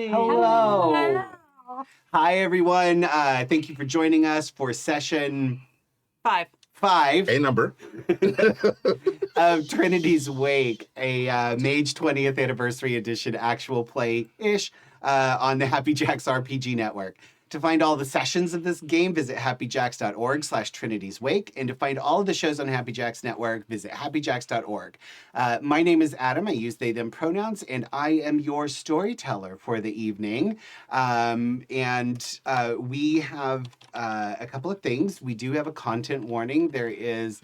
Hello. Hello. Hi, everyone. Thank you for joining us for session 5. A number. of Trinity's Wake, a Mage 20th Anniversary Edition actual play-ish on the Happy Jacks RPG Network. To find all the sessions of this game, visit happyjacks.org/Trinity's Wake. And to find all of the shows on Happy Jacks Network, visit happyjacks.org. My name is Adam. I use they, them pronouns, and I am your storyteller for the evening. We have a couple of things. We do have a content warning. There is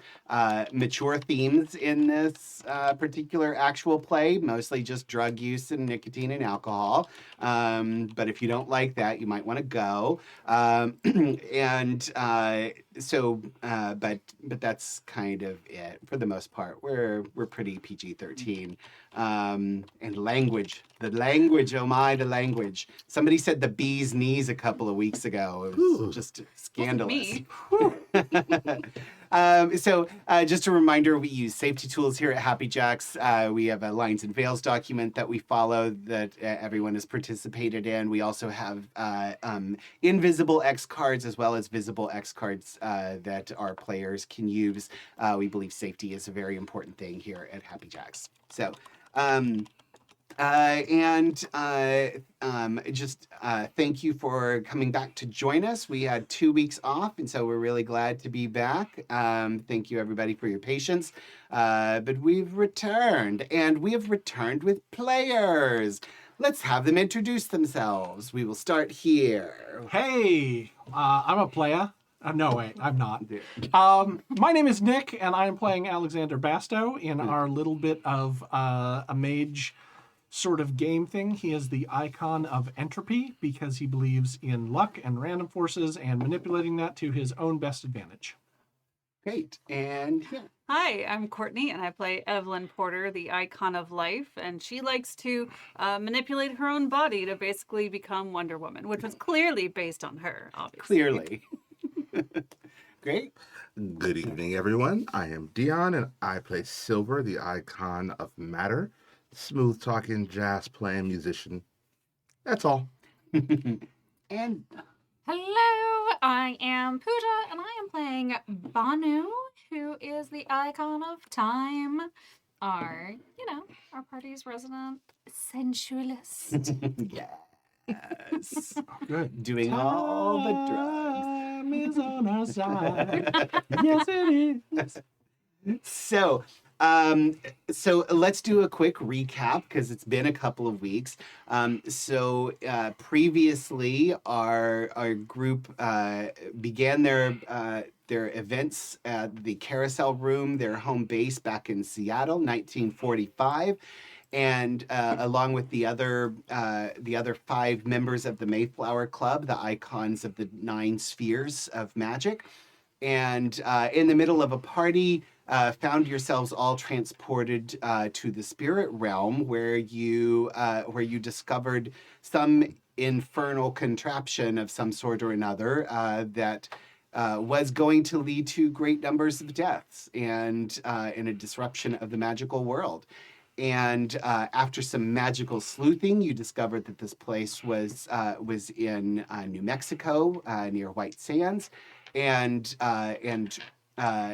mature themes in this particular actual play, mostly just drug use and nicotine and alcohol. But if you don't like that, you might want to go. But that's kind of it for the most part. We're pretty PG-13. And language, oh my, the language. Somebody said the bee's knees a couple of weeks ago. It was just scandalous. Just a reminder, we use safety tools here at Happy Jacks. We have a Lines and Veils document that we follow that everyone has participated in. We also have invisible X cards as well as visible X cards that our players can use. We believe safety is a very important thing here at Happy Jacks. So, thank you for coming back to join us. We had 2 weeks off, and so we're really glad to be back. Thank you, everybody, for your patience. But we've returned, and we have returned with players. Let's have them introduce themselves. We will start here. Hey, I'm a player. No, wait, I'm not. My name is Nick, and I am playing Alexander Basto in our little bit of a mage sort of game thing. He is the icon of entropy because he believes in luck and random forces and manipulating that to his own best advantage. Great. And yeah. Hi, I'm Courtney, and I play Evelyn Porter, the icon of life, and she likes to manipulate her own body to basically become Wonder Woman, which was clearly based on her, obviously. Clearly. Great. Good evening, everyone. I am Dion, and I play Silver, the icon of matter. Smooth talking, jazz playing musician. That's all. And Hello, I am Pooja, and I am playing Banu, who is the icon of time. Our party's resident sensualist. yes. Good. Doing all the drugs. Time is on our side. Yes, it is. So let's do a quick recap because it's been a couple of weeks. Previously, our group began their events at the Carousel Room, their home base back in Seattle, 1945. And along with the other 5 members of the Mayflower Club, the icons of the 9 spheres of magic. And in the middle of a party, found yourselves all transported to the spirit realm, where you discovered some infernal contraption of some sort or another that was going to lead to great numbers of deaths and in a disruption of the magical world. And after some magical sleuthing, you discovered that this place was in New Mexico, near White Sands, and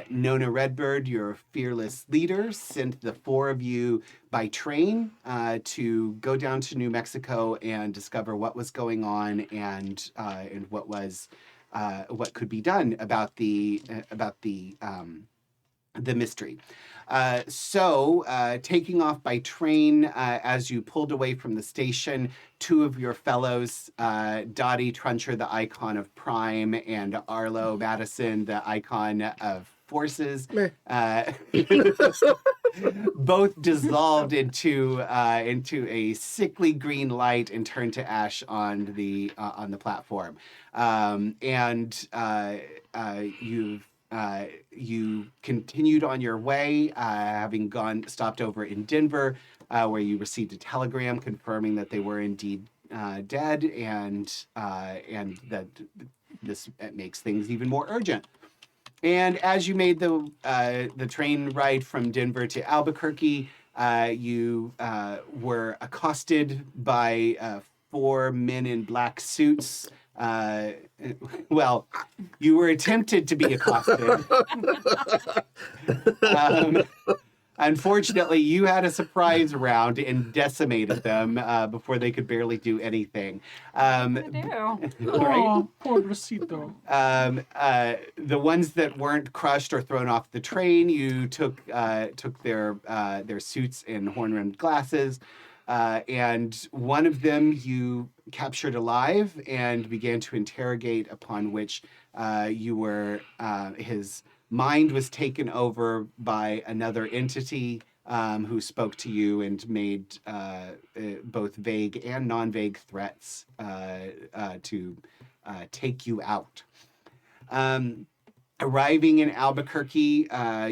Nona Redbird, your fearless leader, sent the 4 of you by train to go down to New Mexico and discover what was going on and what could be done about the mystery. Taking off by train, as you pulled away from the station, 2 of your fellows, Dottie Truncher, the icon of Prime, and Arlo Madison, the icon of Forces, both dissolved into a sickly green light and turned to ash on the platform. You continued on your way, having stopped over in Denver, where you received a telegram confirming that they were indeed dead, and that this makes things even more urgent. And as you made the train ride from Denver to Albuquerque, you were accosted by 4 men in black suits. Well, you were attempted to be accosted. Unfortunately, you had a surprise round and decimated them before they could barely do anything. I do. Right? Oh, pobrecito. The ones that weren't crushed or thrown off the train, you took their suits and horn-rimmed glasses, and one of them you captured alive and began to interrogate. Upon which his mind was taken over by another entity who spoke to you and made both vague and non-vague threats to take you out. Arriving in Albuquerque,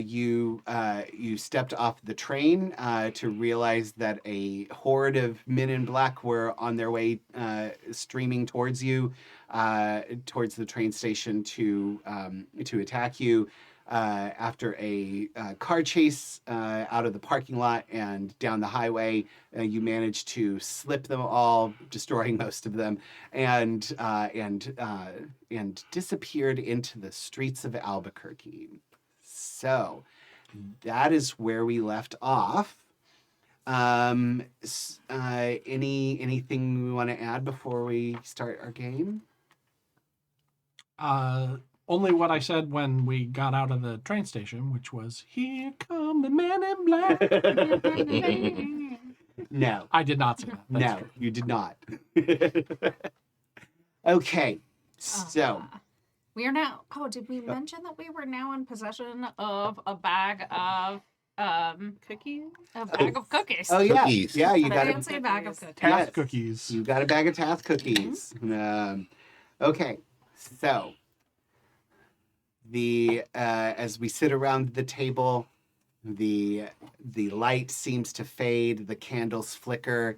you stepped off the train to realize that a horde of men in black were on their way streaming towards you, towards the train station to attack you. After a car chase out of the parking lot and down the highway, you managed to slip them all, destroying most of them, and disappeared into the streets of Albuquerque. So that is where we left off. Anything we want to add before we start our game? Only what I said when we got out of the train station, which was, "Here come the men in black." No. I did not say that. That's No, true. you did not. Okay, so We are now. Oh, did we mention that we were now in possession of a bag of Cookies? of cookies? oh yeah, Cookies. yeah, you A got fancy bag of cookies. Task Yes. cookies. You got a bag of task cookies. Okay, so as we sit around the table, the light seems to fade, the candles flicker,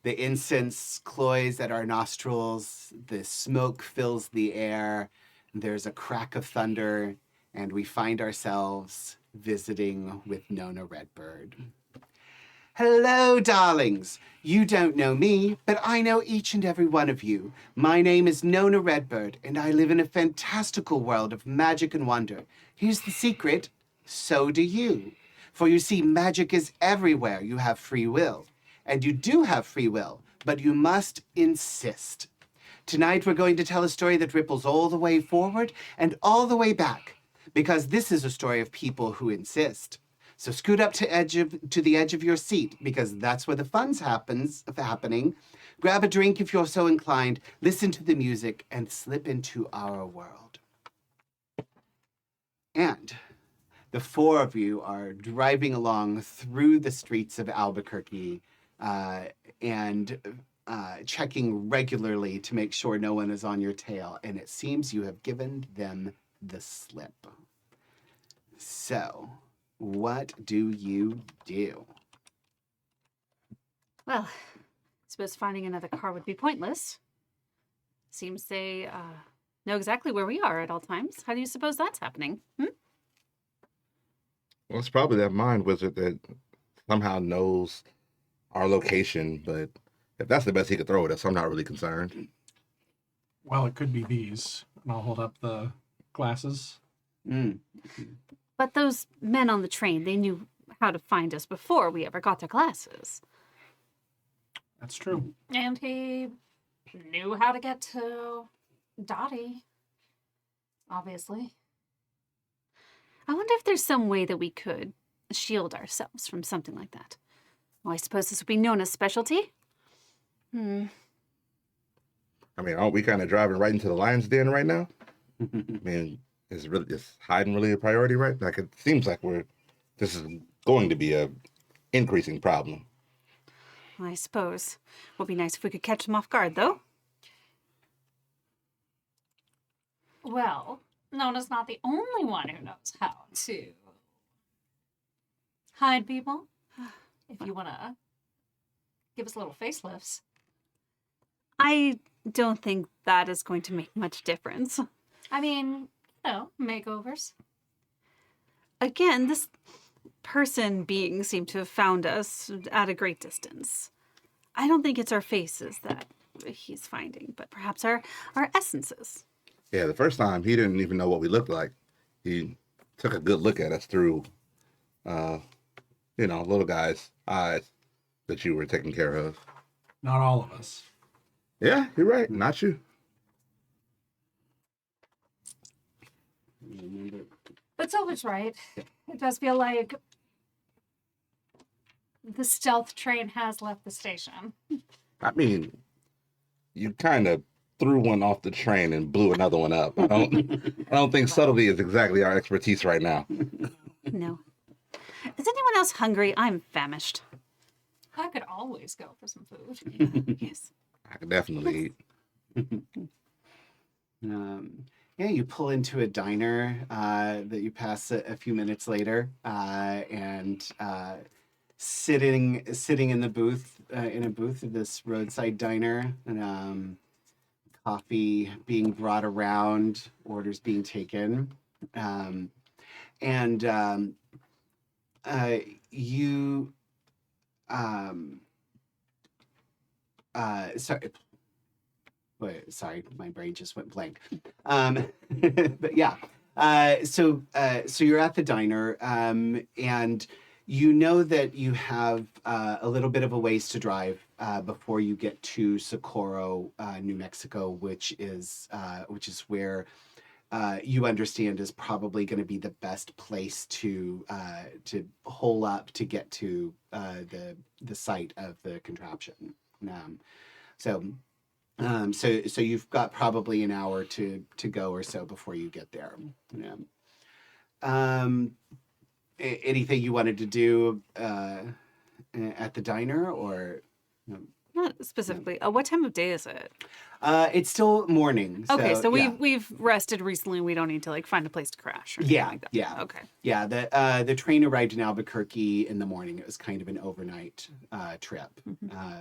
the incense cloys at our nostrils, the smoke fills the air, there's a crack of thunder, and we find ourselves visiting with Nona Redbird. Hello, darlings. You don't know me, but I know each and every one of you. My name is Nona Redbird, and I live in a fantastical world of magic and wonder. Here's the secret. So do you. For you see, magic is everywhere. You have free will. And you do have free will, but you must insist. Tonight, we're going to tell a story that ripples all the way forward and all the way back, because this is a story of people who insist. So scoot up to the edge of your seat, because that's where the fun's happening. Grab a drink if you're so inclined, listen to the music, and slip into our world. And the four of you are driving along through the streets of Albuquerque and checking regularly to make sure no one is on your tail. And it seems you have given them the slip. So, what do you do? Well, I suppose finding another car would be pointless. Seems they know exactly where we are at all times. How do you suppose that's happening? Well, it's probably that mind wizard that somehow knows our location, but if that's the best he could throw at us, I'm not really concerned. Well, it could be these. And I'll hold up the glasses. But those men on the train, they knew how to find us before we ever got their glasses. That's true. And he knew how to get to Dottie. Obviously. I wonder if there's some way that we could shield ourselves from something like that. Well, I suppose this would be Nona's specialty. I mean, aren't we kind of driving right into the lion's den right now? I mean, is hiding really a priority, right? Like, it seems like this is going to be a increasing problem. I suppose. Would be nice if we could catch them off guard, though. Well, Nona's not the only one who knows how to hide people. If you want to give us little facelifts. I don't think that is going to make much difference. I mean, makeovers. Again, this being seemed to have found us at a great distance. I don't think it's our faces that he's finding, but perhaps our essences. Yeah, the first time he didn't even know what we looked like. He took a good look at us through, little guy's eyes that you were taking care of. Not all of us. Yeah, you're right. Not you. But Silver's right. It does feel like the stealth train has left the station. I mean, you kind of threw one off the train and blew another one up. I don't think subtlety is exactly our expertise right now. No. Is anyone else hungry? I'm famished. I could always go for some food. Yes. I could definitely eat. Yeah, you pull into a diner that you pass a few minutes later, and sitting in the booth in a booth of this roadside diner, and coffee being brought around, orders being taken, and you sorry. Wait, sorry, my brain just went blank. But yeah, so you're at the diner, and you know that you have a little bit of a ways to drive before you get to Socorro, New Mexico, which is where you understand is probably going to be the best place to hole up to get to the site of the contraption. So. So you've got probably an hour to go or so before you get there. Anything you wanted to do at the diner, or Not specifically. What time of day is it? it's still morning. Okay, so yeah. we've rested recently. We don't need to find a place to crash or anything Yeah, like that. yeah. Okay. Yeah, the train arrived in Albuquerque in the morning. It was kind of an overnight trip.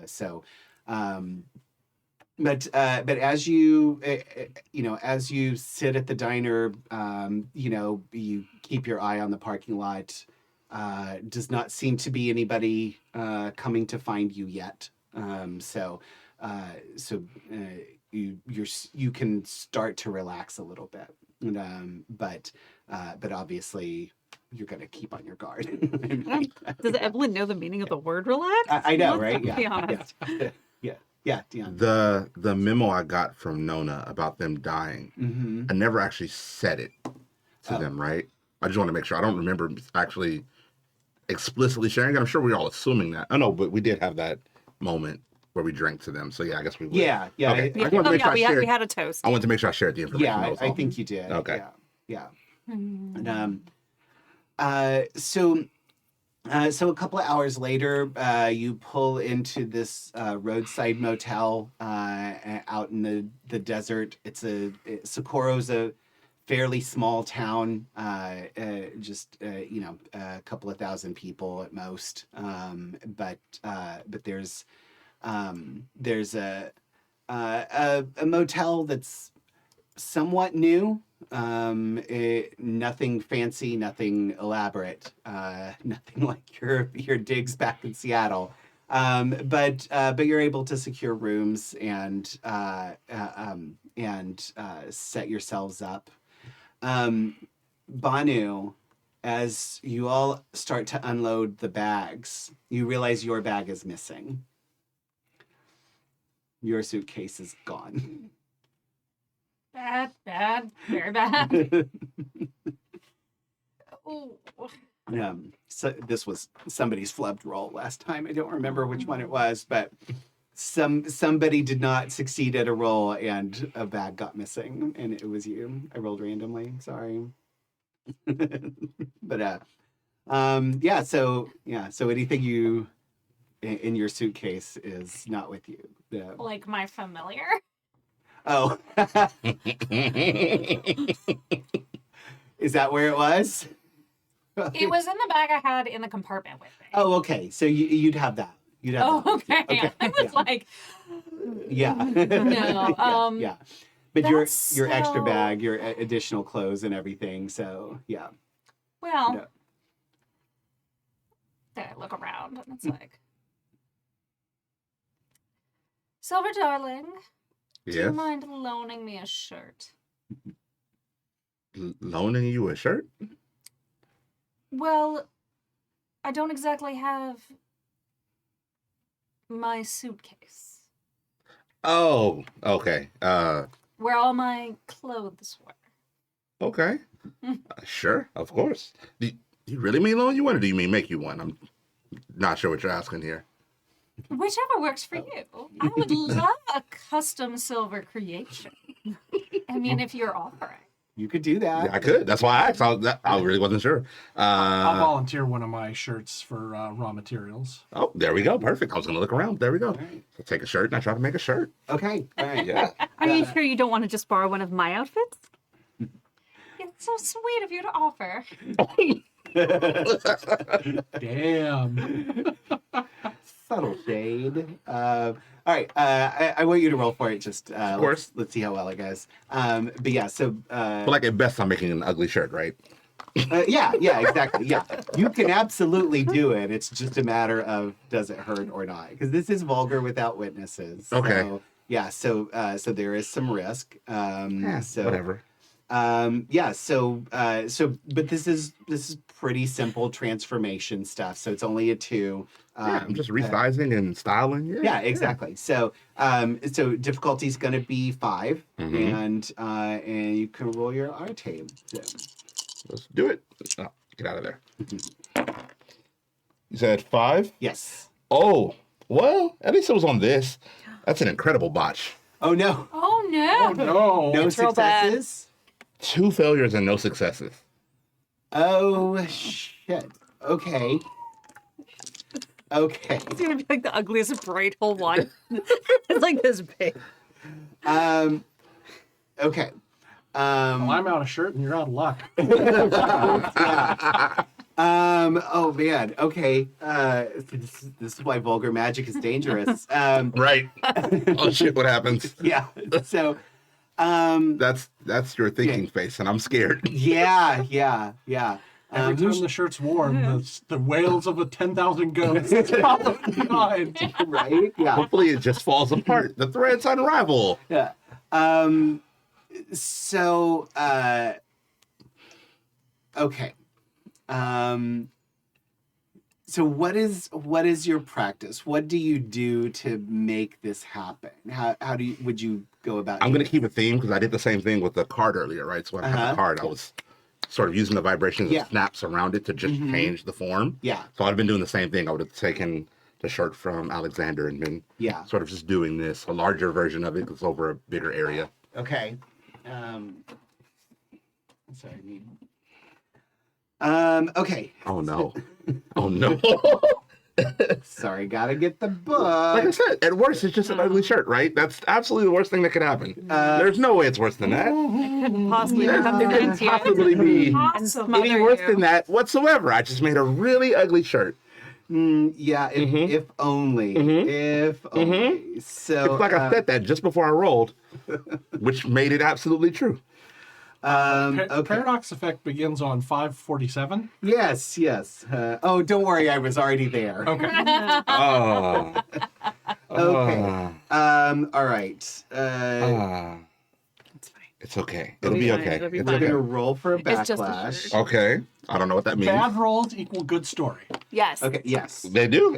So. But as you as you sit at the diner, you keep your eye on the parking lot. Does not seem to be anybody coming to find you yet. You can start to relax a little bit. But obviously you're gonna keep on your guard. Does Evelyn know the meaning of the word relax? I know, right? Let's be honest. Yeah, Dion. The memo I got from Nona about them dying, Mm-hmm. I never actually said it to them, right? I just want to make sure. I don't remember actually explicitly sharing it. I'm sure we're all assuming that. I know, but we did have that moment where we drank to them. So yeah, I guess we would. Yeah. Okay. Yeah. I wanted to make sure I shared. We had a toast. I wanted to make sure I shared the information. Yeah, that was I all. think you did. Okay. Yeah. And so a couple of hours later, you pull into this roadside motel out in the desert. Socorro's a fairly small town, just a couple of thousand people at most. But there's a motel that's somewhat new. Nothing fancy, nothing elaborate, nothing like your digs back in Seattle. But you're able to secure rooms and set yourselves up. Banu, as you all start to unload the bags, you realize your bag is missing. Your suitcase is gone. Bad, very bad. Ooh. So this was somebody's flubbed roll last time. I don't remember which one it was, but somebody did not succeed at a roll and a bag got missing, and it was you. I rolled randomly. Sorry. But so anything you in your suitcase is not with you. Like my familiar. Oh. Is that where it was? It was in the bag I had in the compartment with me. Oh, okay. So you'd have that. You'd have that. Okay. Okay. I was like, Yeah. no. Yeah. But your That's extra so- bag, your additional clothes and everything. So yeah. well, No. then I look around and it's like, Silver Darling, do you Yes. mind loaning me a shirt? Loaning you a shirt? Well, I don't exactly have my suitcase Oh, okay. where all my clothes were. Okay. Sure, of course. Do you really mean loan you one, or do you mean make you one? I'm not sure what you're asking here. Whichever works for you. I would love a custom silver creation. I mean, if you're offering. You could do that. Yeah, I could. That's why I asked. I really wasn't sure. I'll volunteer one of my shirts for raw materials. Oh, there we go. Perfect. I was going to look around. There we go. right. So take a shirt and I try to make a shirt. Okay. All right. Yeah. Are you sure you don't want to just borrow one of my outfits? It's so sweet of you to offer. Damn. Subtle shade. All right. I want you to roll for it. Just Of course. Let's see how well it goes. But yeah. So But like at best, I'm making an ugly shirt, right? yeah, exactly. Yeah, you can absolutely do it. It's just a matter of does it hurt or not? Because this is vulgar without witnesses. Okay. So, yeah. So there is some risk. So Whatever. But this is pretty simple transformation stuff. So it's only a 2. Yeah, I'm just resizing and styling. Yeah, exactly. So difficulty is going to be 5, Mhm. and you can roll your Arte. So. Let's do it. Oh, get out of there. You said 5? Yes. Oh, well, at least it was on this. That's an incredible botch. Oh no. Oh no! No. No It's real bad. successes. 2 failures and no successes. Oh shit. Okay. Okay. It's gonna be like the ugliest bright hole one. It's like this big. Okay. Well, I'm out of shirt and you're out of luck. Yeah. Oh man. Okay. This is why vulgar magic is dangerous. Right. Oh shit, what happens? Yeah. So. That's your thinking face, and I'm scared. Yeah. Every time the shirt's worn, the wails of 10,000 ghosts follow behind. Right. Yeah. Hopefully it just falls apart. The threads unravel. Yeah. So. Okay. So what is your practice? What do you do to make this happen? How would you go about? I'm going to keep a theme because I did the same thing with the card earlier, right? So when I had the card, I was sort of using the vibrations Yeah. and snaps around it to just change the form. Yeah. So I'd have been doing the same thing. I would have taken the shirt from Alexander and been Yeah. sort of just doing this, a larger version of it because over a bigger area. Okay. Sorry. Okay. Oh no. Oh no. Sorry, gotta get the Like I book. said, at worst, it's just an ugly shirt, right? That's absolutely the worst thing that could happen. There's no way it's worse than that. Couldn't possibly become It couldn't different possibly be and Awesome. smother any worse you. than that whatsoever. I just made a really ugly shirt. Yeah, if only. If only. So It's like I said that just before I rolled, which made it absolutely true. okay. Paradox effect begins on 547. Yes. Oh, don't worry, I was already there. Okay. Oh. Okay. All right. It's okay. It'll be fine, okay. it'll be It's We're fine. gonna okay. roll for a It's just a backlash. shirt. Okay. I don't know what that means. Bad rolls equal good story. Yes. Okay. Yes. They do.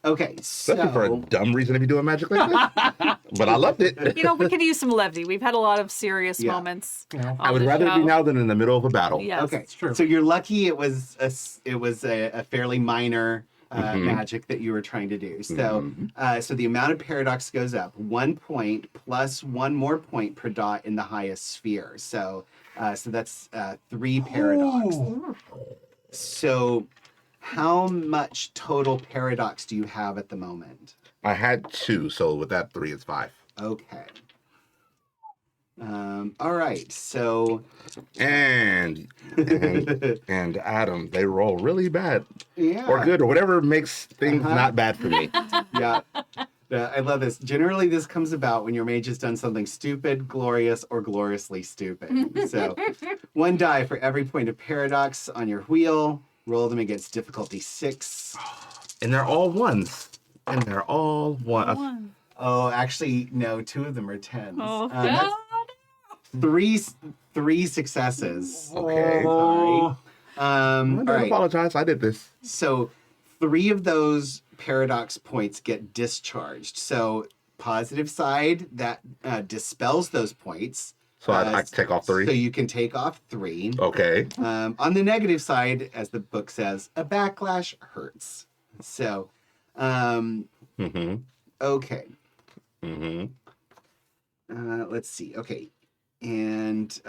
Okay. Especially for a So. dumb reason to be doing magic like this. But I loved it. You know, we could use some levity. We've had a lot of serious Yeah. moments. You know, I on would the rather it be show. now than in the middle of a battle. Yes. Okay. it's true. So you're lucky. It was a fairly minor magic that you were trying to do. So so the amount of paradox goes up 1 point plus 1 more point per dot in the highest sphere. So that's 3 paradox. Ooh. So how much total paradox do you have at the moment? I had 2, so with that 3, it's 5. Okay. All right. So And Adam, they roll really bad yeah. or good or whatever makes things not bad for me. Yeah. I love this. Generally, this comes about when your mage has done something stupid, glorious, or gloriously stupid. So, 1 die for every point of paradox on your wheel. Roll them against difficulty 6. And they're all ones. And they're all one. Oh, actually, no. 2 of them are 10s. Oh, That's three successes. Okay. Oh. I All don't right. apologize. I did this. So 3 of those paradox points get discharged. So positive side, that dispels those points. So I take off 3. So you can take off 3. Okay. On the negative side, as the book says, a backlash hurts. So, Mm-hmm. okay. Mm-hmm. Let's see. Okay. And,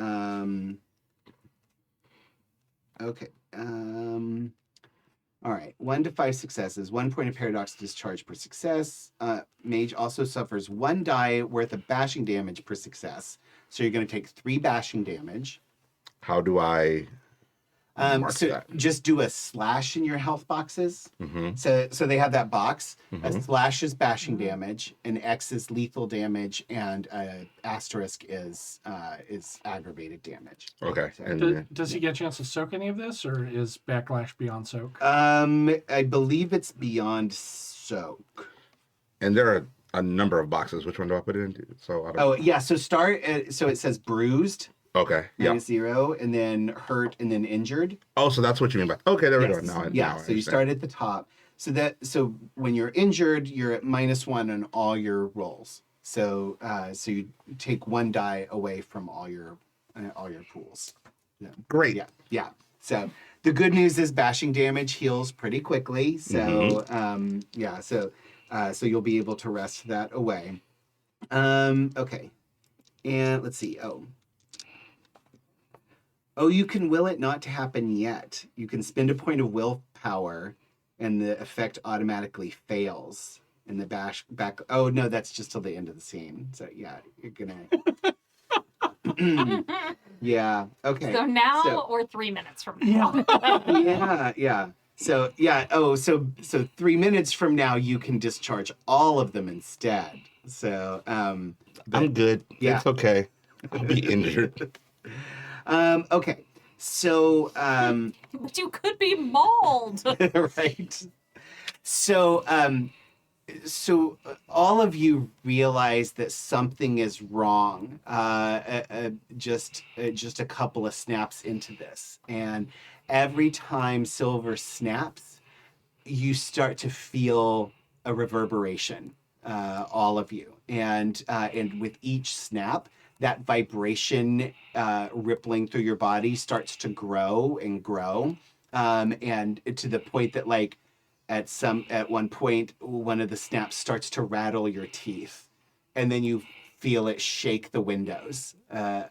okay. All right. 1 to 5 successes. 1 point of paradox discharge per success. Mage also suffers 1 die worth of bashing damage per success. So you're going to take 3 bashing damage. How do I mark So that? just do a slash in your health boxes. Mm-hmm. So they have that box. A Mhm. slash is bashing damage, an X is lethal damage, and asterisk is aggravated damage. Okay. So- And Does he get a chance to soak any of this, or is backlash beyond soak? I believe it's beyond soak. there are a number of boxes. Which one do I put it into? So I don't. Oh yeah. So start. So it says bruised, Okay. Yeah. -0, and then hurt, and then injured. Oh, so that's what you mean by. Okay, there we go. Yes. Now, Yeah. now I So you understand. start at the top. So when you're injured, you're at -1 on all your rolls. So you take 1 die away from all your pools. Great. Yeah. Yeah. So the good news is bashing damage heals pretty quickly. So yeah. So you'll be able to rest that away. Okay. And let's see. Oh, you can will it not to happen yet. You can spend a point of willpower, and the effect automatically fails. And the back. Oh no, that's just till the end of the scene. So yeah, you're gonna. Yeah. Okay. So now So- or 3 minutes from now? Yeah. So yeah. Oh, so 3 minutes from now you can discharge all of them instead. So I'm good. Yeah. It's okay. I'll be injured. Okay. So But you could be mauled. right. So all of you realize that something is wrong. Just a couple of snaps into this, and every time Silver snaps, you start to feel a reverberation. All of you, and with each snap, that vibration rippling through your body starts to grow and grow, and to the point that like. At one point, one of the snaps starts to rattle your teeth, and then you feel it shake the windows of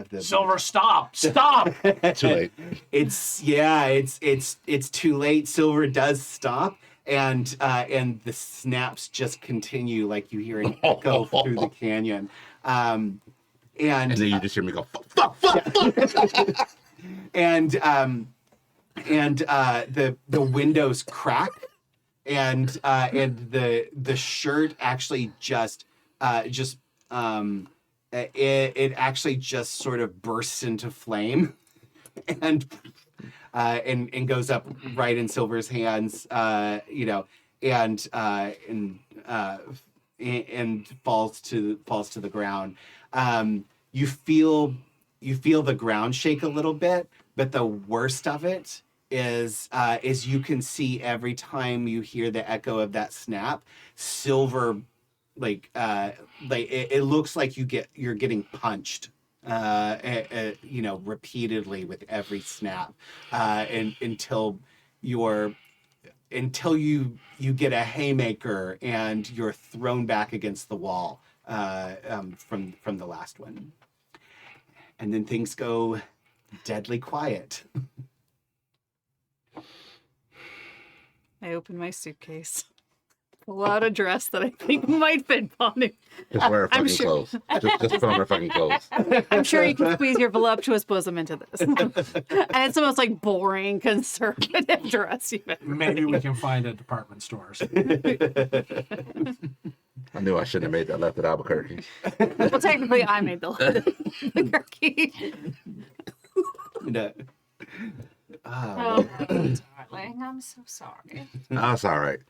the Silver, stop! Stop! Too late. It's too late. Silver does stop, and the snaps just continue, like you hear an echo through the canyon, And then you just hear me go, fuck. and the windows crack, and the shirt actually it actually just sort of bursts into flame, and goes up right in Silver's hands, and falls to the ground. You feel the ground shake a little bit, but the worst of it is you can see every time you hear the echo of that snap, Silver, it looks like you're getting punched, repeatedly with every snap, and until you get a haymaker and you're thrown back against the wall, from the last one, and then things go deadly quiet. I open my suitcase, pull out a dress that I think might fit Bonnie. Just wear her I'm fucking sure- clothes. Just put on her fucking clothes. I'm sure you can squeeze your voluptuous bosom into this. And it's the most like boring conservative dress you've ever. Maybe we can find at department stores. I knew I shouldn't have made that left at Albuquerque. Well, technically, I made the cookie. No. Oh, darling, I'm so sorry. That's all right.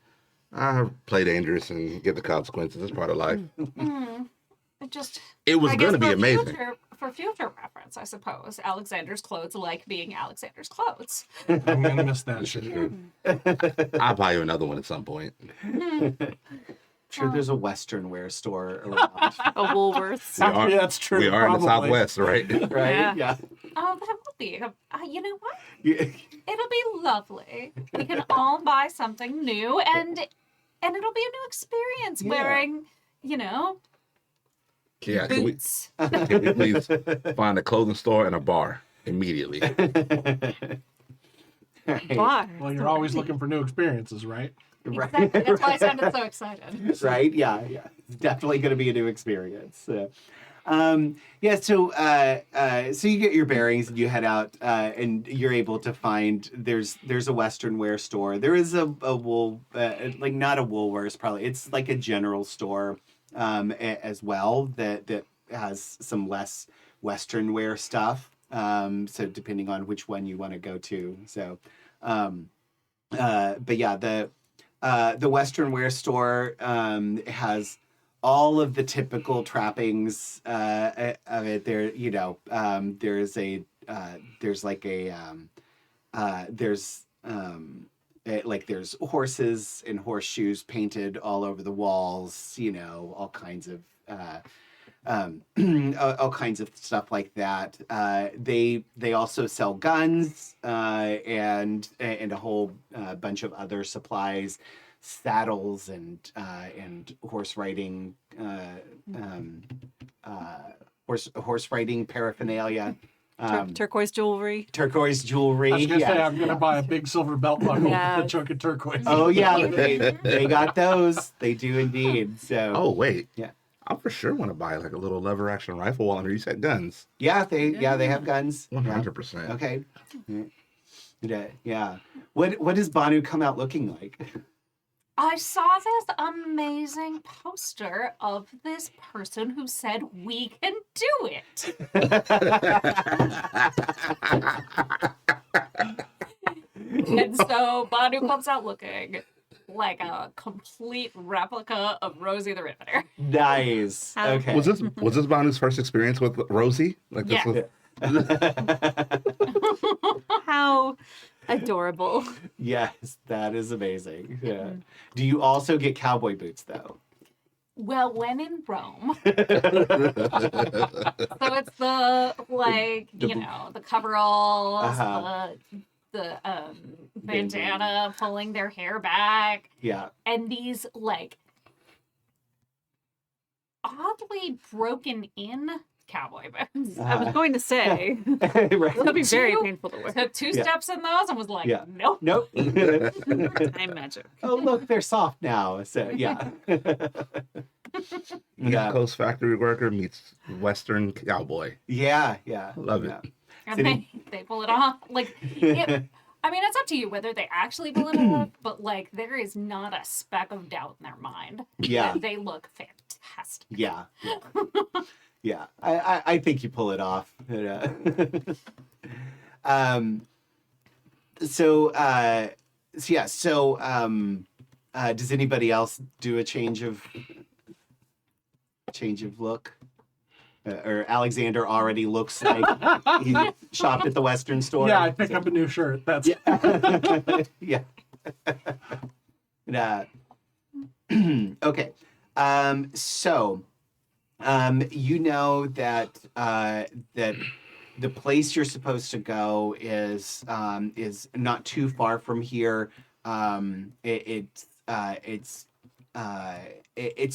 Play dangerous and get the consequences. It's part of life. It just. It was I going guess to be amazing. For future reference, I suppose, Alexander's clothes like being Alexander's clothes. I'm gonna miss that shit. I'll buy you another one at some point. Sure, there's a Western wear store around, A Woolworths. Yeah, that's true. We are in the probably. Southwest, right? right? Yeah. Oh, that will be. You know what? Yeah. It'll be lovely. We can all buy something new, and it'll be a new experience Yeah. wearing, you know, Yeah, boots. can we please find a clothing store and a bar immediately? Right. Why? Well, you're always looking for new experiences, right? Exactly. That's why I sounded so excited. Right? Yeah, yeah. It's definitely going to be a new experience. So you get your bearings and you head out, and you're able to find there's a Western wear store. There is a wool, like not a Woolworths, probably. It's like a general store as well that has some less Western wear stuff. So depending on which one you want to go to. So, but yeah, the Western wear store has all of the typical trappings of it. There, you know, there's horses and horseshoes painted all over the walls. You know, all kinds of all kinds of stuff like that. They also sell guns and a whole bunch of other supplies, saddles and horse riding horse riding paraphernalia. Turquoise jewelry. Turquoise jewelry. I was gonna say yeah. I'm gonna buy a big silver belt buckle Yeah. with a chunk of turquoise. Oh yeah, they got those. They do indeed. So Oh, wait. Yeah. I for sure want to buy like a little lever action rifle while you said guns. yeah, they have guns. 100%. Okay. Yeah. What does Banu come out looking like? I saw this amazing poster of this person who said we can do it. And so Banu comes out looking like a complete replica of Rosie the Riveter. Nice. How- Okay. Was this Banu's first experience with Rosie? Like this Yeah. was How adorable. Yes, that is amazing. Yeah. Do you also get cowboy boots though? Well, when in Rome. So it's the the coveralls, Uh-huh. the bandana pulling their hair back, Yeah. and these like oddly broken in cowboy boots. I was going to say, right. it'll be very Two- painful to wear. Took two Yeah. steps in those and was like, Yeah. nope. Nope. Time magic. Oh look, they're soft now. So yeah. East Coast factory worker meets Western cowboy. Yeah. Love it. Yeah. And Sitting- they pull it off. Like, I mean, it's up to you whether they actually pull it off, but like, there is not a speck of doubt in their mind. Yeah. that they look fantastic. Yeah. Yeah. I think you pull it off. Does anybody else do a change of look? Or Alexander already looks like he shopped at the Western store. Yeah, I pick up a new shirt. That's Yeah. Okay. You know that that the place you're supposed to go is not too far from here. It's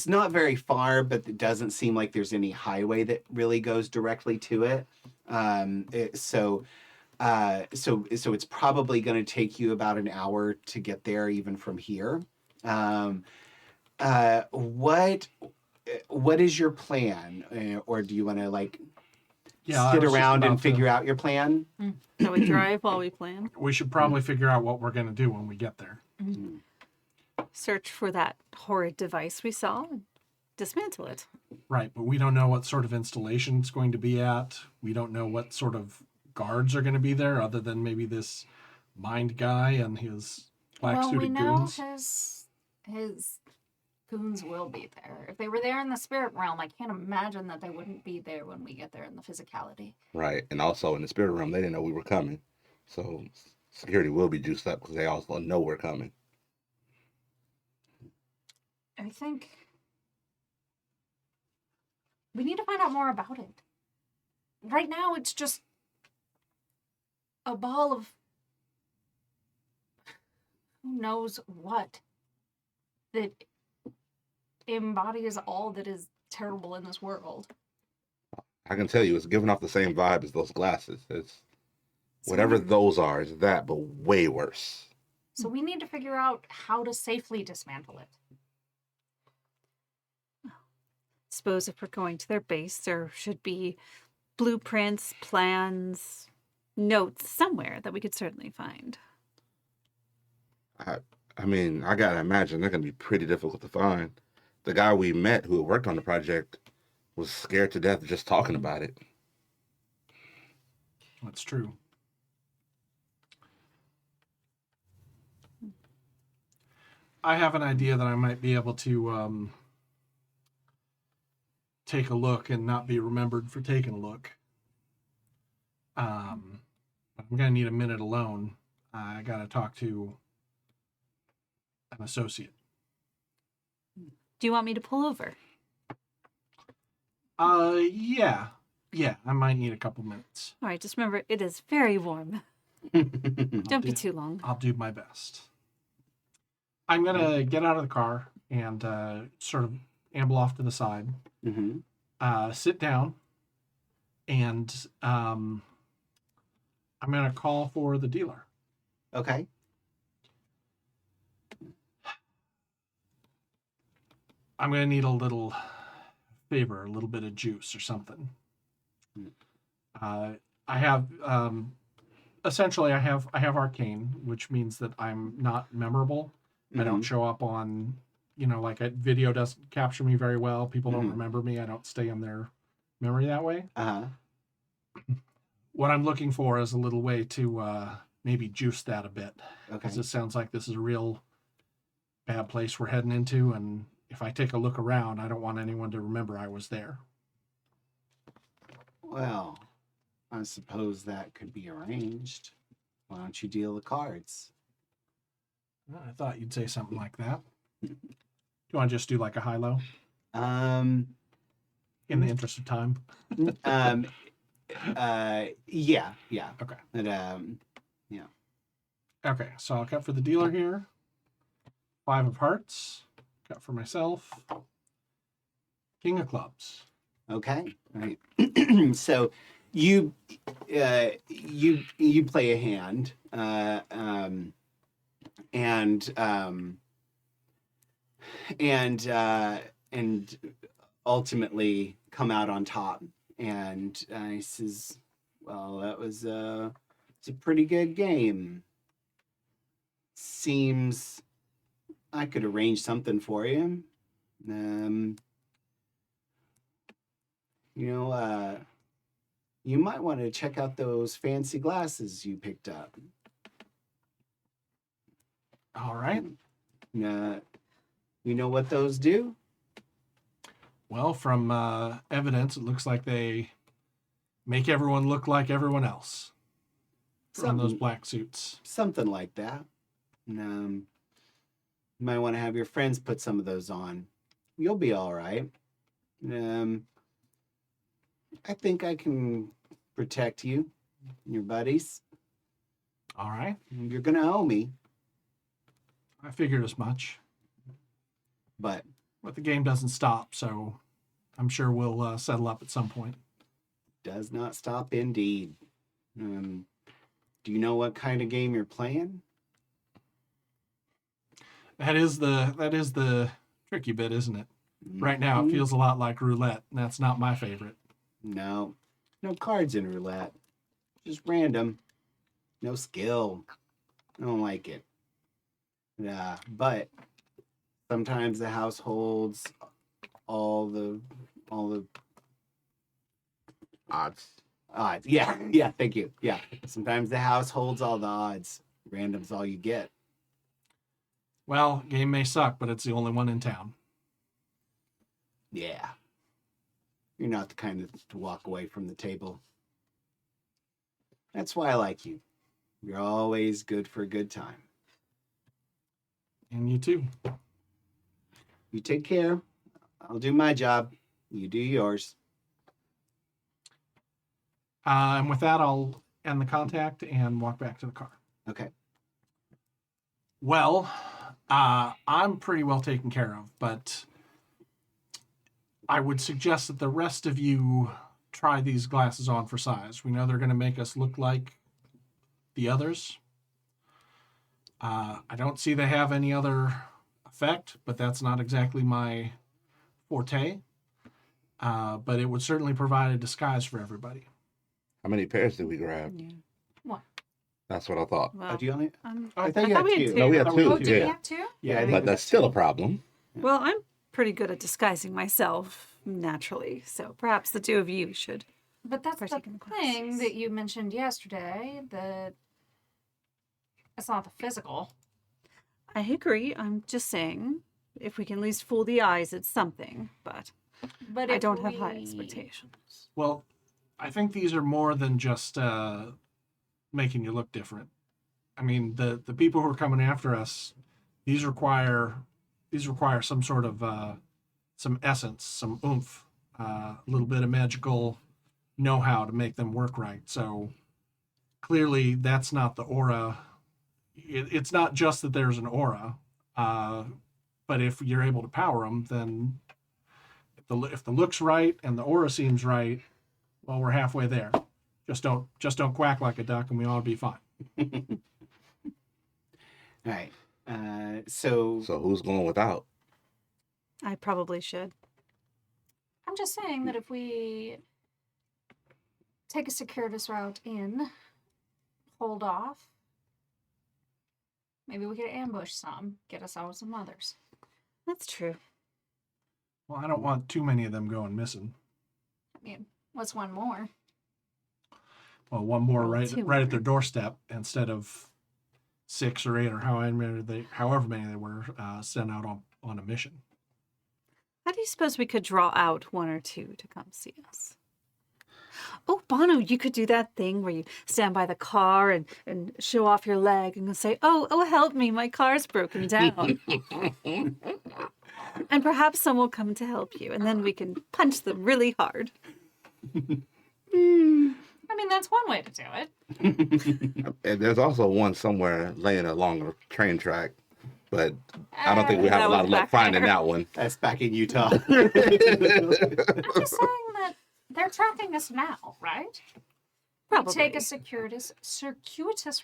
not very far, but it doesn't seem like there's any highway that really goes directly to it. So it's probably going to take you about an hour to get there, even from here. What is your plan, or do you want to sit around and figure out your plan? Shall we drive while we plan? We should probably figure out what we're gonna do when we get there. Search for that horrid device we saw and dismantle it. Right, but we don't know what sort of installation it's going to be at. We don't know what sort of guards are going to be there, other than maybe this mind guy and his black Well, we suited know goons. his goons will be there. If they were there in the spirit realm, I can't imagine that they wouldn't be there when we get there in the physicality. Right. And also in the spirit realm, they didn't know we were coming. So security will be juiced up because they also know we're coming. I think we need to find out more about it. Right now, it's just a ball of who knows what that embodies all that is terrible in this world. I can tell you, it's giving off the same vibe as those glasses. It's So whatever we- those are, is that, but way worse. So we need to figure out how to safely dismantle it. Suppose if we're going to their base, there should be blueprints, plans, notes somewhere that we could certainly find. I mean, I gotta imagine they're gonna be pretty difficult to find. The guy we met who had worked on the project was scared to death just talking about it. That's true. I have an idea that I might be able to take a look and not be remembered for taking a look. I'm going to need a minute alone. I got to talk to an associate. Do you want me to pull over? Yeah. Yeah, I might need a couple minutes. All right, just remember, it is very warm. Don't be too long. I'll do my best. I'm going to get out of the car and sort of amble off to the side, sit down, and I'm going to call for the dealer. Okay. I'm going to need a little favor, a little bit of juice or something. I have essentially I have arcane, which means that I'm not memorable. I don't show up on, like a video doesn't capture me very well. People don't remember me. I don't stay in their memory that way. What I'm looking for is a little way to maybe juice that a bit. Okay. Because it sounds like this is a real bad place we're heading into, and if I take a look around, I don't want anyone to remember I was there. Well, I suppose that could be arranged. Why don't you deal the cards? Well, I thought you'd say something like that. Do you want to just do like a high-low Um, in the interest of time? yeah. Okay. But, Okay, so I'll cut for the dealer here. 5 of hearts. Cut for myself. King of clubs. okay. Right. So you play a hand, and ultimately come out on top. And he says, "Well, that was it's a pretty good game. Seems I could arrange something for you. You might want to check out those fancy glasses you picked up. All right. You know what those do? Well, from evidence, it looks like they make everyone look like everyone else. From those black suits. Something like that. You might want to have your friends put some of those on. You'll be all right. I think I can protect you and your buddies. All right. You're going to owe me, I figured as much. but But the game doesn't stop, so I'm sure we'll settle up at some point. does not stop indeed. Do you know what kind of game you're playing? That is the tricky bit, isn't it? Right now, it feels a lot like roulette, and that's not my favorite. No cards in roulette. Just random. No skill. I don't like it. Yeah, but sometimes the house holds all the Odds. odds. Yeah, thank you. Yeah. Sometimes the house holds all the odds. Random's all you get. Well, game may suck, but it's the only one in town. Yeah. You're not the kind to walk away from the table. That's why I like you. You're always good for a good time. And you too. You take care. I'll do my job. You do yours. And with that, I'll end the contact and walk back to the car. Okay. Well, I'm pretty well taken care of, but I would suggest that the rest of you try these glasses on for size. We know they're going to make us look like the others. I don't see they have any other effect, but that's not exactly my forte. But it would certainly provide a disguise for everybody. How many pairs did we grab? Yeah. What? That's what I thought. Well, Oh, do you only? I thought you had we had two. two. No, we had two. Oh, do we Yeah. have two? Yeah, I think But we that's got still two. a problem. Well, I'm pretty good at disguising myself naturally, so perhaps the two of you should. But that's the Particular thing glasses. that you mentioned yesterday, that it's not the physical. I agree. I'm just saying, if we can at least fool the eyes, it's something. But But I if don't have high we- expectations. Well, I think these are more than just making you look different. I mean, the people who are coming after us, these require some sort of some essence, some oomph, a little bit of magical know-how to make them work right. So clearly, that's not the aura. It's not just that there's an aura, but if you're able to power them, then if the look's right and the aura seems right, well, we're halfway there. Just don't quack like a duck, and we ought to be fine. All right. So So who's going without? I probably should. I'm just saying that if we take a circuitous route in, hold off, maybe we could ambush some, get us out some others. That's true. Well, I don't want too many of them going missing. I mean, what's one more? Well, one more Well, right two at their more. doorstep instead of 6 or 8 or however many they were sent out on a mission. How do you suppose we could draw out one or two to come see us? Oh, Bono, you could do that thing where you stand by the car and show off your leg and say, oh, help me, my car's broken down. And perhaps some will come to help you, and then we can punch them really hard. I mean, that's one way to do it. And there's also one somewhere laying along a train track, but I don't think we have That a lot was of luck back finding there. that one. that's back in Utah. I'm just saying that they're tracking us now, right? Probably. We take a circuitous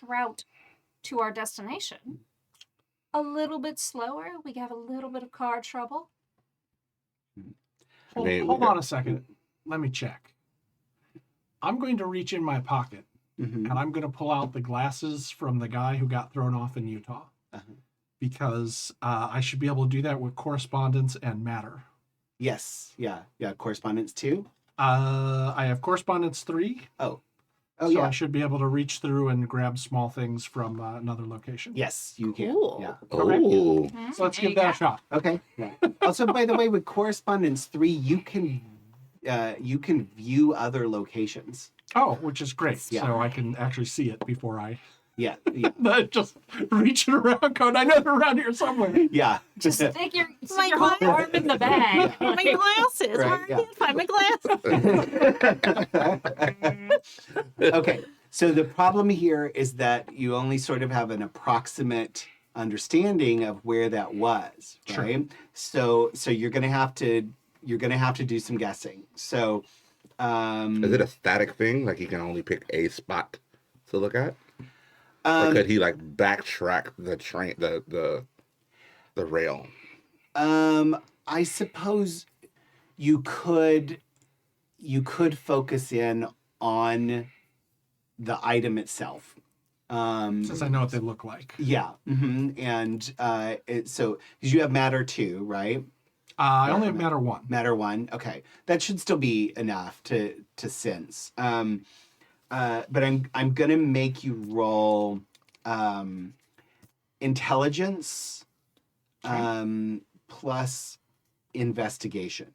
route to our destination. A little bit slower, we have a little bit of car trouble. I mean, Hold on a second. Let me check. I'm going to reach in my pocket Mhm. and I'm going to pull out the glasses from the guy who got thrown off in Utah. Uh-huh. Because I should be able to do that with correspondence and matter. Yes. Yeah. Correspondence 2. I have correspondence 3. Oh, So yeah. I should be able to reach through and grab small things from another location. Yes, you can. Cool. Yeah. Oh, So let's There give you that a go. shot. Okay. Yeah. Also, by the way, with correspondence 3, you can view other locations. Oh, which is great. Yeah. So I can actually see it before I Yeah. just reach it around code. I know they're around here somewhere. Yeah. Just stick your, My stick your whole glasses. arm in the bag. My glasses. Right, Where yeah. I can't find my glasses. Okay. So the problem here is that you only sort of have an approximate understanding of where that was, Sure. right? So you're gonna have to do some guessing. So is it a static thing? Like he can only pick a spot to look at, or um, could he like backtrack the train, the rail? I suppose you could focus in on the item itself. Since I know what they look like. Yeah. And so because you have matter 2, right? I only have matter 1. Matter 1. Okay, that should still be enough to sense. But I'm gonna make you roll intelligence plus investigation.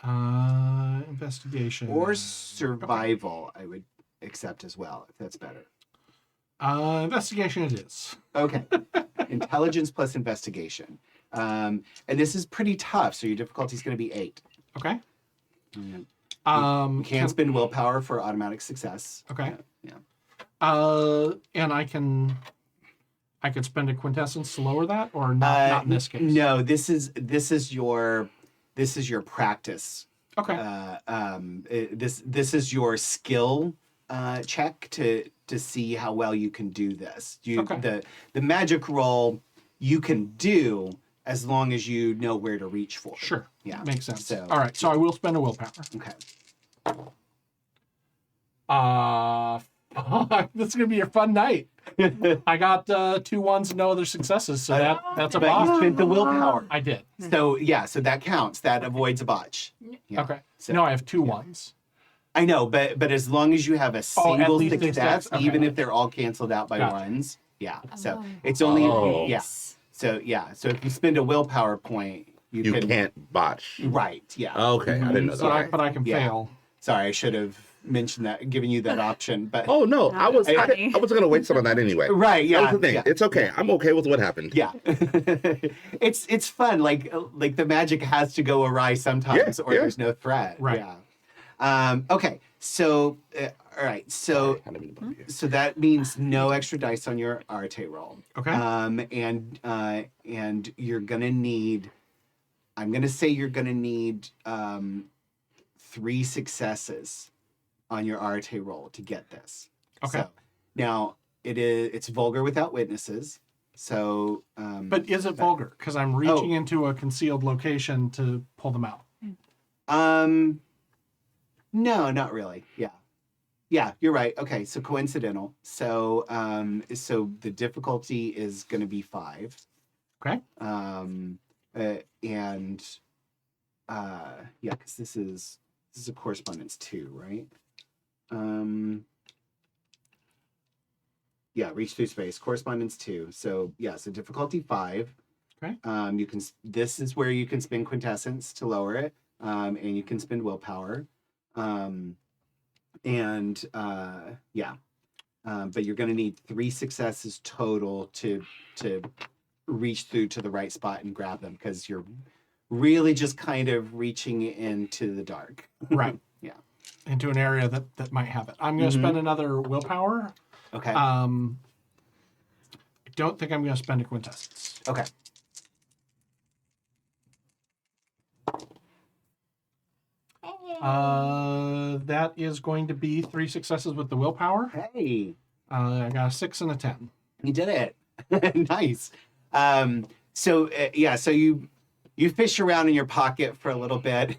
Investigation. Or survival, I would accept as well, if that's better. Investigation it is. Okay. Intelligence plus investigation. And this is pretty tough, so your difficulty is going to be 8. Okay. You can spend willpower for automatic success. Okay. Yeah. And I could spend a quintessence to lower that, or not in this case. No, this is your practice. Okay. This is your skill check to see how well you can do this. The magic roll you can do as long as you know where to reach for. Sure. Yeah. Makes sense. So, all right. So I will spend a willpower. Okay. This is gonna be a fun night. I got 2 1s and no other successes, so that's a But you botch. spent the willpower. I did. So so that counts. That avoids a botch. Yeah. Okay. So- No, I have 2 1s. I know, but as long as you have a single least success, okay. even if they're all canceled out by Gotcha. ones, So it's only Oh. So if you spend a willpower point, You can't botch. Right. Yeah. Okay, I didn't know So that. but I can Yeah. fail. Sorry, I should have mentioned that, given you that option. But Oh no, I was funny. I was gonna wait some on that anyway. right. Yeah. That was the thing. Yeah. It's okay. I'm okay with what happened. Yeah. it's fun. Like the magic has to go awry sometimes, or there's no threat. Right. Yeah. Okay. So all right. So I didn't mean to bump you. so that means no extra dice on your Arte roll. Okay. And you're gonna need. I'm gonna say you're gonna need 3 successes on your Arte roll to get this. Okay. So, now it's vulgar without witnesses. So But is it vulgar? Because I'm reaching into a concealed location to pull them out. no, not really. Yeah, you're right. Okay, so coincidental. So so the difficulty is going to be 5. Okay. Because this is a correspondence 2, right? Reach through space, correspondence 2. So so difficulty 5. Okay. This is where you can spend quintessence to lower it, and you can spend willpower, but you're going to need 3 successes total to reach through to the right spot and grab them, because you're really just kind of reaching into the dark. Right. Yeah. Into an area that might have it. I'm going to spend another willpower. Okay. I don't think I'm going to spend a quintessence. Okay. That is going to be 3 successes with the willpower. Hey, I got a 6 and a 10. you did it. Nice. So you fish around in your pocket for a little bit.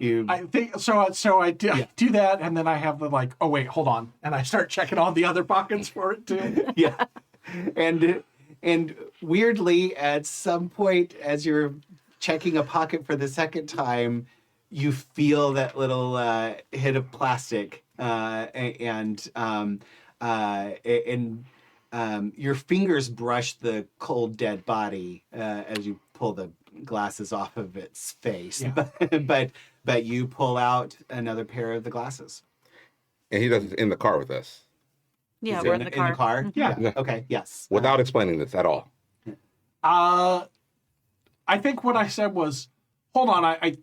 I think so. I do that, and then I have the like. Oh wait, hold on, and I start checking all the other pockets for it too. Yeah, and weirdly, at some point, as you're checking a pocket for the second time, you feel that little hit of plastic, and your fingers brush the cold, dead body as you pull the glasses off of its face. Yeah. But you pull out another pair of the glasses. And he does it in the car with us Yeah, Is we're it in the car. Yeah. Yeah. Okay. Yes. without explaining this at all. I think what I said was, hold on, I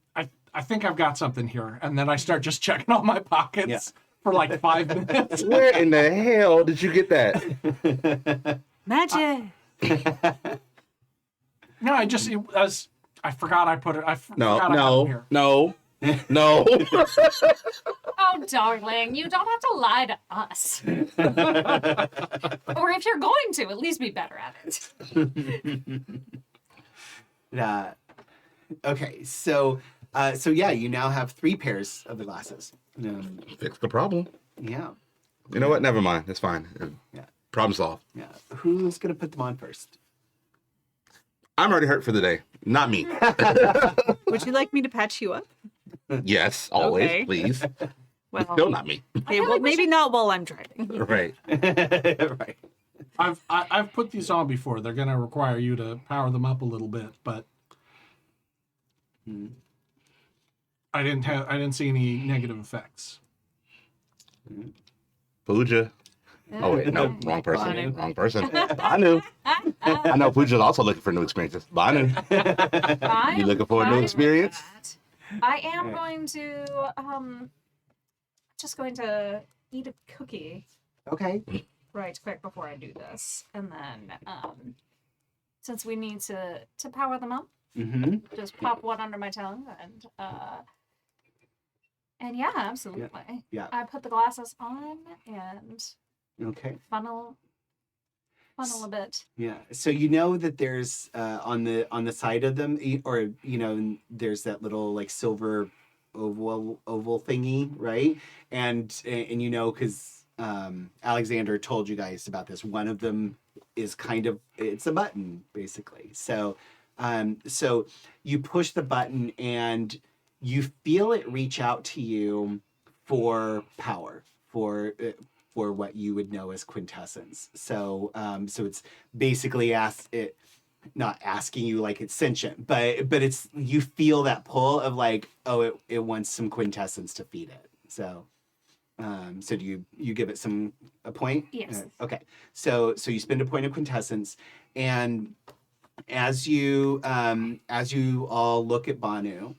think I've got something here, and then I start just checking all my pockets for like 5 minutes. Where in the hell did you get that? Magic. No, I forgot I put it. forgot I had them here. No. Oh, darling, you don't have to lie to us. Or if you're going to, at least be better at it. Okay. So you now have 3 pairs of the glasses. Fix the problem. Yeah. You know what? Never mind. It's fine. Yeah. Problem solved. Yeah. Who's gonna put them on first? I'm already hurt for the day. Not me. Would you like me to patch you up? Yes, always, Okay. please. Well, Still not me. okay, well, maybe not while I'm driving. Right. Right. I've put these on before. They're gonna require you to power them up a little bit, but I didn't see any negative effects. Pooja. Oh wait, no, Okay. wrong person. Banu. Wrong person. Banu. I know Pooja's also looking for new experiences. Banu. I You am looking for a new fine with experience? that. I am going to just going to eat a cookie Okay. right quick before I do this, and then since we need to power them up, Mm-hmm. just pop one under my tongue and yeah, absolutely. Yeah. I put the glasses on and Okay. funnel a bit. Yeah. So you know that there's on the side of them, or there's that little like silver oval thingy, right? And because Alexander told you guys about this. One of them is it's a button basically. So so you push the button and you feel it reach out to you for power, for what you would know as quintessence. So so it's basically not asking you like it's sentient, but it's, you feel that pull of like, oh, it wants some quintessence to feed it. So so do you give it a point? Yes. Okay. So you spend a point of quintessence, and as you all look at Banu,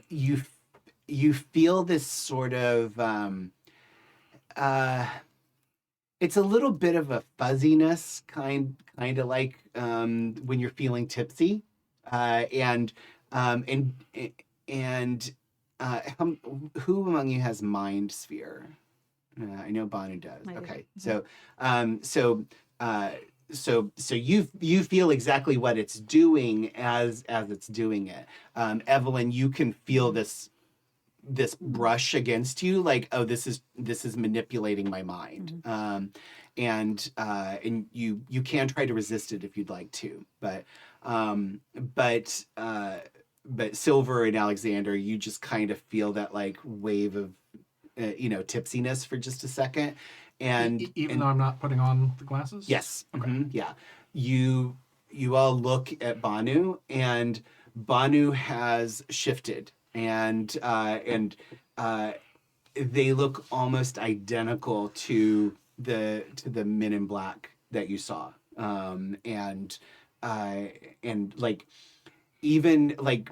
you feel this sort of it's a little bit of a fuzziness, kind of like when you're feeling tipsy, and who among you has mind sphere? I know Banu does. I do. Okay, so you feel exactly what it's doing as it's doing it. Evelyn, you can feel this brush against you, like, oh, this is manipulating my mind. And you can try to resist it if you'd like to, but Silver and Alexander, you just kind of feel that like wave of tipsiness for just a second, and Even though I'm not putting on the glasses. yes, Okay. yeah, you all look at Banu, and Banu has shifted, and they look almost identical to the men in black that you saw, and like, even like,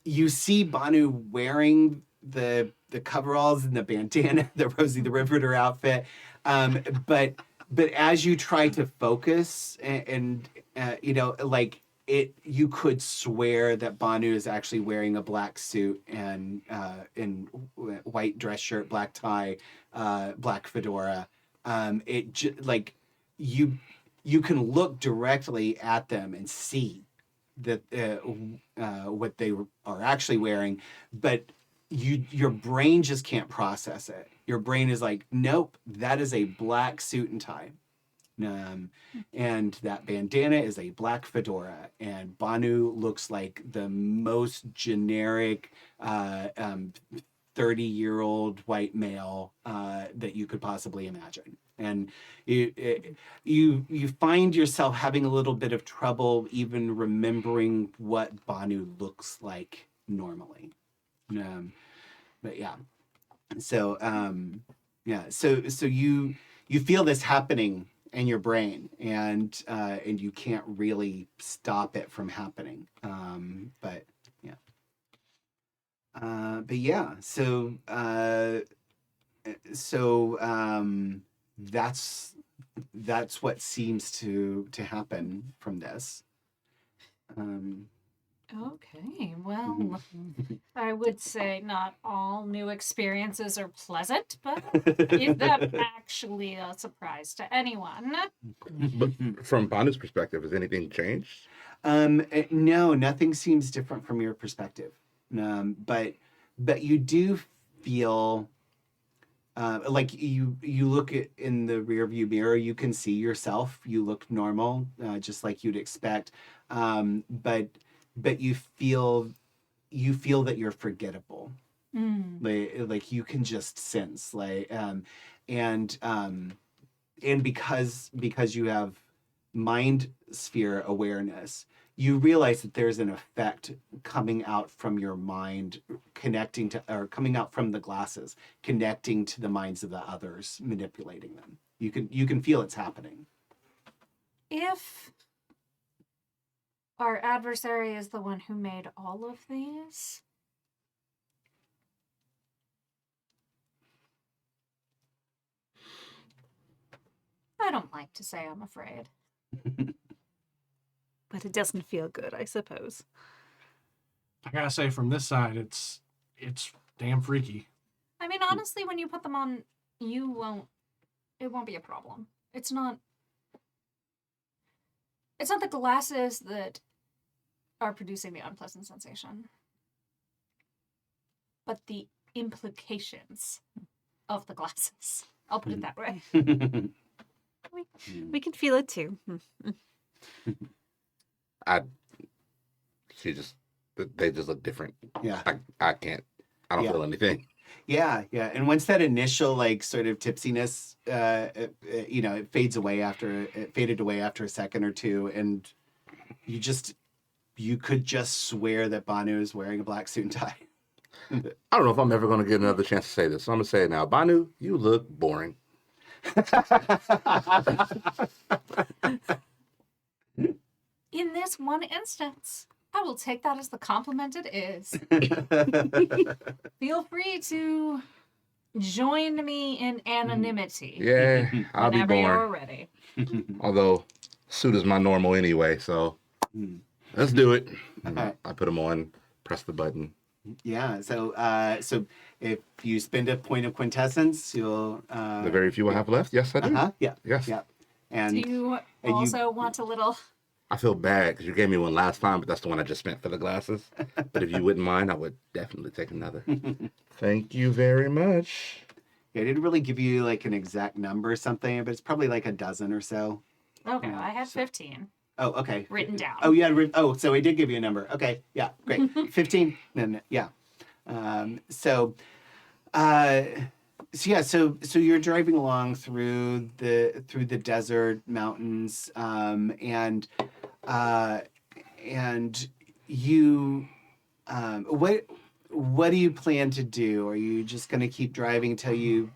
you see Banu wearing the coveralls and the bandana, the Rosie the Riveter outfit, but as you try to focus and like, you could swear that Banu is actually wearing a black suit and white dress shirt, black tie, black fedora. Like, you can look directly at them and see that what they are actually wearing, but your brain just can't process it. Your brain is like, nope, that is a black suit and tie. And that bandana is a black fedora, and Banu looks like the most generic 30-year-old white male that you could possibly imagine. And you find yourself having a little bit of trouble even remembering what Banu looks like normally. But yeah, so so you feel this happening in your brain, and you can't really stop it from happening. But yeah, so that's what seems to happen from this. Okay, well, I would say not all new experiences are pleasant, but is that actually a surprise to anyone? But from Banu's perspective, has anything changed? No, nothing seems different from your perspective. But you do feel like you look in the rear view mirror, you can see yourself. You look normal, just like you'd expect. But you feel that you're forgettable. Like you can just sense, like, and because you have mind sphere awareness, you realize that there's an effect coming out from your mind, coming out from the glasses, connecting to the minds of the others, manipulating them. You can feel it's happening. If our adversary is the one who made all of these, I don't like to say I'm afraid. But it doesn't feel good, I suppose. I gotta say, from this side, it's damn freaky. I mean, honestly, when you put them on, it won't be a problem. It's not the glasses that are producing the unpleasant sensation, but the implications of the glasses. I'll put it that way. We can feel it too. They just look different. Yeah. I can't. I don't feel anything. Yeah. And once that initial like sort of tipsiness, it fades away it faded away after a second or two, and you could just swear that Banu is wearing a black suit and tie. I don't know if I'm ever going to get another chance to say this, so I'm going to say it now. Banu, you look boring. In this one instance, I will take that as the compliment it is. Feel free to join me in anonymity. Yeah, I'll be whenever you're boring. ready. Although, suit is my normal anyway, so let's do it. Okay. I put them on, press the button. Yeah. So if you spend a point of quintessence, you'll. The very few I have left, yes, I do. Yeah. Yes. Yeah. And Do you also want a little... I feel bad because you gave me one last time, but that's the one I just spent for the glasses. But if you wouldn't mind, I would definitely take another. Thank you very much. Yeah, I didn't really give you like an exact number or something, but it's probably like a dozen or so. Okay, Yeah, I had 15 Oh, okay. written down. Oh, yeah. So he did give you a number. Okay. Yeah. Great. 15. Then yeah. So you're driving along through the desert mountains, and you, what do you plan to do? Are you just going to keep driving until you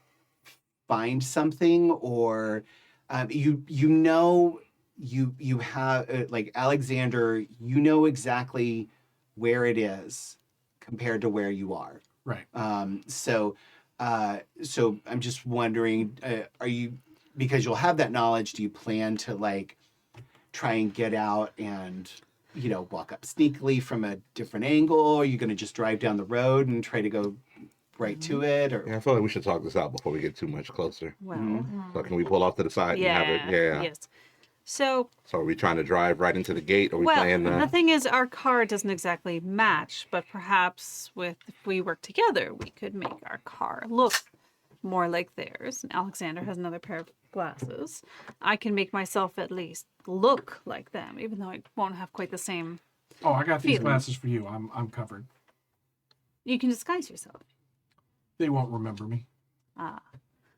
find something, or you have like Alexander, you know exactly where it is compared to where you are. Right. So I'm just wondering, are you, because you'll have that knowledge, do you plan to like try and get out and, walk up sneakily from a different angle? Or are you going to just drive down the road and try to go right to it? Or Yeah, I feel like we should talk this out before we get too much closer. Well, So can we pull off to the side and have it? Yeah. Yes. So So are we trying to drive right into the gate? Or are we well, playing the thing is, our car doesn't exactly match, but perhaps if we work together, we could make our car look more like theirs. And Alexander has another pair of glasses. I can make myself at least look like them, even though I won't have quite the same. Oh, I got these Feeling. glasses for you. I'm covered. You can disguise yourself. They won't remember me. I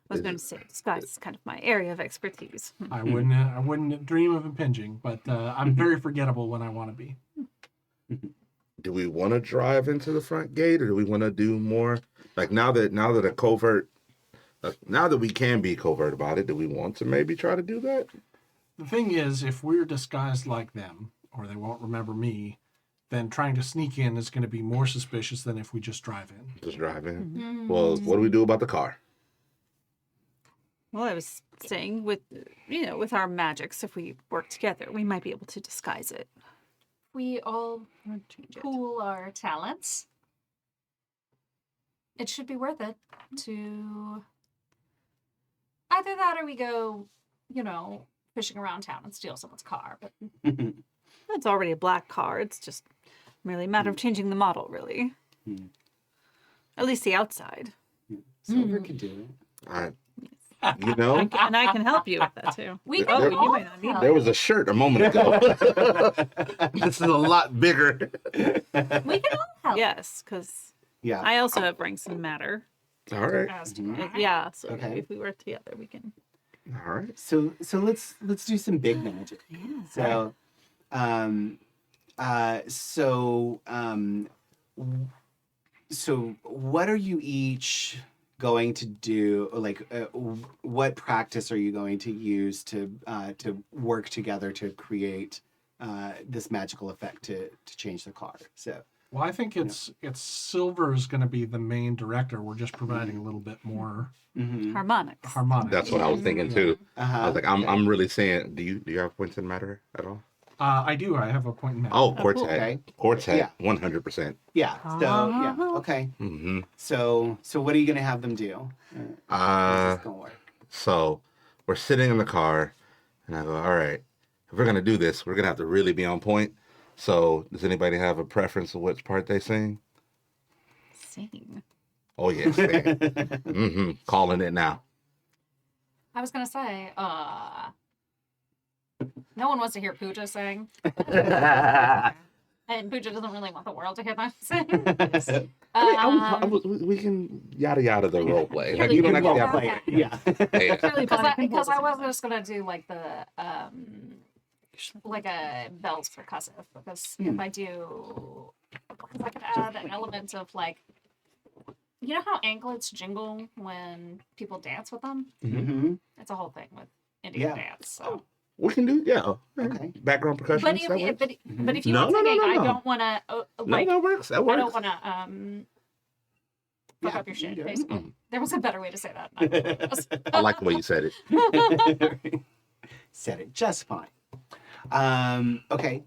was going to say disguise is kind of my area of expertise. I wouldn't dream of impinging, but I'm very forgettable when I want to be. Do we want to drive into the front gate, or do we want to do more? Like now that a covert, now that we can be covert about it, do we want to maybe try to do that? The thing is, if we're disguised like them, or they won't remember me, then trying to sneak in is going to be more suspicious than if we just drive in. Just drive in. Well, what do we do about the car? Well, I was saying with our magics, if we work together, we might be able to disguise it. We all Or change it. pool our talents. It should be worth it to either that or we go, fishing around town and steal someone's car. But It's already a black car. It's just merely a matter of changing the model, really. At least the outside. Silver could do it. And I can help you with that too. we Oh, can you all might not need help. There was a shirt a moment ago. This is a lot bigger. We can all help. Yes, because Yeah. I also have ranks in matter. All right. As do I. Yeah, so Okay. if we work together, we can. All right. So let's do some big magic. Yeah. So, so so what are you each going to do? Like, what practice are you going to use to work together to create this magical effect to change the car? So, Well, I think it's Silver's going to be the main director. We're just providing a little bit more Harmonics. harmonics. That's what I was thinking too. I was like, okay. I'm really saying, do you have points in matter at all? I do. I have a point in that. Oh, cool. quartet. Okay. Quartet, Yeah. 100%. Yeah. So yeah. Okay. Mm-hmm. So what are you gonna have them do? How's this gonna work? So we're sitting in the car, and I go, all right, if we're gonna do this, we're gonna have to really be on point. So does anybody have a preference of which part they sing? Sing. Oh yes, mm-hmm. Calling it now. I was gonna say, no one wants to hear Pooja sing, and Pooja doesn't really want the world to hear them sing. We can yada yada the role play. Like Really you don't good actually role have to. play. Yeah. Yeah. Surely Bonnie can Because hold I us was just gonna do like the like a bells percussive, because if I do, because I could add an element of like, you know how anklets jingle when people dance with them? Mm-hmm. It's a whole thing with Indian Yeah. dance. So. We can do Okay. background percussion. But if, but if you No, want no, no, singing, no, I no. don't want to like. that works. That I works. don't want to fuck Yeah, up your you shit. do it. Basically, there was a better way to say that. I like the way you said it. Said it just fine. Okay.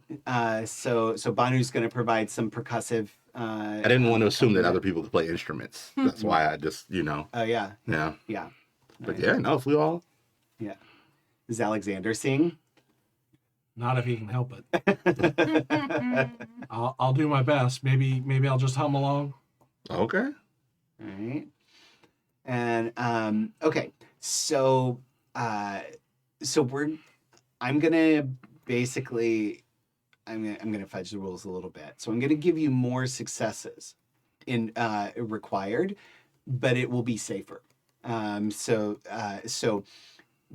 So Banu's going to provide some percussive. I didn't want to assume that other people could play instruments. That's why I just, Oh yeah. yeah. Yeah. But yeah, no, if we all. Yeah. Does Alexander sing? Not if he can help it. I'll do my best. Maybe I'll just hum along. Okay. All right. And okay. So I'm gonna basically I'm gonna fudge the rules a little bit. So I'm gonna give you more successes in required, but it will be safer. So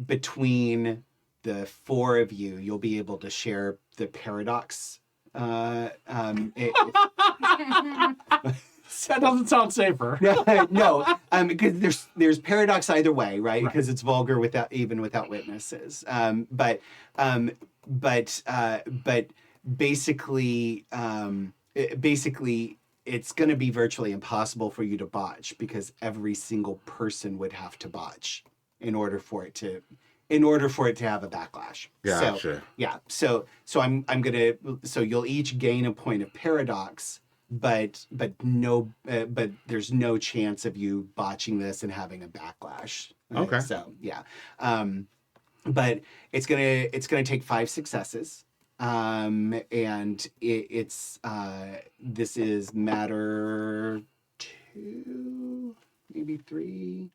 between the four of you, you'll be able to share the paradox. That doesn't sound safer. No, because there's paradox either way, right? Because it's vulgar without witnesses. But basically, it's going to be virtually impossible for you to botch, because every single person would have to botch in order for it to have a backlash. Gotcha. So, yeah. So I'm gonna. So you'll each gain a point of paradox, but there's no chance of you botching this and having a backlash. Okay. So yeah. But it's gonna take 5 successes. And it's this is matter 2, maybe 3.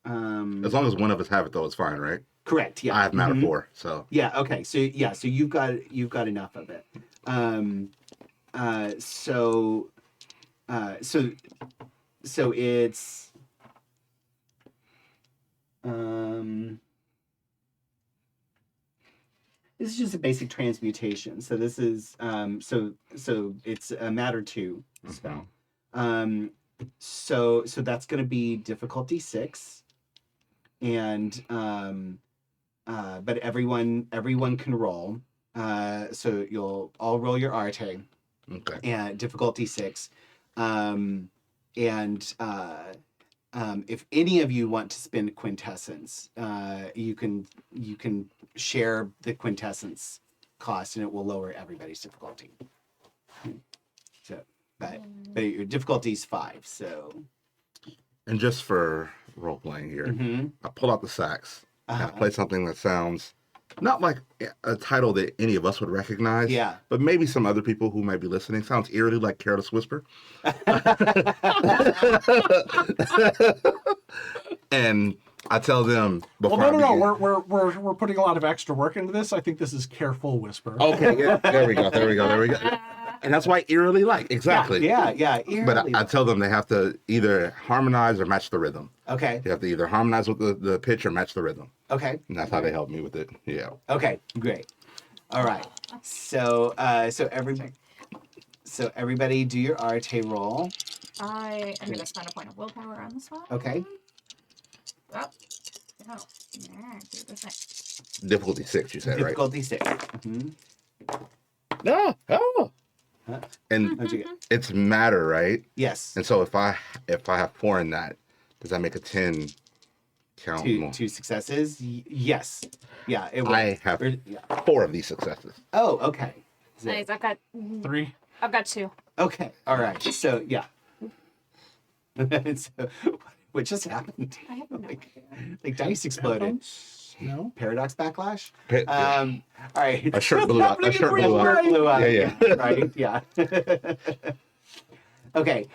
As long as one of us have it, though, it's fine, right? Correct. Yeah. I have matter Mhm. 4, so. Yeah. Okay. So yeah. So you've got enough of it. So it's this is just a basic transmutation. So this is so it's a matter 2 spell. So that's going to be difficulty 6, and but everyone can roll. So you'll all roll your arte. Okay. And difficulty 6. If any of you want to spend quintessence, you can share the quintessence cost, and it will lower everybody's difficulty. So, but your difficulty is 5. So, And just for role playing here, I pull out the sax and I play something that sounds not like a title that any of us would recognize. Yeah. But maybe some other people who might be listening. Sounds eerily like Careless Whisper. And I tell them before. Well, no. I begin, We're putting a lot of extra work into this. I think this is Careful Whisper. Okay, yeah, there we go. And that's why eerily like. Exactly. Yeah. But I Eerily. tell them they have to either harmonize or match the rhythm. Okay. You have to either harmonize with the pitch or match the rhythm. Okay. And that's how they help me with it. Yeah. Okay. Great. All right. So so everybody do your Arte roll. I am going to spend a point of willpower on this one. Okay. Oh. Oh. Yeah, do this next. Difficulty 6, you said, right? Difficulty 6. Mm-hmm. No. Oh. Huh? And How'd you get? it's matter, right? Yes. And so if I have 4 in that, does that make a 10 count more? Two successes. Yes. Yeah. It will. I have Yeah. 4 of these successes. Oh. Okay. Nice. I've got 3. 2. Okay. All right. So yeah. So, what just happened? I have no Like dice exploded. No. Paradox backlash. Pit- All right. A shirt blew up. A shirt blew up. Shirt blew up. Yeah. Right. Yeah. Okay.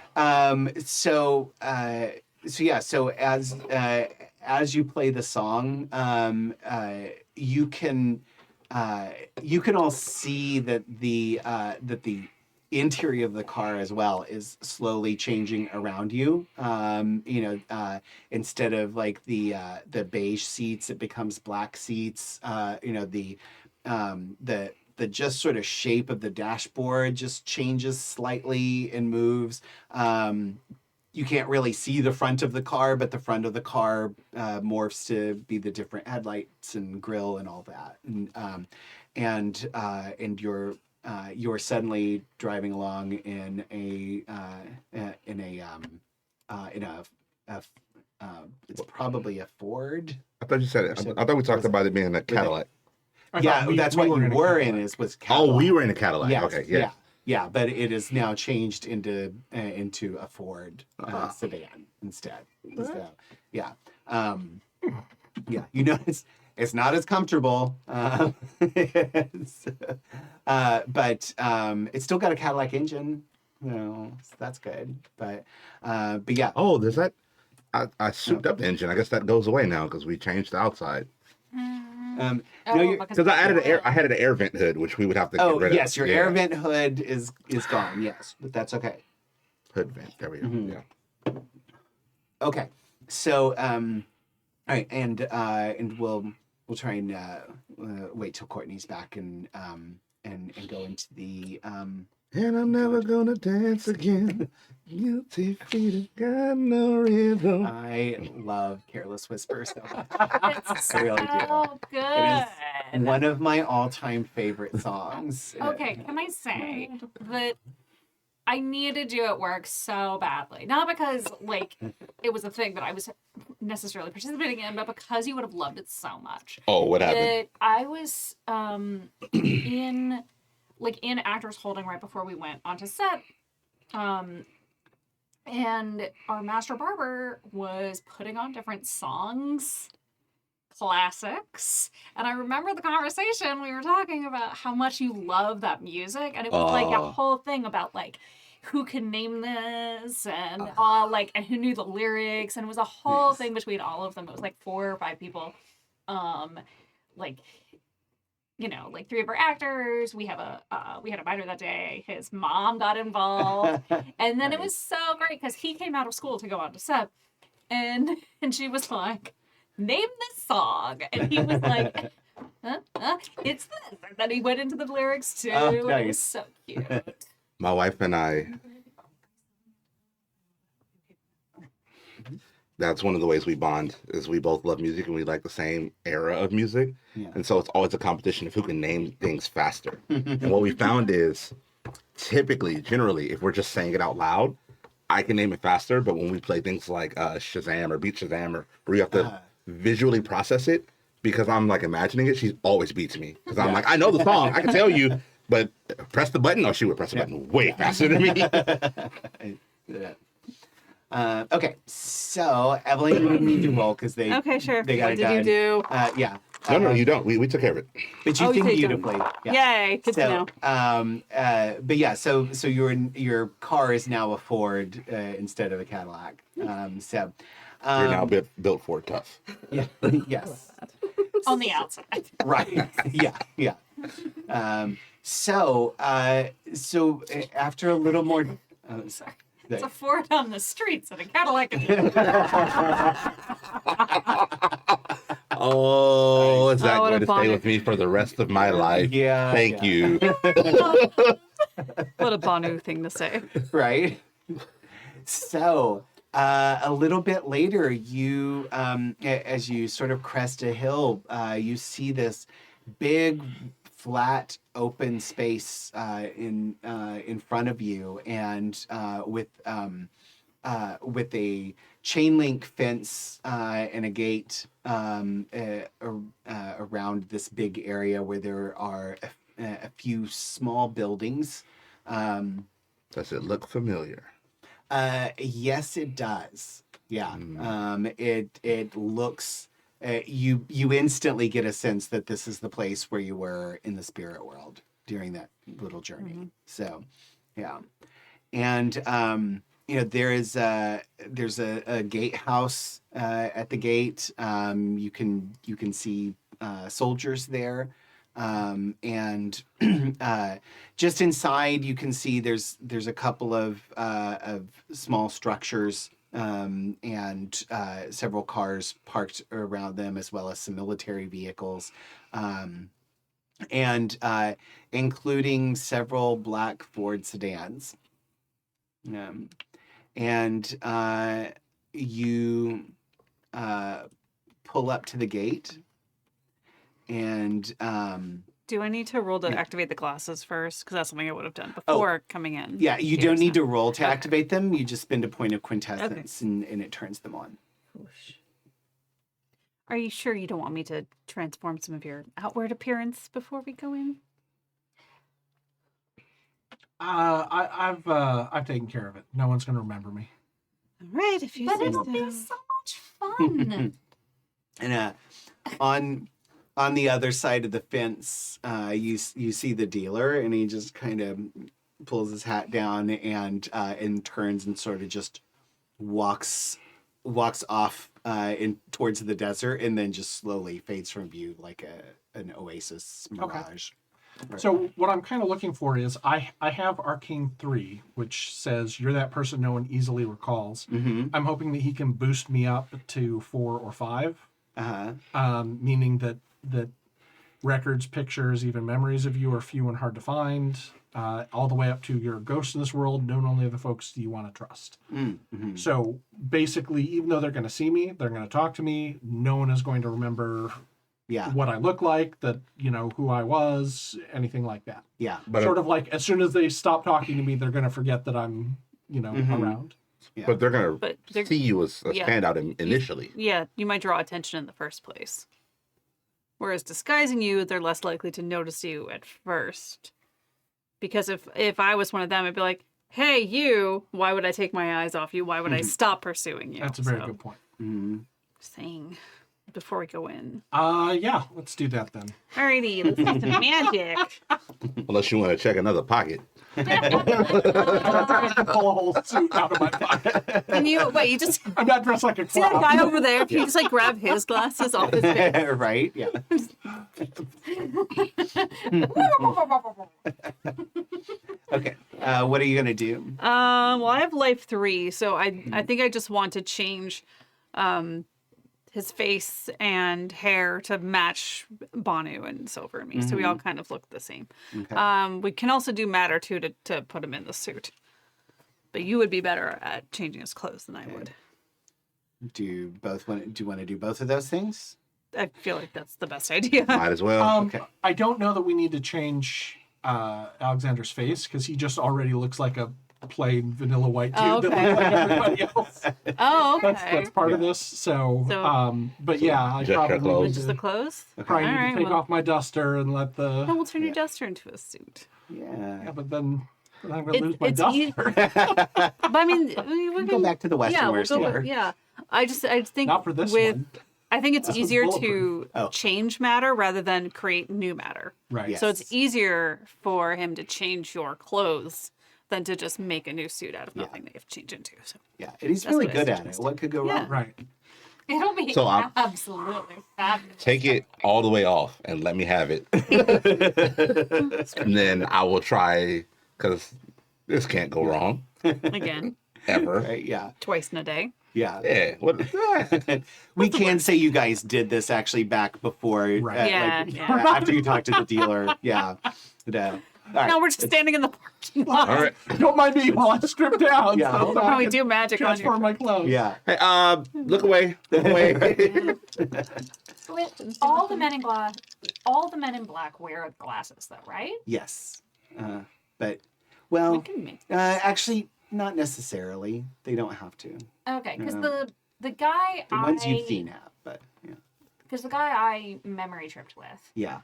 So yeah. So as you play the song, you can all see that the interior of the car as well is slowly changing around you. Instead of like the beige seats, it becomes black seats. The just sort of shape of the dashboard just changes slightly and moves. You can't really see the front of the car, but the front of the car morphs to be the different headlights and grille and all that. And you're suddenly driving along in it's probably a Ford. I thought you said it. I thought we talked about it being a Cadillac. That's what you were in. Was Cadillac. Oh, we were in a Cadillac. Yes, Okay, yeah. Yeah, but it is now changed into a Ford sedan instead. So, yeah. Yeah, it's not as comfortable, but it's still got a Cadillac engine, so that's good. But yeah. Oh, does that? I souped up the engine. I guess that goes away now because we changed the outside. No, Because I added I had an air vent hood, which we would have to get rid of. Yes, your air vent hood is gone. Yes, but that's okay. Hood vent. There we go. Mm-hmm. Yeah. Okay, so all right, and we'll try and wait till Courtney's back and go into the And I'm never gonna dance again. Guilty feet have got no rhythm. I love Careless Whisper so much. It's I really do. so good. It is one of my all-time favorite songs. Okay, can I say that I needed you at work so badly? Not because, like, it was a thing that I was necessarily participating in, but because you would have loved it so much. Oh, what happened? That I was in Actors Holding right before we went onto set. And our master barber was putting on different songs, classics. And I remember the conversation we were talking about how much you love that music. And it was like a whole thing about like who can name this and and who knew the lyrics. And it was a whole thing between all of them. It was like 4 or 5 people. Like 3 of our actors. We had a minor that day. His mom got involved, and then it was so great because he came out of school to go on to set, and she was like, "Name this song," and he was like, "It's this," and then he went into the lyrics too. Oh, It was nice. so cute. My wife and I. That's one of the ways we bond is we both love music and we like the same era of music. Yeah. And so it's always a competition of who can name things faster. And what we found is generally, if we're just saying it out loud, I can name it faster. But when we play things like Shazam or Beat Shazam or where you have to visually process it, because I'm like imagining it, she always beats me. Because I'm like, I know the song, I can tell you, but press the button. Oh, she would press the button way faster than me. Yeah. Okay, so Evelyn, you need to roll because they Okay, sure. they got What it did done. you do? Yeah. No, you don't. We took care of it. But you Oh, think you did. beautifully. Yeah. Yay, good to know. But yeah, so your car is now a Ford instead of a Cadillac. You're now built for tough. Yeah. Yes. On the outside. Right. Yeah. So, after a little more, sorry. It's a Ford on the streets and a Cadillac. Oh, is that Oh, what going a to stay bonnet. with me for the rest of my life? Yeah, Thank yeah. you. What a Banu thing to say. Right? So, a little bit later, you, as you sort of crest a hill, you see this big, flat, open space in front of you, and with a chain link fence and a gate around this big area where there are a few small buildings. Does it look familiar? Yes, it does. Yeah. It looks. You instantly get a sense that this is the place where you were in the spirit world during that little journey. Mm-hmm. So, yeah, and there's a gatehouse at the gate. You can see soldiers there. And just inside, you can see there's a couple of small structures and several cars parked around them, as well as some military vehicles, and including several black Ford sedans. And you pull up to the gate. And Do I need to roll to activate the glasses first? Because that's something I would have done before coming in. yeah, you Here, don't need so- to roll to Okay. activate them. You just spend a point of quintessence, and it turns them on. Are you sure you don't want me to transform some of your outward appearance before we go in? I've taken care of it. No one's gonna remember me. All right, if you But say it'll so. be so much fun. And on the other side of the fence, you see the dealer, and he just kind of pulls his hat down and turns and sort of just walks off towards the desert, and then just slowly fades from view like an oasis mirage. Right. So what I'm kind of looking for is I have Arcane 3, which says you're that person no one easily recalls. Mm-hmm. I'm hoping that he can boost me up to 4 or 5, meaning that records, pictures, even memories of you are few and hard to find, all the way up to you're a ghost in this world, known only to the folks you want to trust. Mm-hmm. So basically, even though they're going to see me, they're going to talk to me, no one is going to remember Yeah. what I look like, that, who I was, anything like that. Yeah. But Sort of like as soon as they stop talking to me, they're going to forget that I'm, around. But they're gonna But they're- see you as a yeah. standout initially. Yeah, you might draw attention in the first place. Whereas disguising you, they're less likely to notice you at first. Because if I was one of them, I'd be like, hey, you, why would I take my eyes off you? Why would I stop pursuing you? That's a very good point. Mm-hmm. Saying before we go in. Yeah, let's do that then. Alrighty, let's do some magic. Unless you want to check another pocket. I have to pull a whole suit out of my pocket. Can you wait? You just I'm not dressed like a see that clown. guy over there? Can you just grab his glasses off his face? Right? Yeah. Okay. What are you gonna do? Well, I have life 3, so I think I just want to change his face and hair to match Banu and Silver and me, so we all kind of look the same. Okay. We can also do matter too to put him in the suit, but you would be better at changing his clothes than I would. Do you want to do both of those things? I feel like that's the best idea. Might as well. Okay. I don't know that we need to change Alexander's face because he just already looks like a plain vanilla white dude Oh, that okay. looks like everybody else. Oh, okay. That's part of this. So, So- but yeah, I Just your probably clothes. need Just to, the clothes? probably need Alright, to take well- off my duster and let the. No, we'll turn your Yeah. duster into a suit. Yeah, Yeah. but then I'm gonna lose my It's duster. But I mean, we Go can back to the Western yeah, we'll wear go store. with, yeah. I think Not for this with one. I think it's This one's easier to bulletproof. Oh. change matter rather than create new matter. Right. Yes. So it's easier for him to change your clothes than to just make a new suit out of nothing that you have to change into. So Yeah, and he's That's really what I good at it. suggested. What could go Yeah. wrong? Right. It'll be So I'm- absolutely fabulous. Take it all the way off and let me have it. And then I will try, because this can't go wrong. Again, Ever. Right? Yeah. twice in a day. Yeah. Yeah. What? We can say you guys did this actually back before, Right. Yeah, like, yeah. after you talked to the dealer. Yeah. But, all right. No, we're just standing in the parking lot. All right. Don't mind me while I strip down. Yeah. So How I we can do magic on transform your... my clothes. Yeah. Hey, look away. Look away. With all the men in black wear glasses, though, right? Yes. But, We well, can make... actually, not necessarily. They don't have to. Okay, because Yeah. the guy The ones you've seen have, but yeah. because the guy I memory tripped with, Yeah.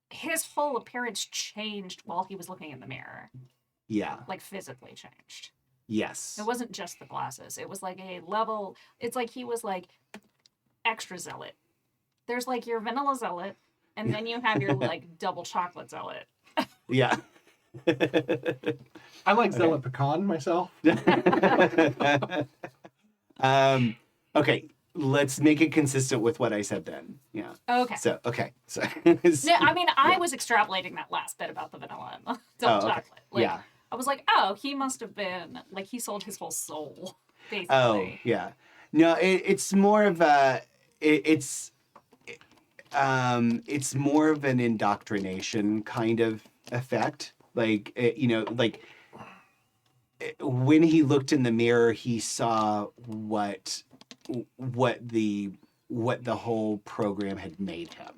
his whole appearance changed while he was looking in the mirror, Yeah. like physically changed. Yes. It wasn't just the glasses. It was like a level. It's like he was like extra zealot. There's like your vanilla zealot, and then you have your like double chocolate zealot. Yeah. I like Zealot Pecan myself. Okay, let's make it consistent with what I said then. Yeah. Okay. So, okay. So, No, I mean, I was extrapolating that last bit about the vanilla and the double okay. chocolate. Like, Yeah. I was like, oh, he must have been like he sold his whole soul, basically. Oh, yeah. No, it's more of a it's more of an indoctrination kind of effect. Like like when he looked in the mirror, he saw what the whole program had made him.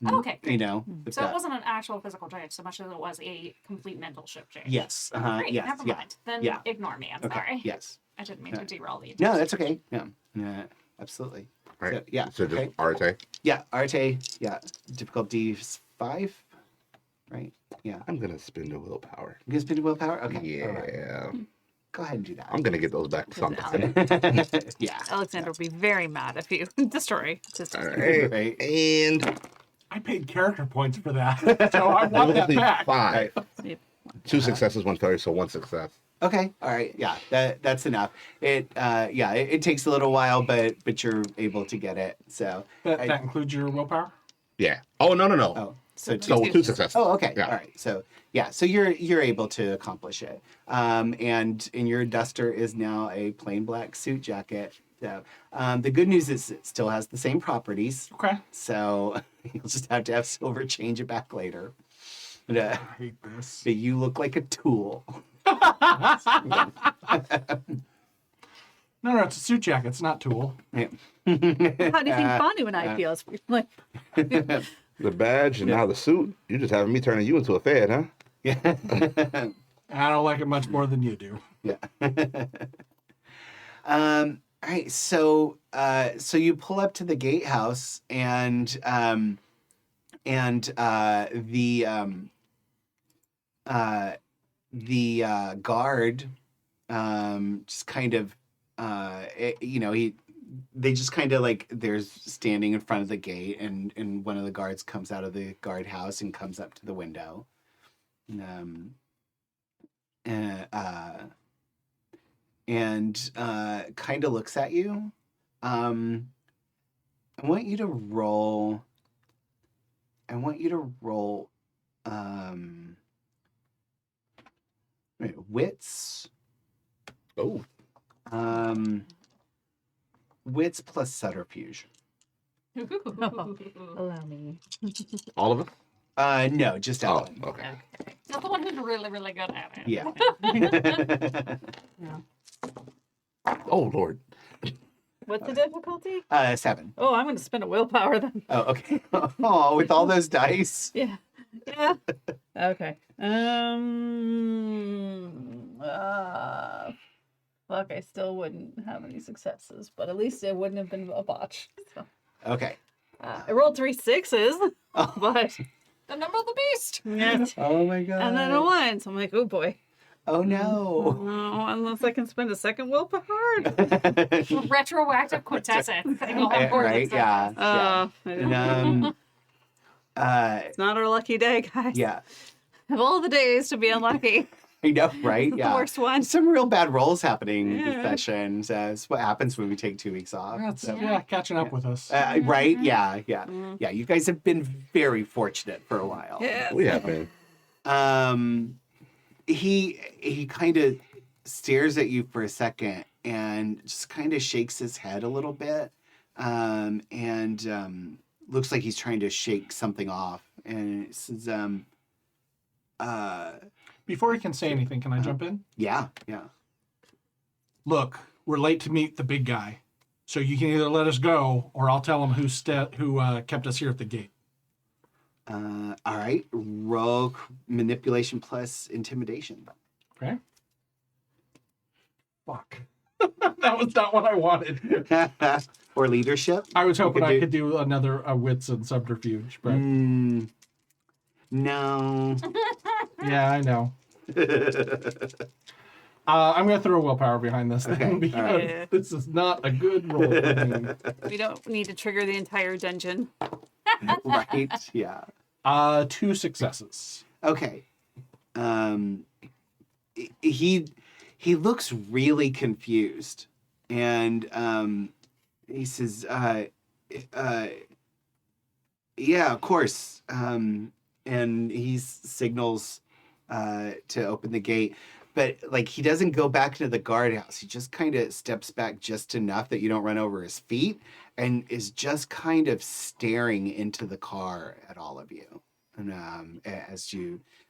Okay. You know. if So it that- wasn't an actual physical change so much as it was a complete mental shift change. Yes. Great, Yes. never Yeah. mind. Then Yeah. ignore me. I'm Okay. sorry. Yes. I didn't mean to derail the No, that's okay. Yeah. Yeah. Absolutely. Right. So, yeah. So just okay. Arte. Yeah. Arte. Yeah. Difficulty 5. Right. Yeah. I'm gonna spend a willpower. You guys been to willpower? Okay. Yeah. All right. Go ahead and do that. I'm gonna get those back to something. Yeah. Alexander would be very mad if you destroy his All right. Right. And I paid character points for that, so I want that difficulty back. 5. Yep. 2 successes, 1 failure, so 1 success. Okay. All right. Yeah. That's enough. It takes a little while, but you're able to get it. So. That includes your willpower? Yeah. Oh no. Oh. So So 2 successes. Oh, okay. Yeah. All right. So yeah, so you're able to accomplish it. And your duster is now a plain black suit jacket. So the good news is it still has the same properties. Okay. So you'll just have to have Silver change it back later. But, I hate this. but you look like a tool. No, it's a suit jacket. It's not Tool. Yeah. How do you think Banu and I feel? Like, The badge and now the suit. You're just having me turning you into a fed, huh? Yeah. I don't like it much more than you do. Yeah. All right. So you pull up to the gatehouse, and the guard just kind of they just kind of like they're standing in front of the gate, and one of the guards comes out of the guardhouse and comes up to the window. And kind of looks at you. I want you to roll. Wits. Oh. Wits plus subterfuge. allow me. All of it? No, just Oh, Ellen. okay. Not the one who's really, really good at it. Yeah. Oh, Lord. What's the difficulty? 7. Oh, I'm going to spend a willpower then. Oh, okay. Oh, with all those dice. Yeah. Yeah. Okay. Fuck, I still wouldn't have any successes, but at least it wouldn't have been a botch. So, Okay. I rolled 3 6s, Oh, but The number of the beast. yeah, oh my god. and then a 1. So I'm like, oh boy. Oh no. Oh, unless I can spend a second willpower. Retroactive quintessence. You'll have more Right? Yeah. Yeah. And, It's not our lucky day, guys. yeah. Of all the days to be unlucky. I know, right? The Yeah. worst one. Some real bad rolls happening this Yeah. session. So that's what happens when we take 2 weeks off. That's So, catching up with us. right? Yeah, yeah. Mm. Yeah, you guys have been very fortunate for a while. Yeah. We have been. He kind of stares at you for a second and just kind of shakes his head a little bit. And looks like he's trying to shake something off. And it says, Before he can say anything, can I jump in? yeah. Look, we're late to meet the big guy. So you can either let us go, or I'll tell him who kept us here at the gate. All right. Roll manipulation plus intimidation. Okay. Fuck. That was not what I wanted. Or leadership. I was hoping I do- could do another wits and subterfuge, but No. yeah, I know. I'm going to throw willpower behind this Okay, thing because all right. Yeah. this is not a good roll for me. We don't need to trigger the entire dungeon. Right. Yeah. 2 successes. Okay. He looks really confused, and he says, "Yeah, of course." And he signals to open the gate, but like he doesn't go back into the guardhouse. He just kind of steps back just enough that you don't run over his feet, and is just kind of staring into the car at all of you. And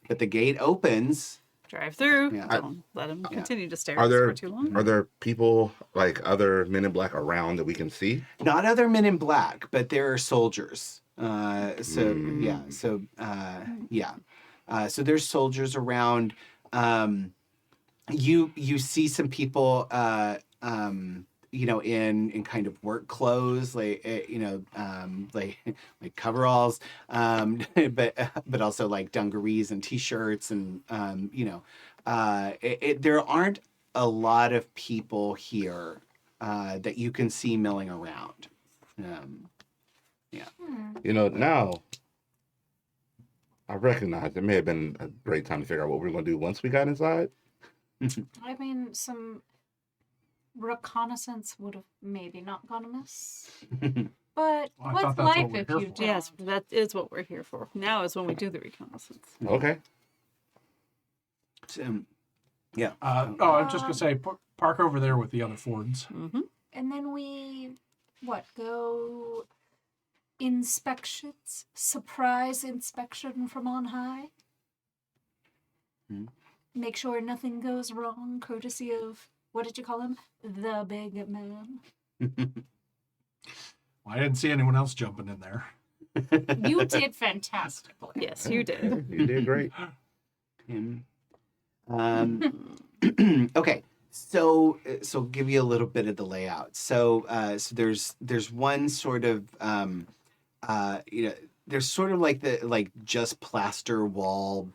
but the gate opens. Drive through. Yeah. Don't let him continue to stare Are at us there for too long. are there people like other men in black around that we can see? Not other men in black, but there are soldiers. So there's soldiers around. You see some people, in kind of work clothes, like like coveralls, but also like dungarees and t-shirts, and there aren't a lot of people here that you can see milling around. Now I recognize it may have been a great time to figure out what we were going to do once we got inside. I mean, some reconnaissance would have maybe not gone amiss. But Well, I what's thought that's life what we're if here you for. don't? Yes, that is what we're here for. Now is when we do the reconnaissance. Okay. Yeah. I'm just going to say, park over there with the other Fords. Mm-hmm. And then we, go inspections? Surprise inspection from on high? Hmm. Make sure nothing goes wrong, courtesy of, what did you call him? The big man. Well, I didn't see anyone else jumping in there. You did fantastically. Yes, you did. You did great. Him. Okay, so give you a little bit of the layout. So there's one sort of there's sort of like just plaster wall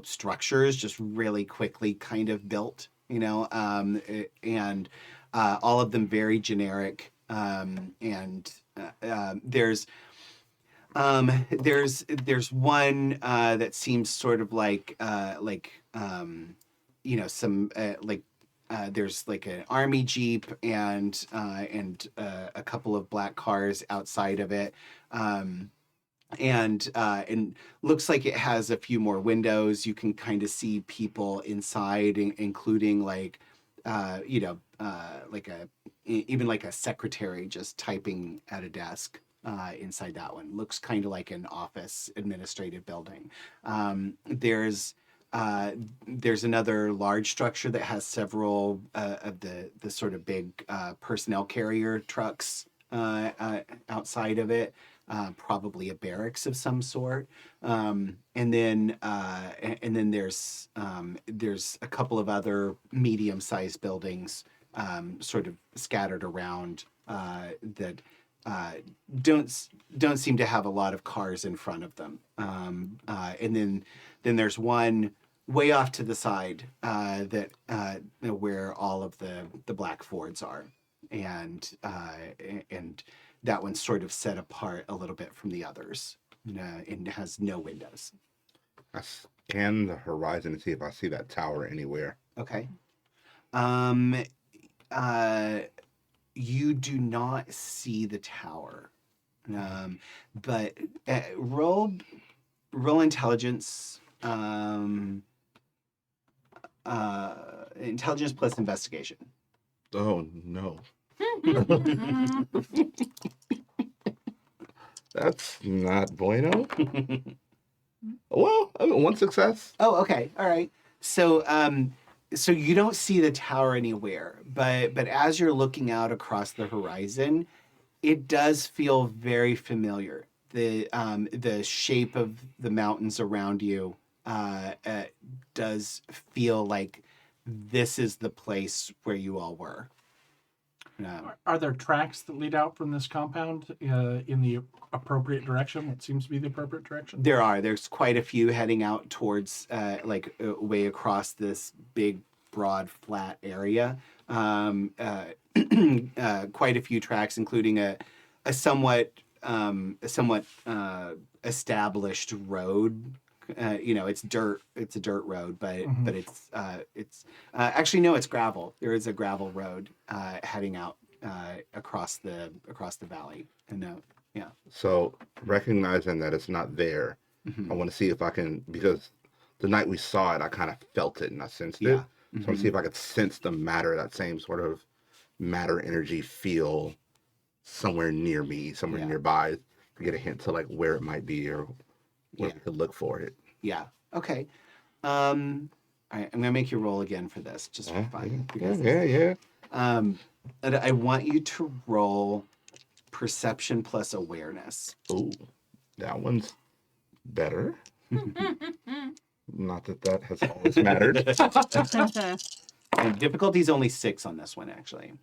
structures just really quickly kind of built, and all of them very generic, and there's one that seems sort of there's like an army jeep and a couple of black cars outside of it, and looks like it has a few more windows. You can kind of see people inside, including even like a secretary just typing at a desk. Inside that one looks kind of like an office administrative building. There's another large structure that has several of the sort of big personnel carrier trucks outside of it, probably a barracks of some sort. And then there's a couple of other medium-sized buildings sort of scattered around that don't seem to have a lot of cars in front of them. And then there's one way off to the side that where all of the black Fords are, and that one's sort of set apart a little bit from the others, and has no windows. scan the horizon and see if I see that tower anywhere. Okay. You do not see the tower. But roll intelligence. Intelligence plus investigation. Oh no. That's not bueno. Well, I mean, one success. Oh, okay. All right. So, so you don't see the tower anywhere, but as you're looking out across the horizon, it does feel very familiar. The shape of the mountains around you does feel like this is the place where you all were. Are there tracks that lead out from this compound in the appropriate direction? What seems to be the appropriate direction? There's quite a few heading out towards way across this big, broad, flat area. Quite a few tracks, including a somewhat established road. It's dirt. It's a dirt road, but it's actually no, it's gravel. There is a gravel road heading out across the valley. And yeah. So recognizing that it's not there, I want to see if I can, because the night we saw it, I kind of felt it and I sensed it. So I want to see if I could sense the matter, that same sort of matter energy feel somewhere near me, somewhere nearby, to get a hint to like where it might be or where we could look for it. Yeah. Okay. All right. I'm gonna make you roll again for this, just for fun. Yeah. And I want you to roll perception plus awareness. Ooh, that one's better. Not that has always mattered. And difficulty's only 6 on this one, actually.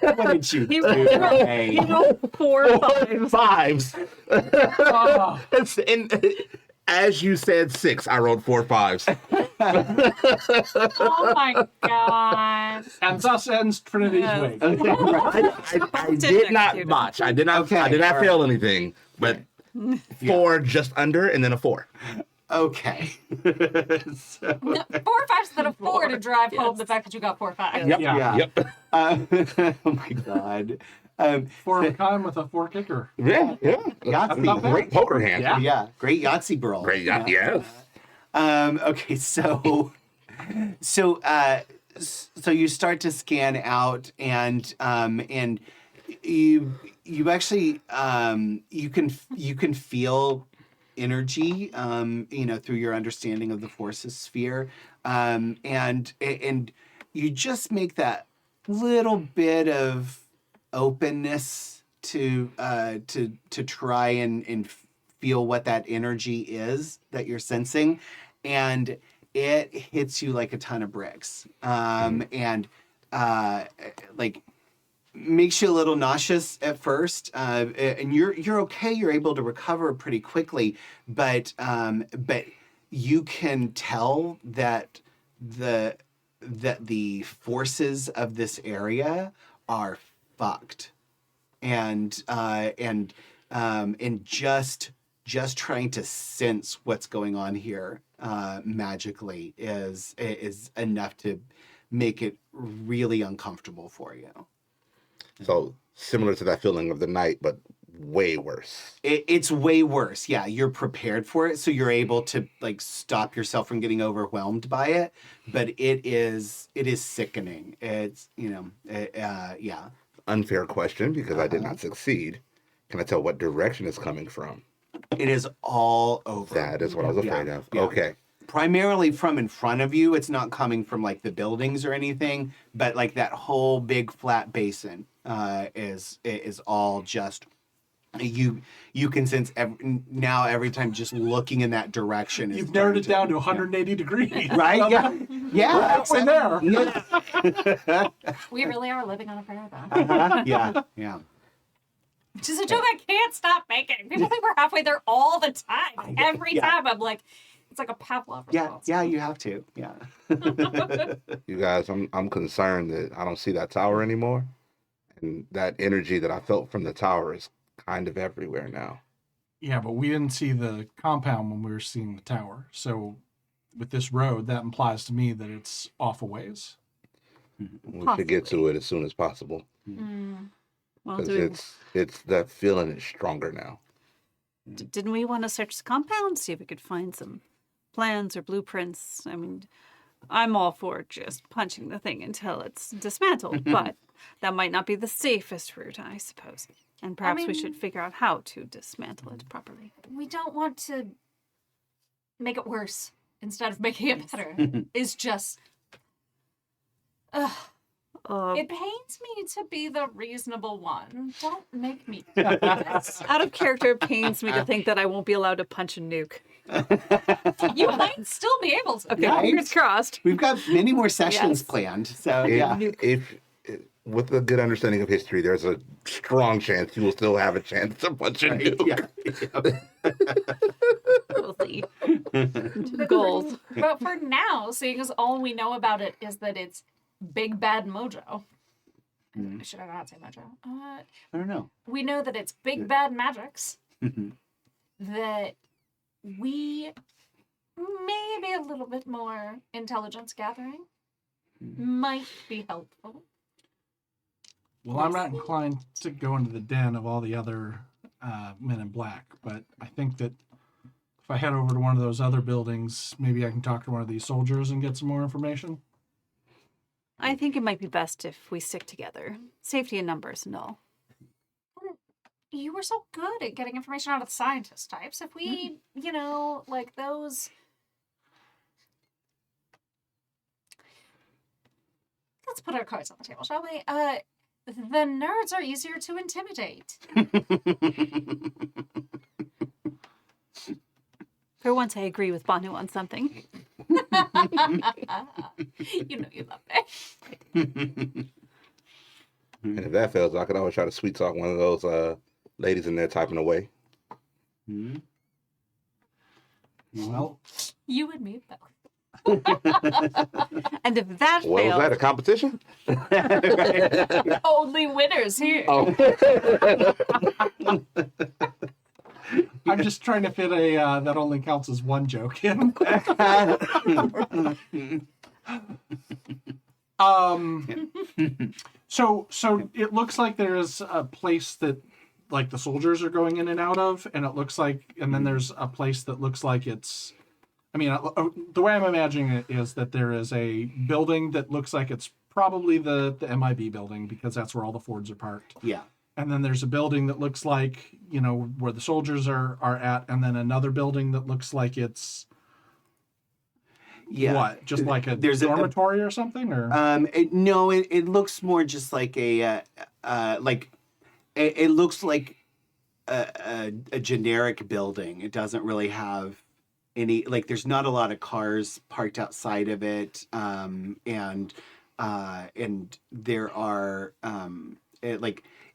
What did you do? He rolled 4 5s. 5s. It's as you said 6, I rolled 4 5s. Oh my god. And thus ends Trinity's week. I did not botch. I did not fail anything, but 4 just under and then a 4. Okay. No, 4 or 5 instead of 4 to drive home the fact that you got 4 or 5. Yep. Yeah. Oh my god. 4 of a kind with a 4 kicker. Yeah. Yahtzee. Great poker hand. Yeah. Great Yahtzee brawl. Great. Yes. Okay, so you start to scan out, and you actually you can feel energy through your understanding of the forces sphere, and you just make that little bit of openness to try and feel what that energy is that you're sensing, and it hits you like a ton of bricks, and like makes you a little nauseous at first, and you're okay. You're able to recover pretty quickly, but you can tell that the forces of this area are fucked, and just trying to sense what's going on here magically is enough to make it really uncomfortable for you. So similar to that feeling of the night, but way worse. It's way worse. Yeah, you're prepared for it, so you're able to like stop yourself from getting overwhelmed by it. But it is sickening. It's yeah. Unfair question because I did not succeed. Can I tell what direction it's coming from? It is all over. That is what I was afraid of. Yeah. Okay. Primarily from in front of you. It's not coming from like the buildings or anything, but like that whole big flat basin is all just you can sense every time just looking in that direction. You've narrowed it down to 180 degrees. Right? Yeah. Yeah. We're halfway there. Yeah. We really are living on a prayer, though. Yeah. Which is a joke I can't stop making. People think we're halfway there all the time. Every time I'm like, it's like a Pavlov response. Yeah, you have to. Yeah. You guys, I'm concerned that I don't see that tower anymore. And that energy that I felt from the tower is kind of everywhere now. Yeah, but we didn't see the compound when we were seeing the tower. So with this road, that implies to me that it's off a ways. We should get to it as soon as possible Well, because it's that feeling is stronger now. didn't we want to search the compound, see if we could find some plans or blueprints? I mean, I'm all for just punching the thing until it's dismantled, but that might not be the safest route, I suppose. And perhaps we should figure out how to dismantle it properly. We don't want to make it worse instead of making it better. It's just... it pains me to be the reasonable one. Don't make me do this. Out of character, it pains me to think that I won't be allowed to punch a nuke. You might still be able to. Okay, Right? fingers crossed. We've got many more sessions Yes. planned. So, yeah. If with a good understanding of history, there's a strong chance you will still have a chance to punch a nuke. Yeah. We'll see. Goals. But for now, seeing as all we know about it is that it's Big Bad Mojo. Should I not say Mojo? I don't know. We know that it's Big Bad Magics. That we maybe a little bit more intelligence gathering might be helpful. Well, I'm not inclined to go into the den of all the other men in black, but I think that if I head over to one of those other buildings, maybe I can talk to one of these soldiers and get some more information. I think it might be best if we stick together. Safety in numbers and all. You were so good at getting information out of the scientist types. If we, like those... Let's put our cards on the table, shall we? The nerds are easier to intimidate. For once, I agree with Banu on something. You know you love me. And if that fails, I could always try to sweet talk one of those ladies in there typing away. Well, You and me both. And if that What was fails, that? A competition? Only winners here. Oh. I'm just trying to fit a that only counts as one joke in. So it looks like there's a place that like the soldiers are going in and out of, and it looks like, and then there's a place that looks like it's, I mean, the way I'm imagining it is that there is a building that looks like it's probably the MIB building because that's where all the Fords are parked. Yeah. And then there's a building that looks like, where the soldiers are at, and then another building that looks like it's what? Just like a dormitory or something, or it looks more just like a it looks like a generic building. It doesn't really have any, like, there's not a lot of cars parked outside of it, and there are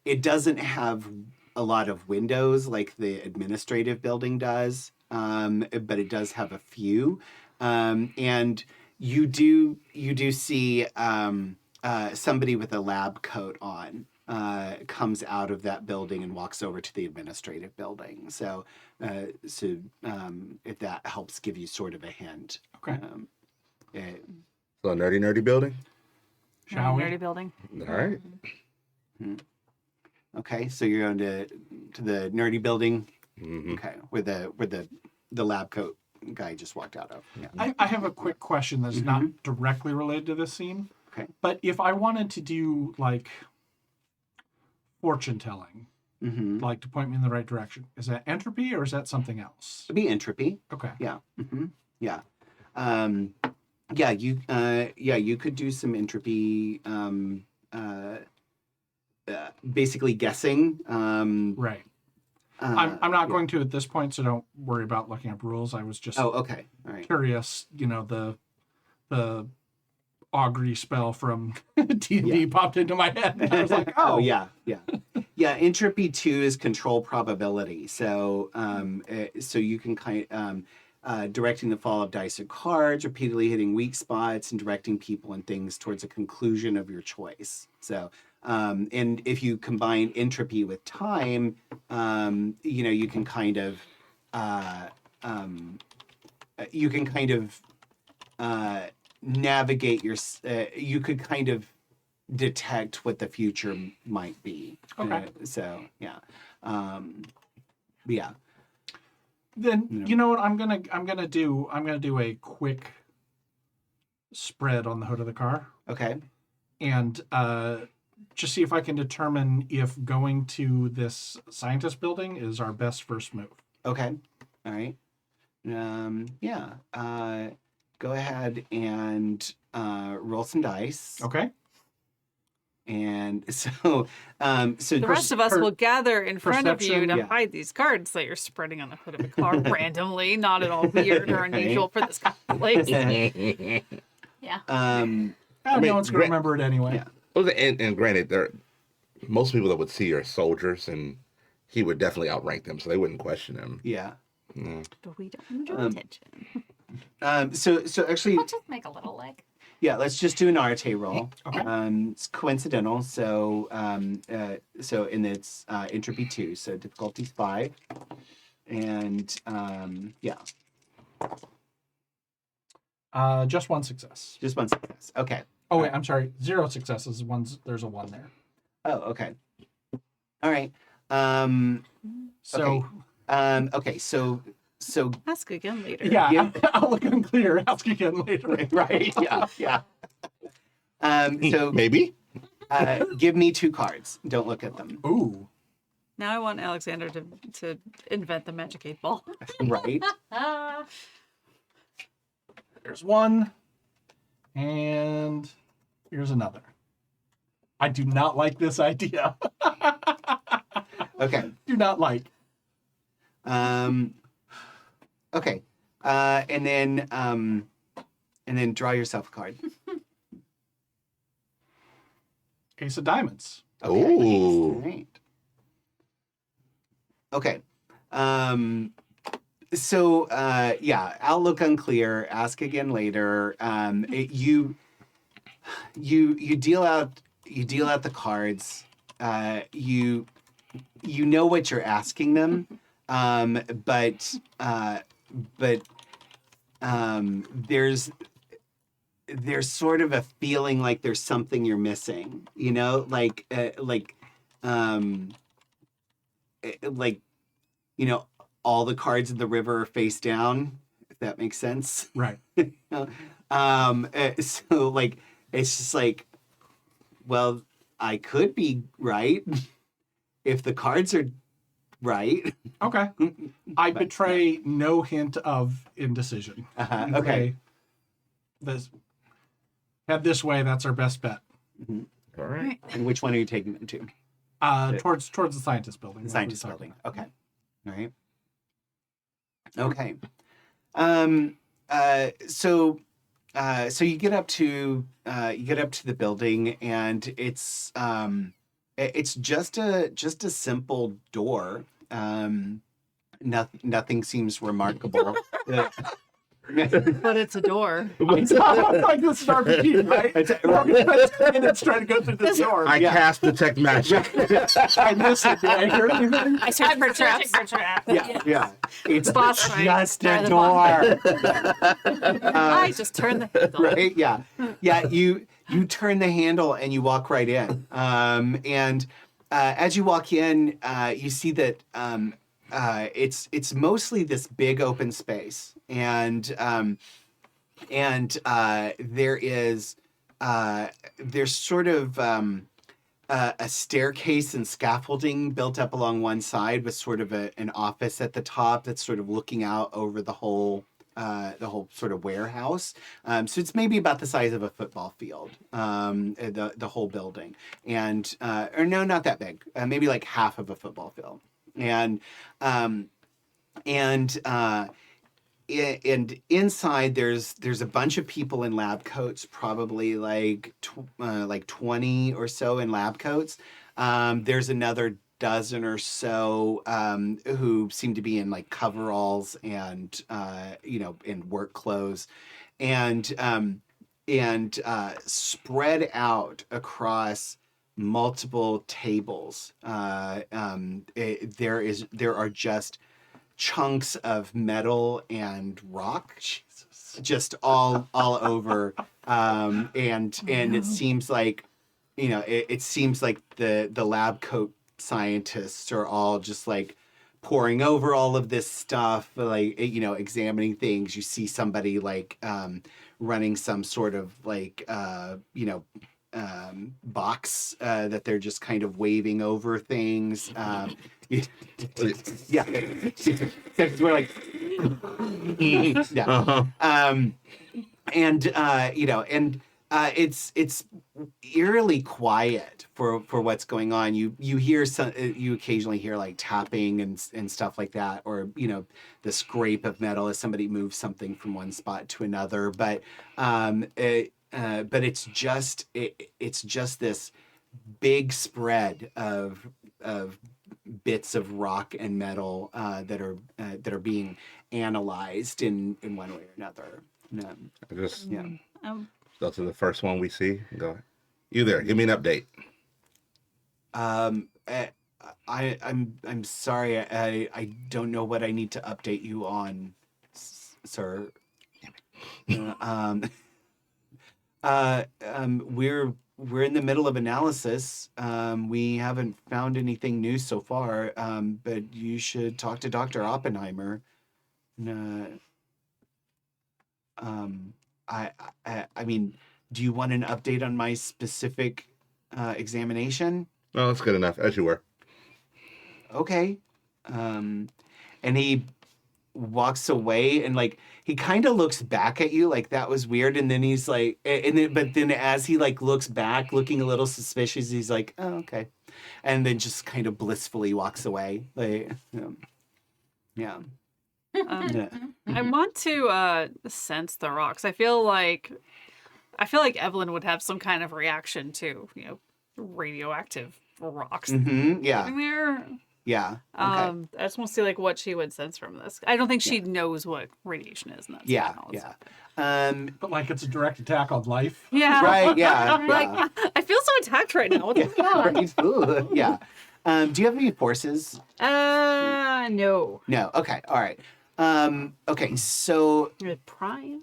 it doesn't have a lot of windows like the administrative building does, but it does have a few. And you do see somebody with a lab coat on comes out of that building and walks over to the administrative building. So if that helps give you sort of a hint. okay. So a nerdy building? Shall we? nerdy building. All right. Okay, so you're going to the nerdy building. Mm-hmm. Okay, where the lab coat guy just walked out of. Yeah. I have a quick question that's not directly related to this scene. Okay. But if I wanted to do like fortune telling, like to point me in the right direction, is that entropy or is that something else? It'd be entropy. Okay. Yeah. Yeah. You could do some entropy. Basically guessing. Right. I'm not going to at this point, so don't worry about looking up rules. I was just okay. All right. curious. The augury spell from D&D popped into my head. And I was like, oh. Yeah. Entropy 2 is control probability. So so you can directing the fall of dice or cards, repeatedly hitting weak spots, and directing people and things towards a conclusion of your choice. So, and if you combine entropy with time, you can kind of navigate your. You could kind of detect what the future might be. Okay. Yeah. Then you know what I'm gonna do a quick spread on the hood of the car Okay. and just see if I can determine if going to this scientist building is our best first move. Okay. All right. Yeah. Go ahead and roll some dice. Okay. And so, The rest of us will gather in front of you perception, to yeah. hide these cards that you're spreading on the hood of a car randomly, not at all weird or unusual for this kind of place. Yeah. um, No mean, one's gonna remember it anyway. yeah. Well, and granted, most people that would see are soldiers, and he would definitely outrank them, so they wouldn't question him. Yeah. But we don't draw attention. So actually, We'll just make a little leg. yeah, let's just do an Arte roll. Okay. It's coincidental, so and it's entropy 2, so difficulty's 5, and yeah, Just one success. just one success. Okay. Oh wait, I'm sorry. 0 successes. There's a 1 there. Oh, okay. All right. So Okay. So Ask again later. yeah, Yeah. I'll look unclear. Ask again later. right. Yeah. So Maybe. give me 2 cards. Don't look at them. Ooh. Now I want Alexander to invent the magic 8 ball. Right. There's 1, and here's another. I do not like this idea. Okay. Do not like. Okay. And then draw yourself a card. Ace of Diamonds. Okay. Ooh. All right. Okay. So yeah, outlook unclear. Ask again later. You deal out the cards. You know what you're asking them, but there's sort of a feeling like there's something you're missing. You know, like all the cards in the river are face down, if that makes sense. Right. So like it's just like, well, I could be right if the cards are right. Okay. I betray no hint of indecision. Okay. Head this way. That's our best bet. All right. And which one are you taking them to? Towards the scientist building. The like we scientist talked building. about. Okay. All right. Okay. So you get up to the building, and it's just a simple door. Nothing seems remarkable. But it's a door. It's like this is an RPG, right? We're gonna spend 10 minutes trying to go through this door. I cast detect magic. I missed it. Did I hear anything? I search for traps. Yeah. It's Boss fight. just By a the door. I just turned the handle. Right? Yeah. You turn the handle and you walk right in. And as you walk in, you see that it's mostly this big open space, and there's sort of a staircase and scaffolding built up along one side with sort of an office at the top that's sort of looking out over the whole sort of warehouse. So it's maybe about the size of a football field, the whole building. And, or no, not that big, maybe like half of a football field. And inside there's a bunch of people in lab coats, probably like 20 or so in lab coats. There's another dozen or so who seem to be in like coveralls and in work clothes, and spread out across multiple tables. There are just chunks of metal and rock just all over, and it seems like it seems like the lab coat scientists are all just like poring over all of this stuff, like examining things. You see somebody like running some sort of like box that they're just kind of waving over things. Yeah, we're like, yeah. Uh-huh. It's eerily quiet for what's going on. You hear you occasionally hear like tapping and stuff like that, or the scrape of metal as somebody moves something from one spot to another. But it's just this big spread of bits of rock and metal that are being analyzed in one way or another. I just Yeah. go to the first one we see and go, you there, give me an update. I'm sorry. I don't know what I need to update you on, sir. We're in the middle of analysis. We haven't found anything new so far. But you should talk to Dr. Oppenheimer. I mean, do you want an update on my specific examination? No, that's good enough, as you were. Okay. And he walks away and like he kind of looks back at you like that was weird, and then he's like, but then as he like looks back, looking a little suspicious, he's like, oh, okay, and then just kind of blissfully walks away. Like, yeah. Yeah. I want to sense the rocks. I feel like Evelyn would have some kind of reaction to radioactive rocks Yeah. living there. Yeah. Okay. I just want to see like what she would sense from this. I don't think she knows what radiation is. And that's Yeah. all Yeah. But like it's a direct attack on life. Yeah. Right. Yeah. I'm like, I feel so attacked right now. What's going on? Right. Ooh, yeah. Do you have any forces? No. No. Okay. All right. Okay. So, Prime.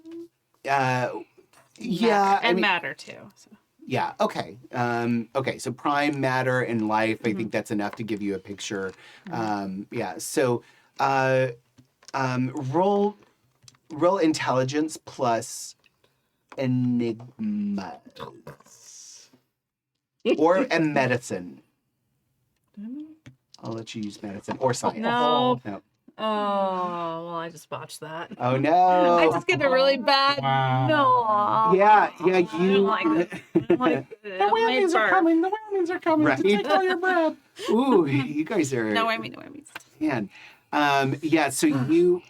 yeah. And matter too. So. Yeah. Okay. Okay. So prime matter and life. I think that's enough to give you a picture. Yeah. So, roll intelligence plus enigmas or a medicine. I'll let you use medicine or science. No. No. Oh, well, I just botched that. Oh no. I just get a really bad Wow. no. Yeah. Yeah. I don't You. like it. I don't like it. The whammies are coming. The whammies are coming Right. to take all your bread. Ooh, you guys are. No whammies. Man. Yeah. So you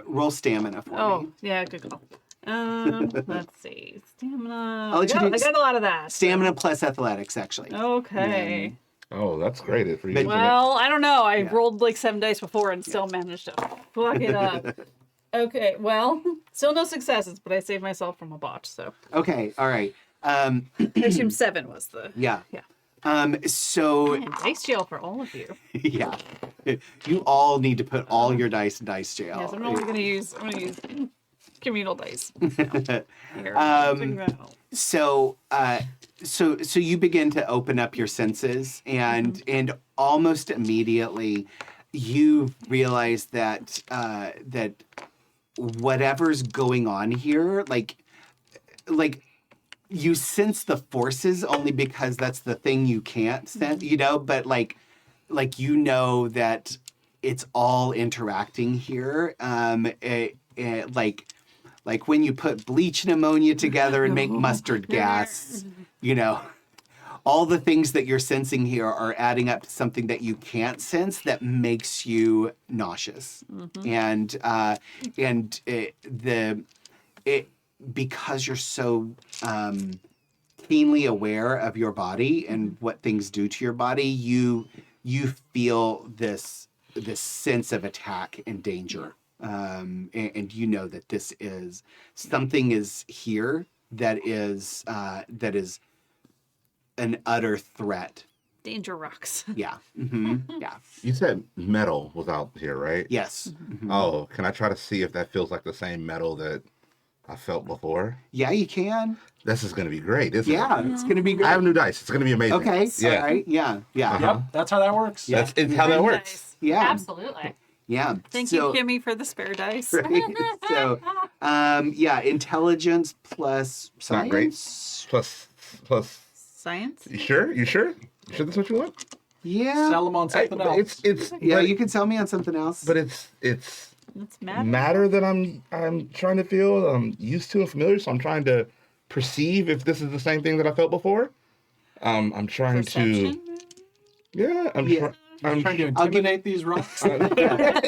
roll stamina for me. Oh, yeah, good call. Let's see. Stamina. I'll let you do I got a lot of that. Stamina plus athletics, actually. Okay. Oh, that's great for you. But- Well, I don't know. I Yeah. rolled like 7 dice before and still managed to fuck it up. Okay, well, still no successes, but I saved myself from a botch, so. Okay. All right. I assume 7 was the. Yeah. Yeah. So Man, dice jail for all of you. yeah, you all need to put all your dice in dice jail. Yes, I'm gonna use communal dice. Here, Um, check that out. So you begin to open up your senses, and almost immediately you realize that that whatever's going on here, like you sense the forces only because that's the thing you can't sense, but like that it's all interacting here. Like when you put bleach and ammonia together and make mustard gas, all the things that you're sensing here are adding up to something that you can't sense that makes you nauseous. And because you're so keenly aware of your body and what things do to your body, you feel this sense of attack and danger, and you know that this is something is here that is an utter threat. Danger rocks. Yeah. Yeah. You said metal was out here, right? Yes. Oh, can I try to see if that feels like the same metal that I felt before? Yeah, you can. This is going to be great, isn't Yeah, it? it's gonna be I great. have new dice. It's going to be amazing. Okay. Yeah. All right. Yeah. Yeah. Uh-huh. Yep, that's how that works. Yeah. That's it's how that works. Yeah. Absolutely. Yeah. Thank So- you, Kimmy, for the spare dice. Right. So, yeah, intelligence plus It's not great. science. Plus. Science? You sure? You sure that's what you want? Yeah. Sell them on something else. It's Yeah, but, you can tell me on something else. but it's That's mad. matter that I'm trying to feel. I'm used to and familiar, so I'm trying to perceive if this is the same thing that I felt before. I'm trying Perception? to. Yeah. I'm Yeah. I'm trying to I'll give- intimidate these rocks. Yeah,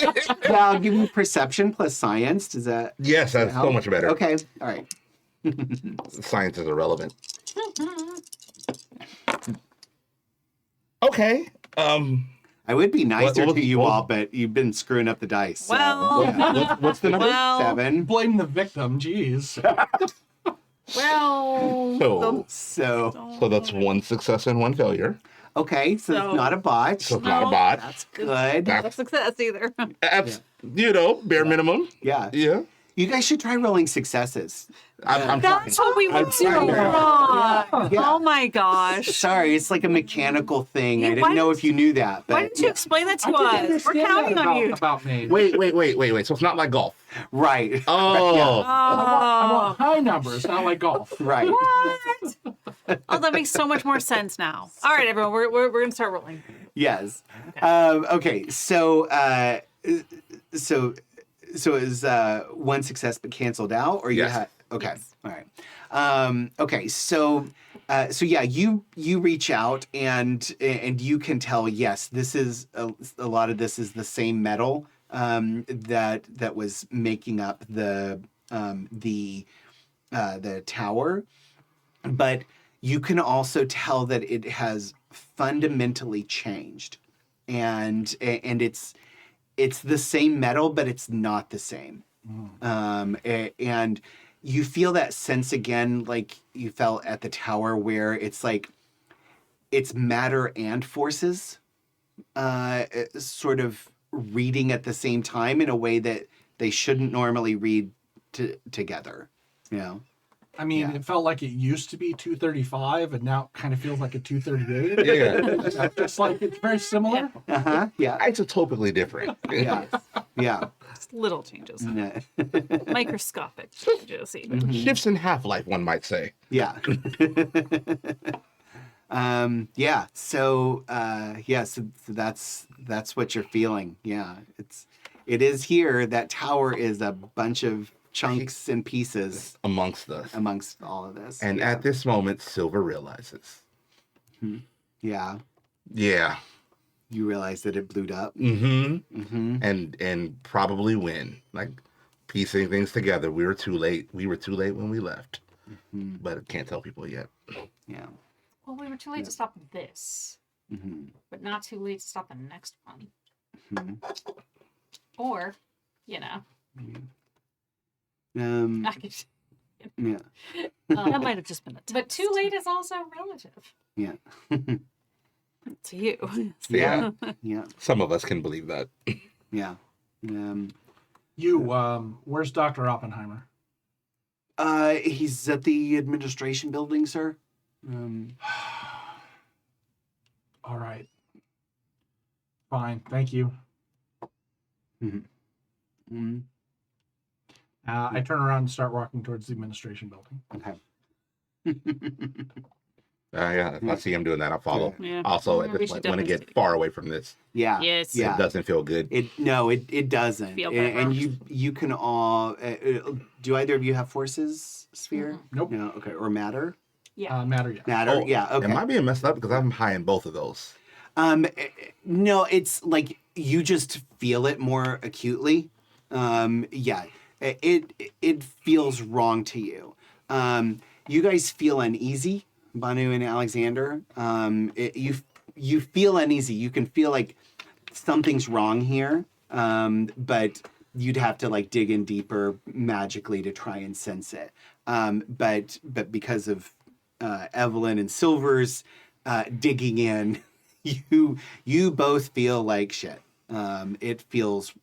I'll give you perception plus science. Does that Yes, that's so help? much better. Okay. All right. Science is irrelevant. Okay. I would be nicer what- to you what- all, but you've been screwing up the dice. so, Well, yeah. What's the number? well, 7. Blame the victim. Jeez. well. So that's one success and one failure. Okay, so So- it's not a botch. So it's not a bot. That's good. Not a success either. Bare minimum. Yeah. Yeah. You guys should try rolling successes. I'm That's trying. what we would I'm do. trying. Yeah. Oh my gosh. Sorry, it's like a mechanical thing. Yeah, I why didn't know didn't- if you knew that. But Why didn't you explain that to I didn't us? We're understand counting that on you. about Mage. Wait. So it's not like golf. Right. Oh. I Oh, want high numbers, not like golf. Right. what? Oh, that makes so much more sense now. All right, everyone, we're gonna start rolling. Yes. Okay. So is one success but canceled out, or you Yes. had? Okay. Yes. All right. Okay. So yeah, you reach out and you can tell. Yes, this is a lot of this is the same metal that was making up the tower, but you can also tell that it has fundamentally changed, and it's the same metal, but it's not the same. And you feel that sense again, like you felt at the tower, where it's like it's matter and forces sort of reading at the same time in a way that they shouldn't normally read together. You know? I mean, Yeah. it felt like it used to be 235, and now it kind of feels like a 238. Yeah. Just like it's very similar. Uh-huh. Yeah. Isotopically different. Yeah. Yeah. Just little changes, Yeah. microscopic changes, even. Shifts in half-life, one might say. Yeah. Yeah. So that's what you're feeling. Yeah. It is here. That tower is a bunch of chunks and pieces Amongst us. amongst all of this. And yeah. at this moment, Silver realizes. Yeah. Yeah. You realize that it blew up. Mm-hmm. And probably win. Like piecing things together. We were too late. We were too late when we left. But I can't tell people yet. Yeah. Well, we were too late to stop this, but not too late to stop the next one. Or, you know, I could, Yeah. That might have just been a test. but too late is also relative. Yeah. to you. Yeah. Yeah. Some of us can believe that. Yeah. Where's Dr. Oppenheimer? He's at the administration building, sir. All right. Fine. Thank you. Mhm. I turn around and start walking towards the administration building. Okay. Yeah, if I see him doing that, I'll follow. Yeah. Also, We at this should point, want to definitely get far away from this. Yeah. Yes. Yeah. It doesn't feel good. It doesn't. Feel And better. you can all do either of you have forces sphere? Nope. No. Okay. Or matter? Matter, yeah. Matter. Oh, Yeah. Okay. Am I being messed up? Because I'm high in both of those. No, it's like you just feel it more acutely. Yeah. It feels wrong to you. You guys feel uneasy Banu and Alexander. You feel uneasy. You can feel like something's wrong here, but you'd have to like dig in deeper magically to try and sense it. But because of Evelyn and Silver's digging in, you both feel like shit. It feels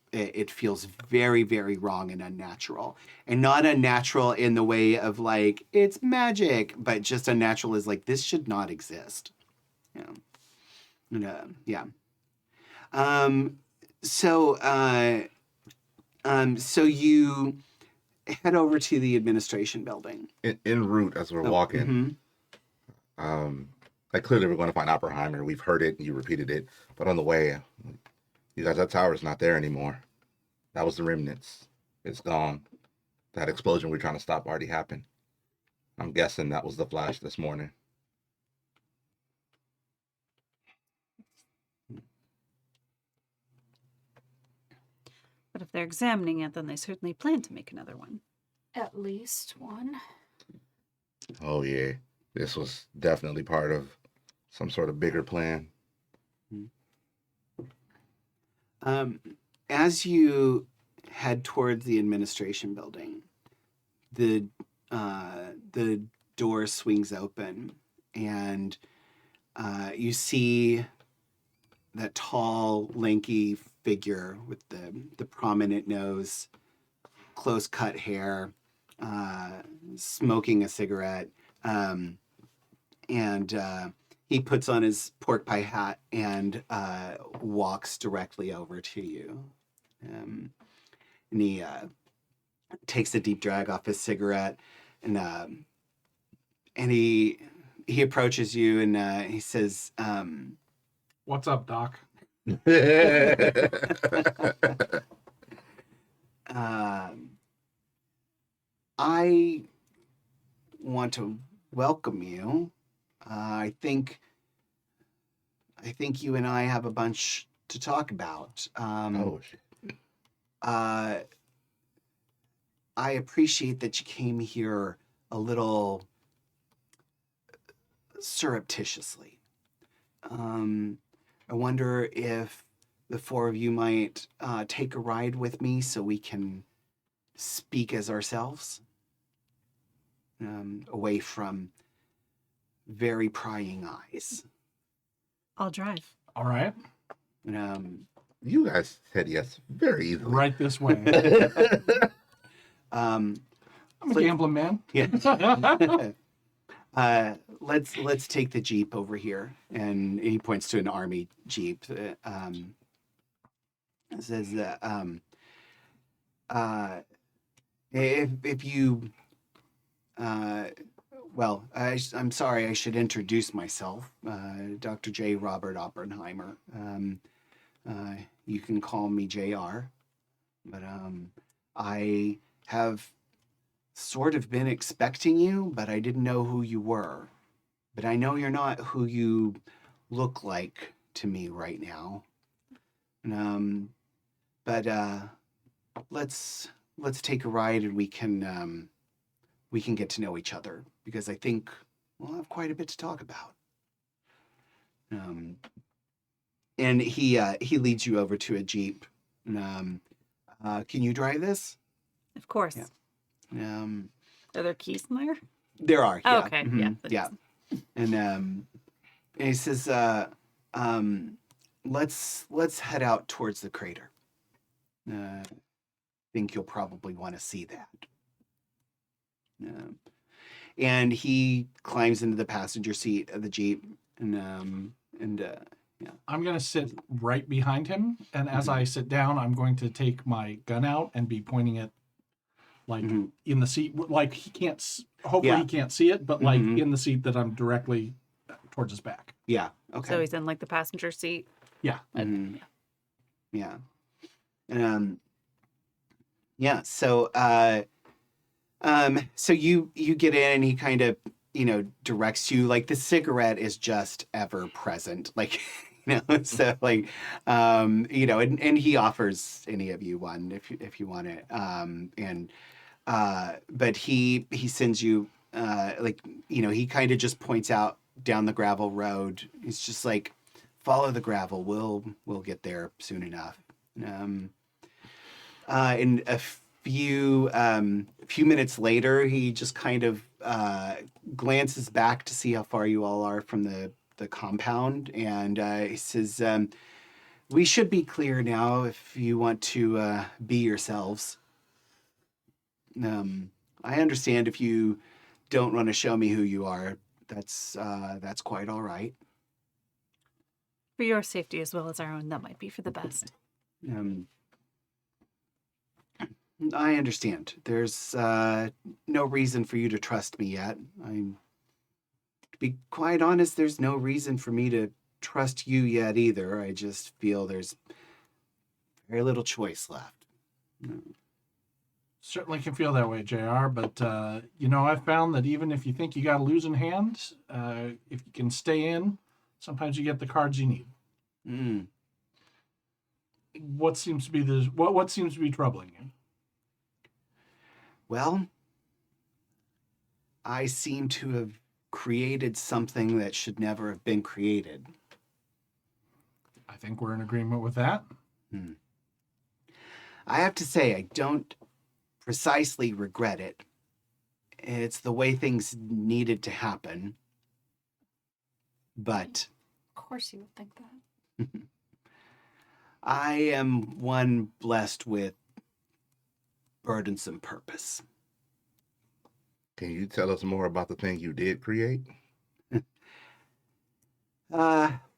very, very wrong and unnatural, and not unnatural in the way of like it's magic, but just unnatural is like this should not exist. Yeah, and, yeah. So you head over to the administration building. En route as we're walking, like clearly we're going to find Oppenheimer. We've heard it and you repeated it, but on the way, you guys, that tower's not there anymore. That was the remnants. It's gone. That explosion we're trying to stop already happened. I'm guessing that was the flash this morning. But if they're examining it, then they certainly plan to make another one. At least one. Oh yeah, this was definitely part of some sort of bigger plan. As you head towards the administration building, the door swings open, and you see that tall, lanky figure with the prominent nose, close cut hair, smoking a cigarette, and he puts on his pork pie hat and walks directly over to you. And he takes a deep drag off his cigarette, and he approaches you and he says, What's up, Doc? I want to welcome you. I think you and I have a bunch to talk about. Oh shit. I appreciate that you came here a little surreptitiously. I wonder if the four of you might take a ride with me so we can speak as ourselves, away from very prying eyes. I'll drive. All right. You guys said yes very easily. Right this way. I'm a gambling man. Yeah. Let's take the Jeep over here, and he points to an army Jeep. It says that if you I'm sorry, I should introduce myself. Dr. J. Robert Oppenheimer. You can call me JR, but I have sort of been expecting you, but I didn't know who you were. But I know you're not who you look like to me right now. But let's take a ride and we can get to know each other, because I think we'll have quite a bit to talk about. And he leads you over to a Jeep. Can you drive this? Of course. Yeah. Are there keys in there? There are. Oh, Yeah. okay. Mhm, Yeah. yeah. And he says, let's head out towards the crater. I think you'll probably want to see that. And he climbs into the passenger seat of the Jeep, and yeah. I'm going to sit right behind him, and as I sit down, I'm going to take my gun out and be pointing it like in the seat, like he can't, hopefully he can't see it, but like in the seat that I'm directly towards his back. Yeah. Okay. So he's in like the passenger seat. Yeah. Yeah. Yeah. So, so you get in, and he kind of, directs you. Like the cigarette is just ever present. Like, so like, and he offers any of you one if you want it. But he sends you he kind of just points out down the gravel road. He's just like, follow the gravel. We'll get there soon enough. In a few minutes later, he just kind of glances back to see how far you all are from the compound, and he says, "We should be clear now if you want to be yourselves. I understand if you don't want to show me who you are. That's quite all right." For your safety as well as our own, that might be for the best. I understand. There's no reason for you to trust me yet. To be quite honest, there's no reason for me to trust you yet either. I just feel there's very little choice left. Certainly can feel that way, JR, but I've found that even if you think you got a losing hand, if you can stay in, sometimes you get the cards you need. Mm. What seems to be what seems to be troubling you? Well, I seem to have created something that should never have been created. I think we're in agreement with that. I have to say, I don't precisely regret it. It's the way things needed to happen. But Of course you would think that. I am one blessed with burdensome purpose. Can you tell us more about the thing you did create?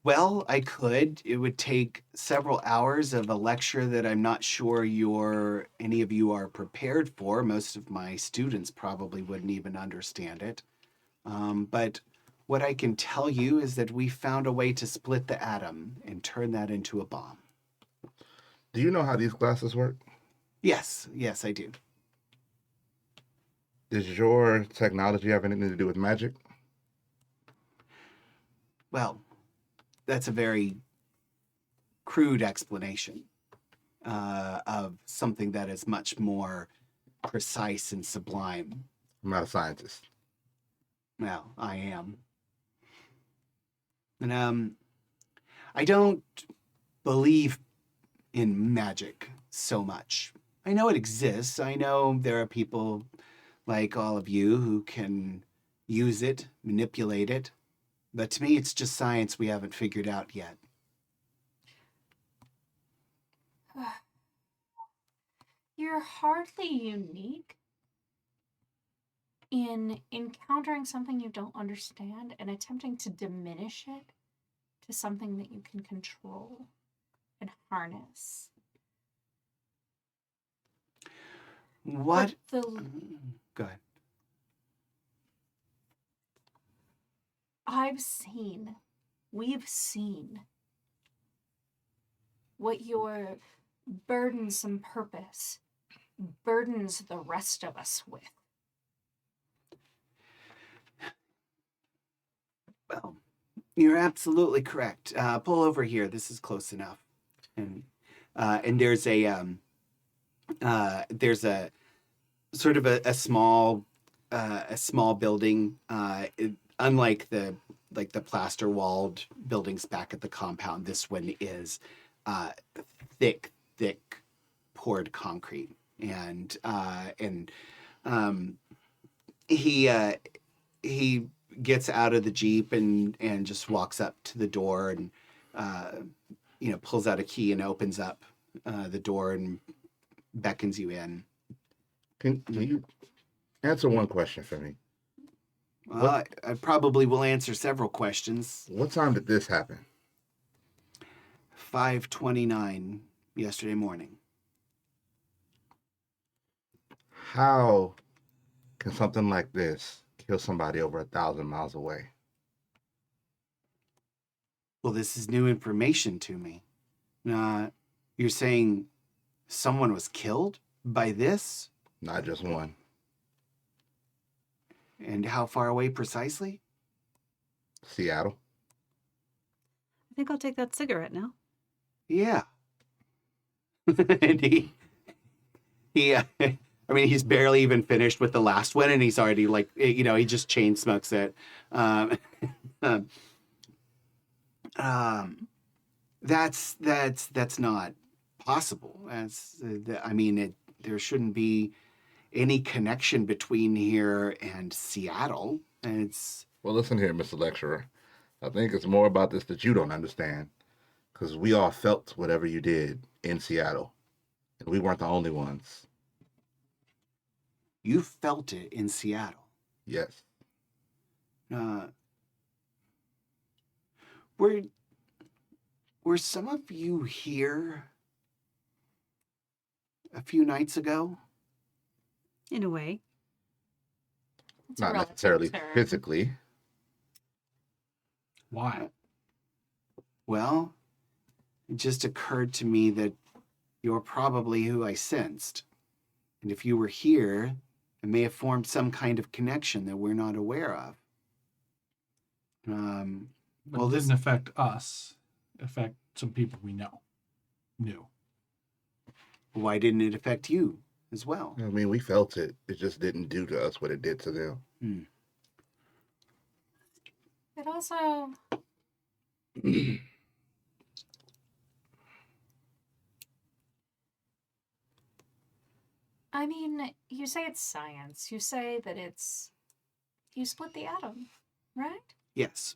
Well, I could. It would take several hours of a lecture that I'm not sure any of you are prepared for. Most of my students probably wouldn't even understand it. But what I can tell you is that we found a way to split the atom and turn that into a bomb. Do you know how these classes work? Yes, I do. Does your technology have anything to do with magic? Well, that's a very crude explanation of something that is much more precise and sublime. I'm not a scientist. Well, I am. And I don't believe in magic so much. I know it exists. I know there are people like all of you who can use it, manipulate it. But to me, it's just science we haven't figured out yet. You're hardly unique in encountering something you don't understand and attempting to diminish it to something that you can control and harness. What? But Go ahead. we've seen what your burdensome purpose burdens the rest of us with. Well, you're absolutely correct. Pull over here. This is close enough. And there's a sort of a small building. Unlike the plaster walled buildings back at the compound, this one is thick poured concrete, and he gets out of the Jeep and just walks up to the door and pulls out a key and opens up the door and beckons you in. Can you answer one question for me? Well, I probably will answer several questions. What time did this happen? 5:29 yesterday morning. How can something like this kill somebody over 1,000 miles away? Well, this is new information to me. You're saying someone was killed by this? Not just one. And how far away precisely? Seattle. I think I'll take that cigarette now. Yeah. And he I mean, he's barely even finished with the last one, and he's already like, he just chain smokes it. Um, um, that's not possible. There shouldn't be any connection between here and Seattle. And it's Well, listen here, Mr. Lecturer. I think it's more about this that you don't understand. Because we all felt whatever you did in Seattle. And we weren't the only ones. You felt it in Seattle. Yes. Uh, were some of you here a few nights ago? In a way. It's a Not relative necessarily term. physically. Why? Well, it just occurred to me that you're probably who I sensed. And if you were here, it may have formed some kind of connection that we're not aware of. But Well, it this- didn't affect us. It affect some people we knew. Why didn't it affect you as well? I mean, we felt it. It just didn't do to us what it did to them. It also. I mean, you say it's science. You say that it's. You split the atom, right? Yes.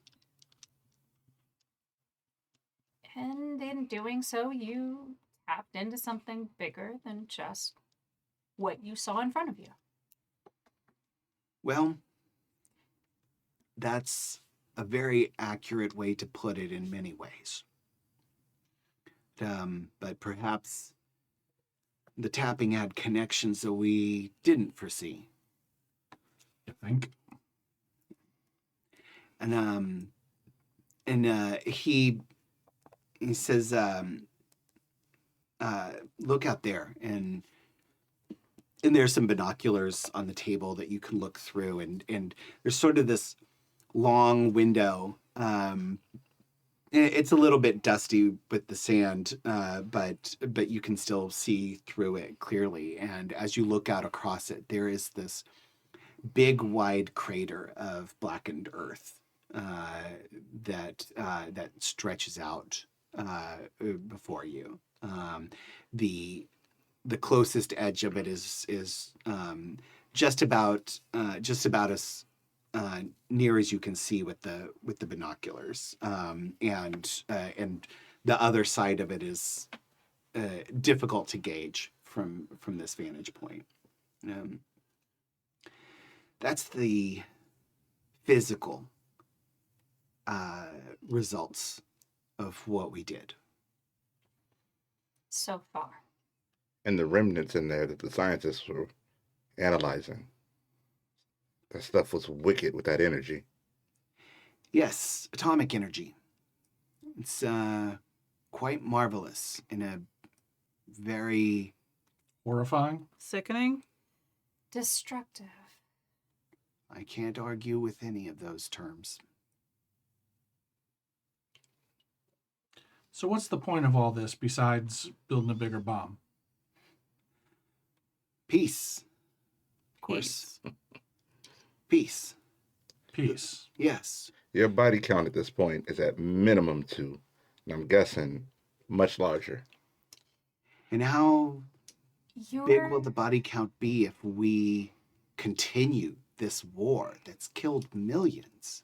And in doing so, you tapped into something bigger than just what you saw in front of you. Well, that's a very accurate way to put it in many ways. But perhaps the tapping had connections that we didn't foresee. You think? And he says, look out there, and there's some binoculars on the table that you can look through, and there's sort of this long window. It's a little bit dusty with the sand, but you can still see through it clearly. And as you look out across it, there is this big, wide crater of blackened earth that stretches out before you. The closest edge of it is just about as near as you can see with the binoculars, and the other side of it is difficult to gauge from this vantage point. That's the physical results of what we did. So far. And the remnants in there that the scientists were analyzing. That stuff was wicked with that energy. Yes, atomic energy. It's quite marvelous in a very Horrifying? Sickening. Destructive. I can't argue with any of those terms. So what's the point of all this besides building a bigger bomb? Peace. Of course. Peace. Peace. Yes. Your body count at this point is at minimum 2. And I'm guessing much larger. And how Your, big will the body count be if we continue this war that's killed millions?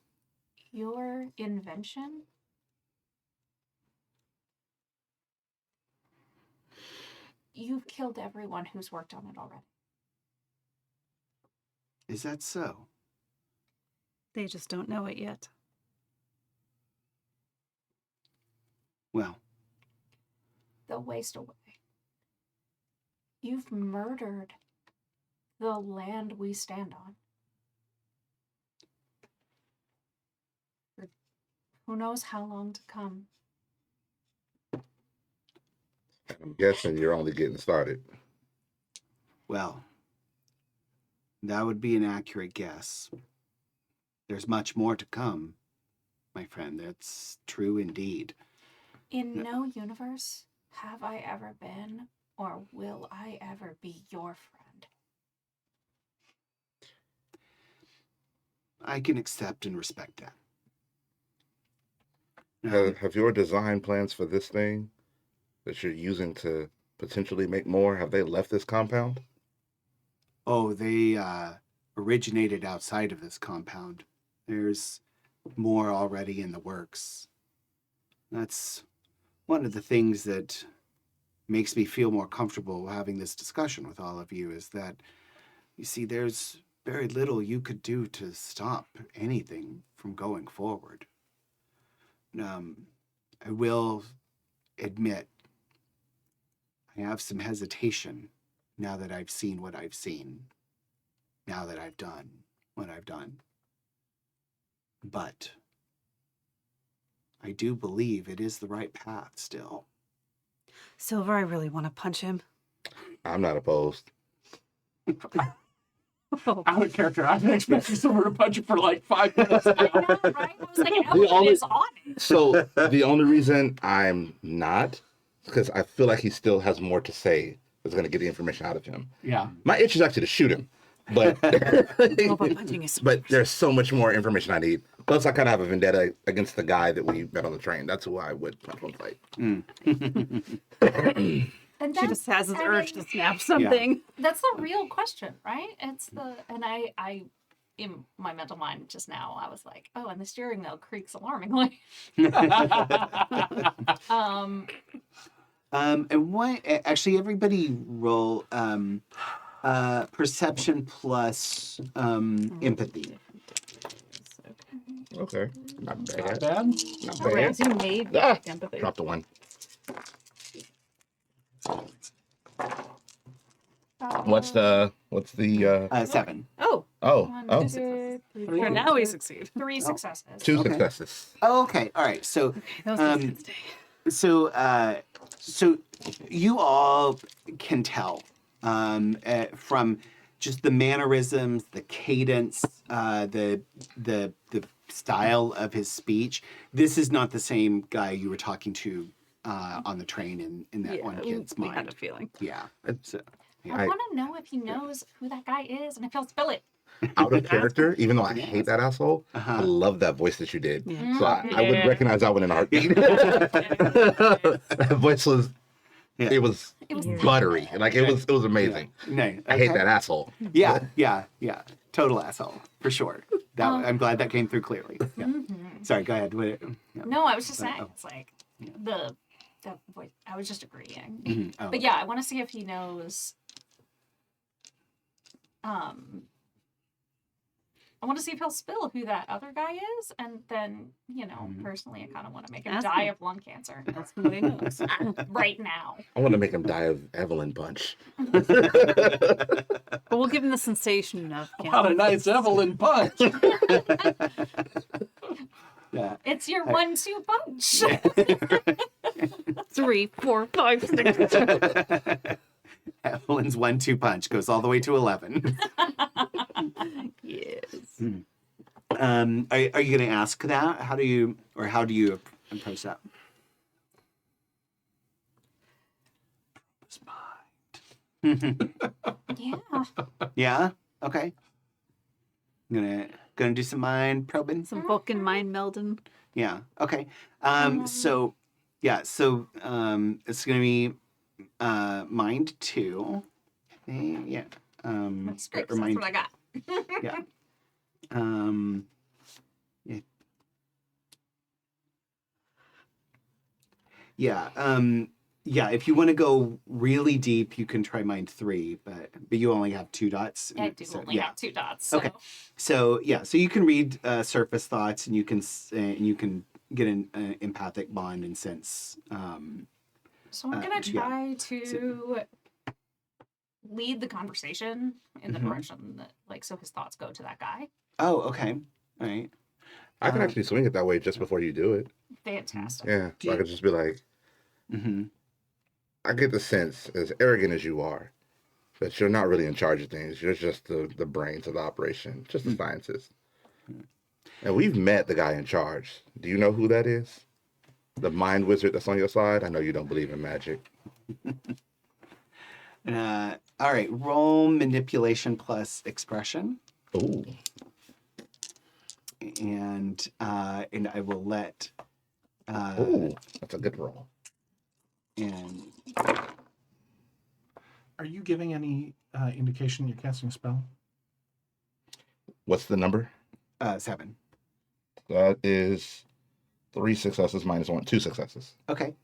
your invention? You've killed everyone who's worked on it already. Is that so? They just don't know it yet. Well, They'll waste away. You've murdered the land we stand on. For who knows how long to come. I'm guessing you're only getting started. well, that would be an accurate guess. There's much more to come, my friend. That's true indeed. In no universe have I ever been or will I ever be your friend. I can accept and respect that. Have your design plans for this thing that you're using to potentially make more, have they left this compound? Oh, they originated outside of this compound. There's more already in the works. That's one of the things that makes me feel more comfortable having this discussion with all of you, is that, you see, there's very little you could do to stop anything from going forward. I will admit, I have some hesitation now that I've seen what I've seen, now that I've done what I've done. But I do believe it is the right path still. Silver, I really want to punch him. I'm not opposed. Oh, Out of character. I've been expecting someone to punch you for like 5 minutes I now. know, right? I was like, Ellen is on it. So the only reason I'm not is because I feel like he still has more to say that's going to get the information out of him. Yeah. My itch is actually to shoot him, but oh, but punching is but there's so much more information I need. Plus, I kind of have a vendetta against the guy that we met on the train. That's who I would punch one fight. And She just has this urge to snap something. That's the real question, right? It's the, and I in my mental mind just now, I was like, oh, and the steering wheel creaks alarmingly. And what, actually, everybody roll perception plus empathy. Okay, not Not bad. bad. Not Oh, bad. Ramsey made Ah! empathy. Drop the one. What's the 7. Oh, One, oh, two, Three. three, now we succeed. 3 successes. 2 Okay. successes. Oh, okay. All right. So, That was Wednesday. so you all can tell from just the mannerisms, the cadence, the style of his speech. This is not the same guy you were talking to on the train in that one kid's we mind. had a feeling. Yeah. So, I want to know if he knows who that guy is and if he'll spill it. Out of character, even though I hate that asshole, I love that voice that you did. Yeah. So I would recognize that one in a heartbeat. That voice was, Yeah. it was buttery. Like it was amazing. No, I hate that asshole. Yeah. Total asshole for sure. That I'm glad that came through clearly. Yeah. Sorry, go ahead. No, I was just saying, it's like the voice. I was just agreeing. Oh, But yeah, I want to see if he knows. I want to see if he'll spill who that other guy is, and then, personally, I kind of want to make him Ask die him. of lung cancer That's who he knows. right now. I want to make him die of Evelyn punch. But we'll give him the sensation of What a nice Evelyn punch. Yeah. It's your 1-2 punch. 3, 4, 5, 6. Evelyn's 1-2 punch goes all the way to 11. Yes. Are you going to ask that? How do you approach that? Yeah. Yeah. Okay. I'm gonna do some mind probing. Some Vulcan mind melding. Yeah. Okay. So it's gonna be mind 2. Yeah. That's great, 'cause or that's mind what I got. Yeah. Yeah. Yeah. If you want to go really deep, you can try mind 3, but you only have 2 dots. I do only have 2 dots. So. Okay. So you can read surface thoughts, and you can get an empathic bond and sense. So I'm gonna try to lead the conversation in the direction that, so his thoughts go to that guy. Oh, okay. All right. I can actually swing it that way just before you do it. Fantastic. Yeah. So I could just be like, I get the sense, as arrogant as you are, that you're not really in charge of things. You're just the brains of the operation, just the scientist. And we've met the guy in charge. Do you know who that is? The mind wizard that's on your side? I know you don't believe in magic. All right. Roll manipulation plus expression. Ooh. and I will let. Oh, that's a good roll. And Are you giving any indication you're casting a spell? What's the number? 7. That is 3 successes minus 1, 2 successes. Okay.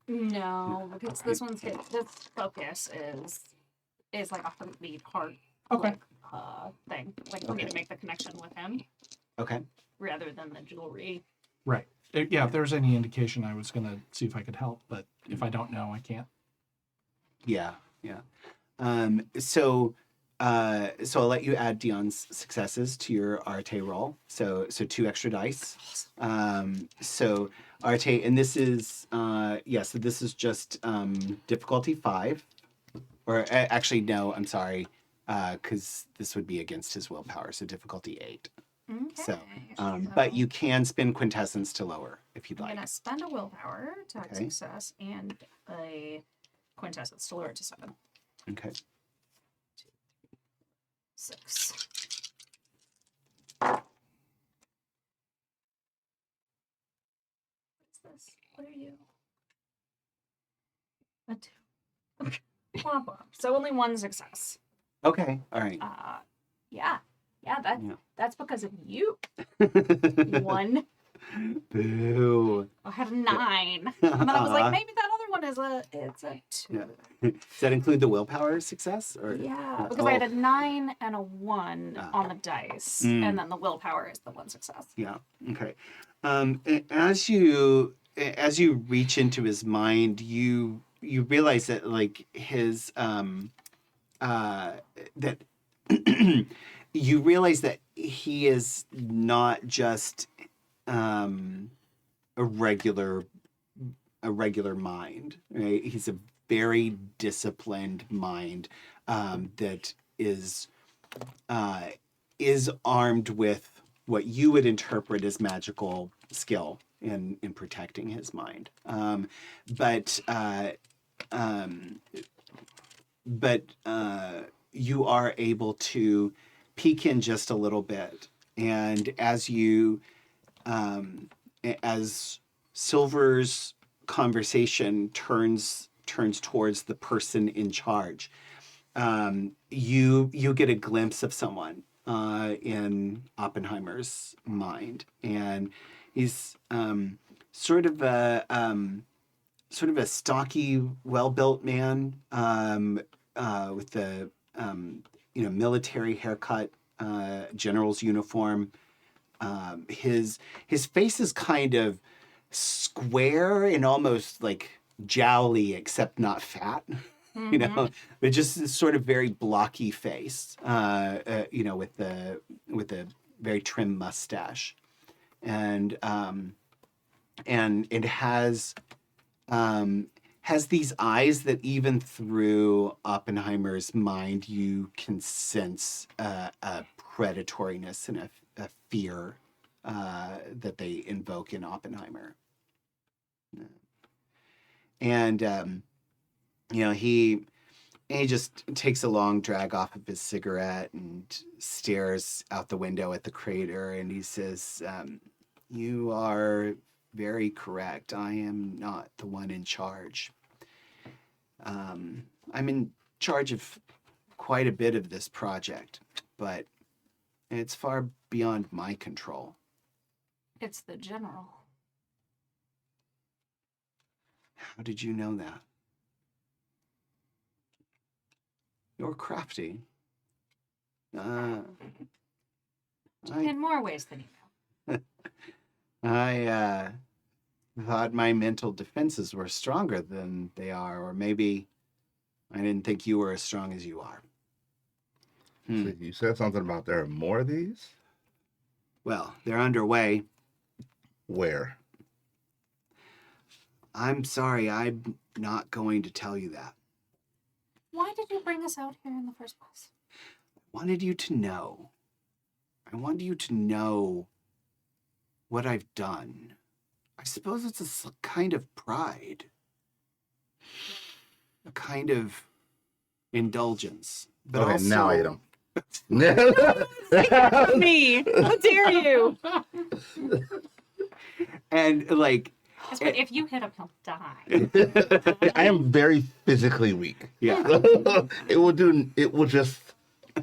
No, because this one's this focus is like a heartbeat heart Okay. thing. Like for me to make the connection with him Okay. rather than the jewelry. Right. Yeah, if there's any indication, I was going to see if I could help, but if I don't know, I can't. Yeah. So I'll let you add Dion's successes to your Arte roll. So 2 extra dice. So Arte, and this is so this is just difficulty 5, or actually no, I'm sorry, because this would be against his willpower. So difficulty 8. Okay. So, but you can spin quintessence to lower if you'd I'm like. gonna spend a willpower to have Okay. success and a quintessence to lower it to 7. Okay. 6. What's this? What are you? A 2. Womp womp. So only 1 success. Okay. All right. Yeah. Yeah. That's because of you. 1. Boo. I had a 9, and then I was like, Uh-huh. maybe that other one is a 2. Yeah. Does that include the willpower success? Or Yeah, because I had a 9 and a 1 Ah. on the dice, Mm. and then the willpower is the 1 success. Yeah. Okay. As you reach into his mind, you realize that like his that you realize that he is not just a regular mind. Right? He's a very disciplined mind that is armed with what you would interpret as magical skill in protecting his mind. But you are able to peek in just a little bit, and as Silver's conversation turns towards the person in charge, you get a glimpse of someone in Oppenheimer's mind, and he's sort of a stocky, well-built man with the military haircut, general's uniform. His face is kind of square and almost like jowly, except not fat. You know, but just this sort of very blocky face. With a very trim mustache, and it has these eyes that even through Oppenheimer's mind you can sense a predatoriness and a fear that they invoke in Oppenheimer. And he just takes a long drag off of his cigarette and stares out the window at the crater, and he says, you are very correct. I am not the one in charge. I'm in charge of quite a bit of this project, but it's far beyond my control. It's the general. How did you know that? You're crafty. In more ways than you know. I thought my mental defenses were stronger than they are, or maybe I didn't think you were as strong as you are. So you said something about there are more of these? Well, they're underway. Where? I'm sorry, I'm not going to tell you that. Why did you bring us out here in the first place? I wanted you to know. I wanted you to know what I've done. I suppose it's a kind of pride. A kind of indulgence. But Okay, also, now I hate him. Me, how dare you? And like, Yes, but if you hit him, he'll die. I am very physically weak. yeah. It will just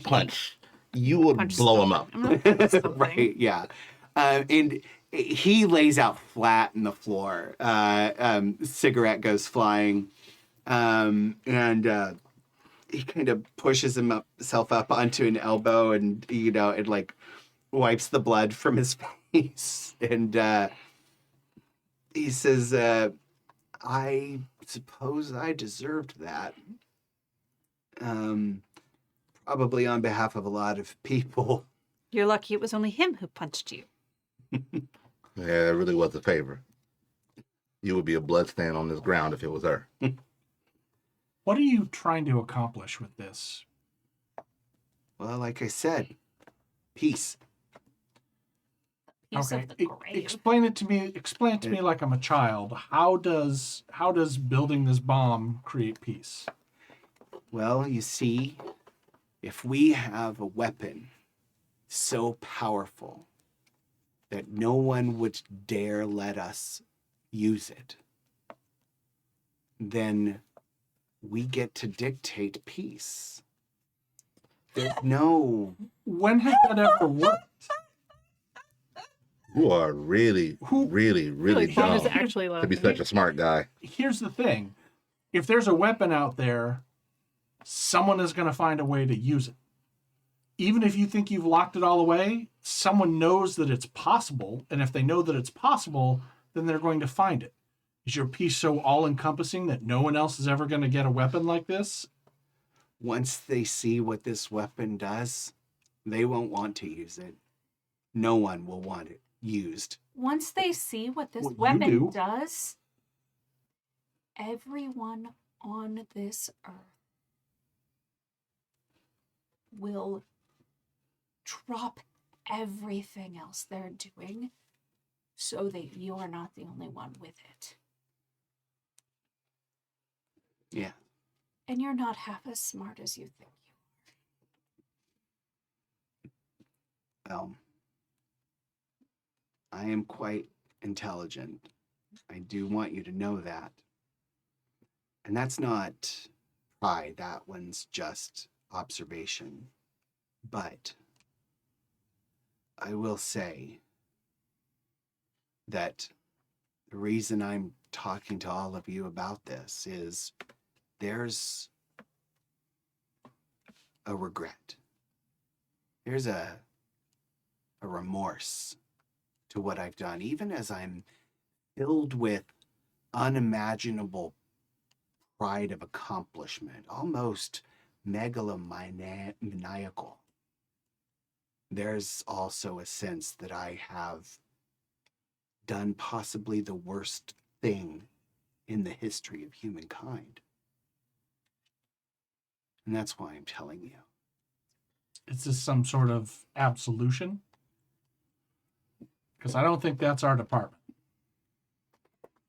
punch. You would Punch blow him up. something. I'm gonna punch something. Right, yeah. And he lays out flat in the floor. Cigarette goes flying. And he kind of pushes himself up onto an elbow and, it like wipes the blood from his face. And he says, I suppose I deserved that. Probably on behalf of a lot of people. You're lucky it was only him who punched you. Yeah, it really was a favor. You would be a blood stain on this ground if it was her. What are you trying to accomplish with this? Well, like I said, peace. Use Okay, of the grave. explain it to me. Explain it to me like I'm a child. How does building this bomb create peace? Well, you see, if we have a weapon so powerful that no one would dare let us use it, then we get to dictate peace. There's no... When has that ever worked? You are really, really, really Like, Bono's dumb actually to be laughing. such a smart guy. Here's the thing. If there's a weapon out there, someone is going to find a way to use it. Even if you think you've locked it all away, someone knows that it's possible. And if they know that it's possible, then they're going to find it. Is your piece so all-encompassing that no one else is ever going to get a weapon like this? Once they see what this weapon does, they won't want to use it. No one will want it used. Once they see what this What you weapon do. does, everyone on this earth will drop everything else they're doing so that you're not the only one with it. Yeah. And you're not half as smart as you think you Well, I am quite intelligent. I do want you to know that. And that's not pride, that one's just observation. But I will say that the reason I'm talking to all of you about this is there's a regret. There's a remorse to what I've done, even as I'm filled with unimaginable pride of accomplishment, almost megalomaniacal. There's also a sense that I have done possibly the worst thing in the history of humankind. And that's why I'm telling you. Is this some sort of absolution? Because I don't think that's our department.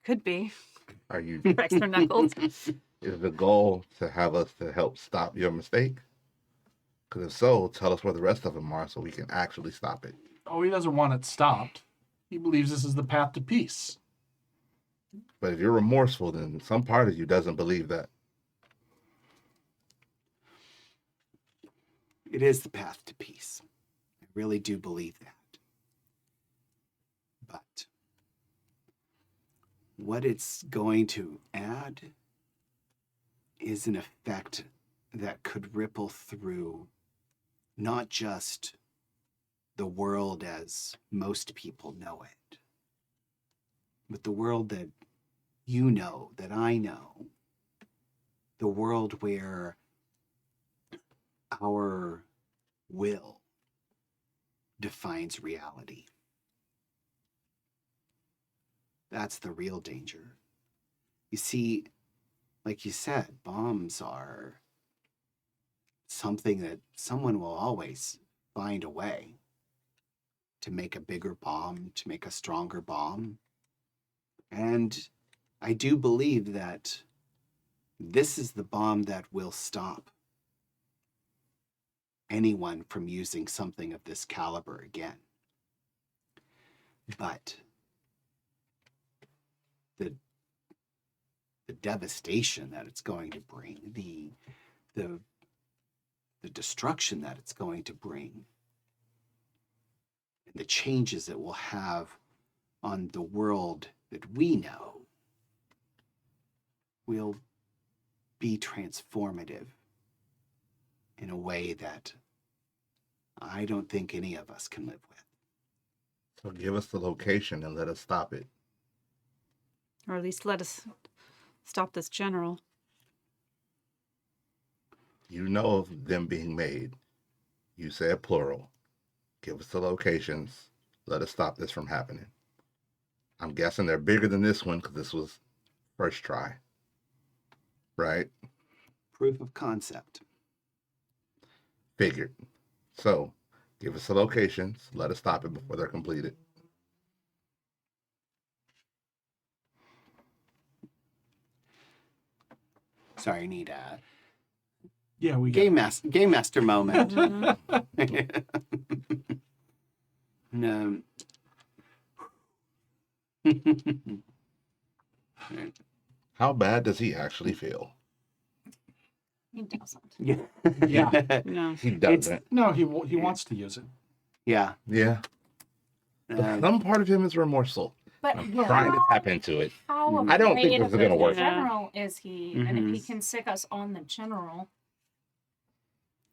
Could be. Are you? Cracks their knuckles. Is the goal to have us to help stop your mistake? Because if so, tell us where the rest of them are so we can actually stop it. Oh, he doesn't want it stopped. He believes this is the path to peace. But if you're remorseful, then some part of you doesn't believe that. It is the path to peace. I really do believe that. But what it's going to add is an effect that could ripple through not just the world as most people know it, but the world that you know, that I know, the world where our will defines reality. That's the real danger. You see, like you said, bombs are something that someone will always find a way to make a bigger bomb, to make a stronger bomb. And I do believe that this is the bomb that will stop anyone from using something of this caliber again. But the devastation that it's going to bring, the destruction that it's going to bring, and the changes it will have on the world that we know will be transformative in a way that I don't think any of us can live with. So give us the location and let us stop it. Or at least let us stop this general. You know of them being made. You said plural. Give us the locations. Let us stop this from happening. I'm guessing they're bigger than this one because this was first try. Right? Proof of concept. Figured. So give us the locations. Let us stop it before they're completed. Sorry, I need a Yeah, we game master moment. No. How bad does he actually feel? He doesn't. Yeah. Yeah. No. He doesn't. No, he wants to use it. Yeah. Yeah. Some part of him is remorseful. But I'm trying to tap into it. how I don't think afraid this of is gonna the work. general is he? And if he Mhm. can sick us on the general,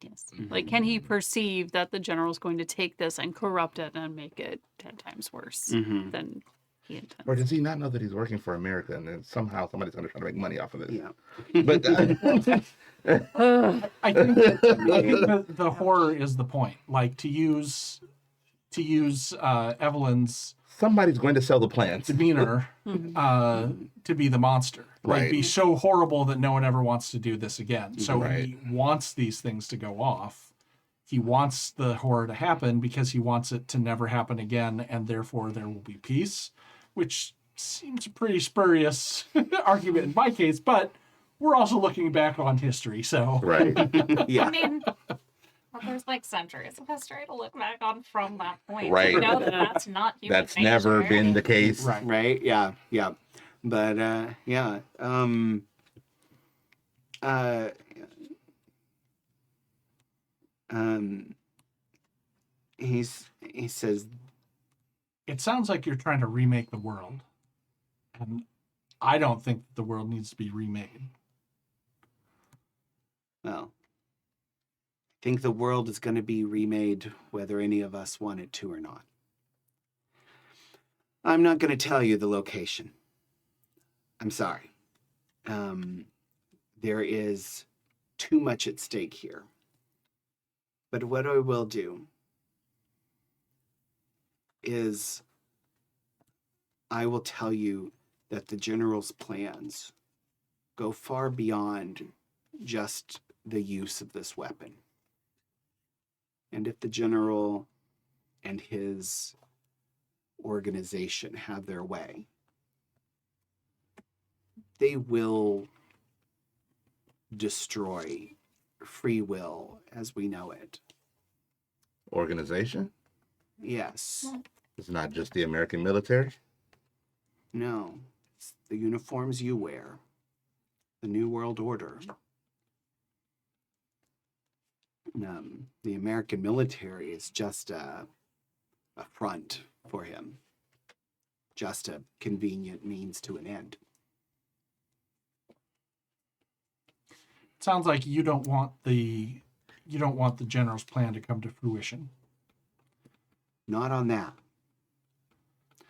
Yes. Like, can he perceive that the general's going to take this and corrupt it and make it 10 times worse Mhm. than he intends? Or does he not know that he's working for America and then somehow somebody's going to try to make money off of it? Yeah. But I think the horror is the point. Like to use Evelyn's somebody's going to sell the plants. demeanor to be the monster. Like Right. be so horrible that no one ever wants to do this again. So Right. he wants these things to go off. He wants the horror to happen because he wants it to never happen again, and therefore there will be peace, which seems a pretty spurious argument in my case, but we're also looking back on history, so Right. Yeah. I mean, well, there's like centuries of history to look back on from that point. Right. You know that that's not human That's never nature. been the case. right. Right. Yeah. Yeah. But yeah. He says, It sounds like you're trying to remake the world. And I don't think the world needs to be remade. well, I think the world is going to be remade whether any of us want it to or not. I'm not going to tell you the location. I'm sorry. There is too much at stake here. But what I will do is I will tell you that the general's plans go far beyond just the use of this weapon. And if the general and his organization have their way, they will destroy free will as we know it. Organization? Yes. It's not just the American military. No. It's the uniforms you wear. The New World Order. The American military is just a front for him. Just a convenient means to an end. Sounds like you don't want the general's plan to come to fruition. Not on that.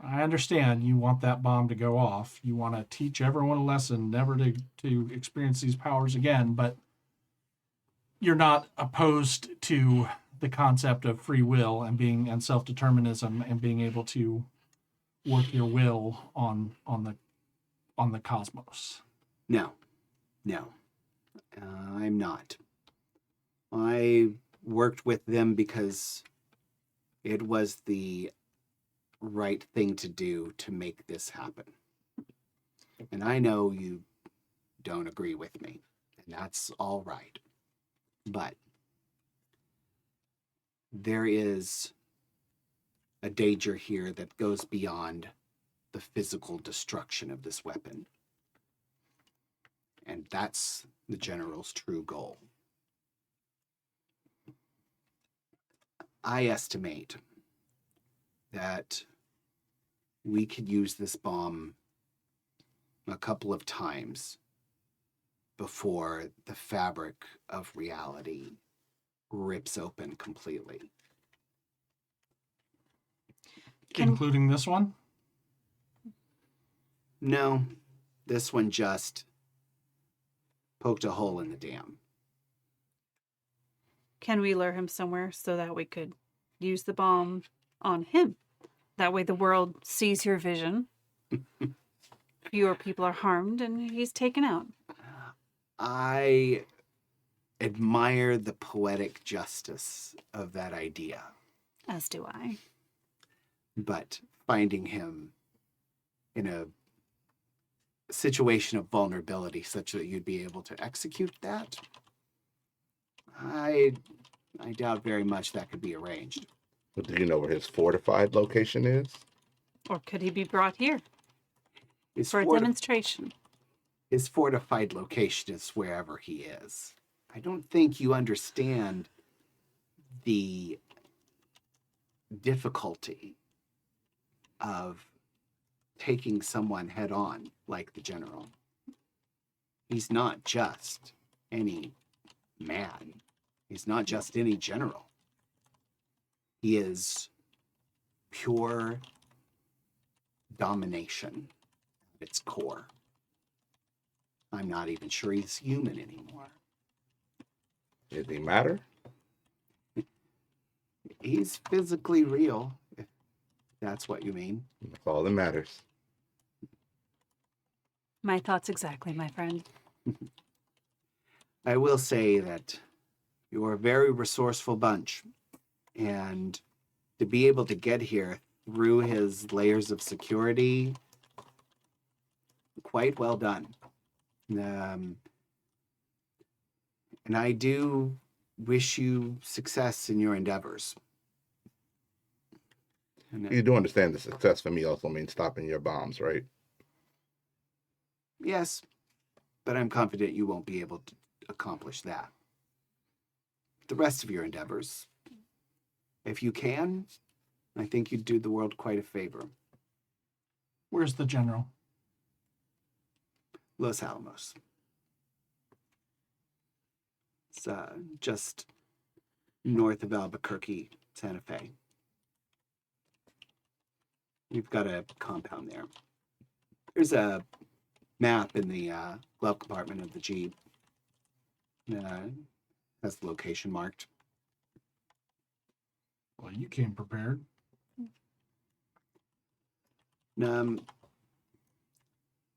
I understand you want that bomb to go off. You want to teach everyone a lesson never to experience these powers again, but you're not opposed to the concept of free will and self-determinism and being able to work your will on the cosmos. No. I'm not. I worked with them because it was the right thing to do to make this happen. And I know you don't agree with me, and that's all right. But there is a danger here that goes beyond the physical destruction of this weapon. And that's the General's true goal. I estimate that we could use this bomb a couple of times before the fabric of reality rips open completely. Including this one? No, this one just poked a hole in the dam. Can we lure him somewhere so that we could use the bomb on him? That way the world sees your vision. Fewer people are harmed and he's taken out. I admire the poetic justice of that idea. As do I. But finding him in a situation of vulnerability such that you'd be able to execute that, I doubt very much that could be arranged. But do you know where his fortified location is? Or could he be brought here His, for a demonstration? his fortified location is wherever he is. I don't think you understand the difficulty of taking someone head on like the General. He's not just any man. He's not just any general. He is pure domination at its core. I'm not even sure he's human anymore. Does he matter? He's physically real, if that's what you mean. That's all that matters. My thoughts exactly, my friend. I will say that you're a very resourceful bunch, and to be able to get here through his layers of security, quite well done. And I do wish you success in your endeavors. And, You do understand the success for me also means stopping your bombs, right? yes, but I'm confident you won't be able to accomplish that. The rest of your endeavors, if you can, I think you'd do the world quite a favor. Where's the General? Los Alamos. It's just north of Albuquerque, Santa Fe. You've got a compound there. There's a map in the glove compartment of the Jeep. Has the location marked. Well, you came prepared.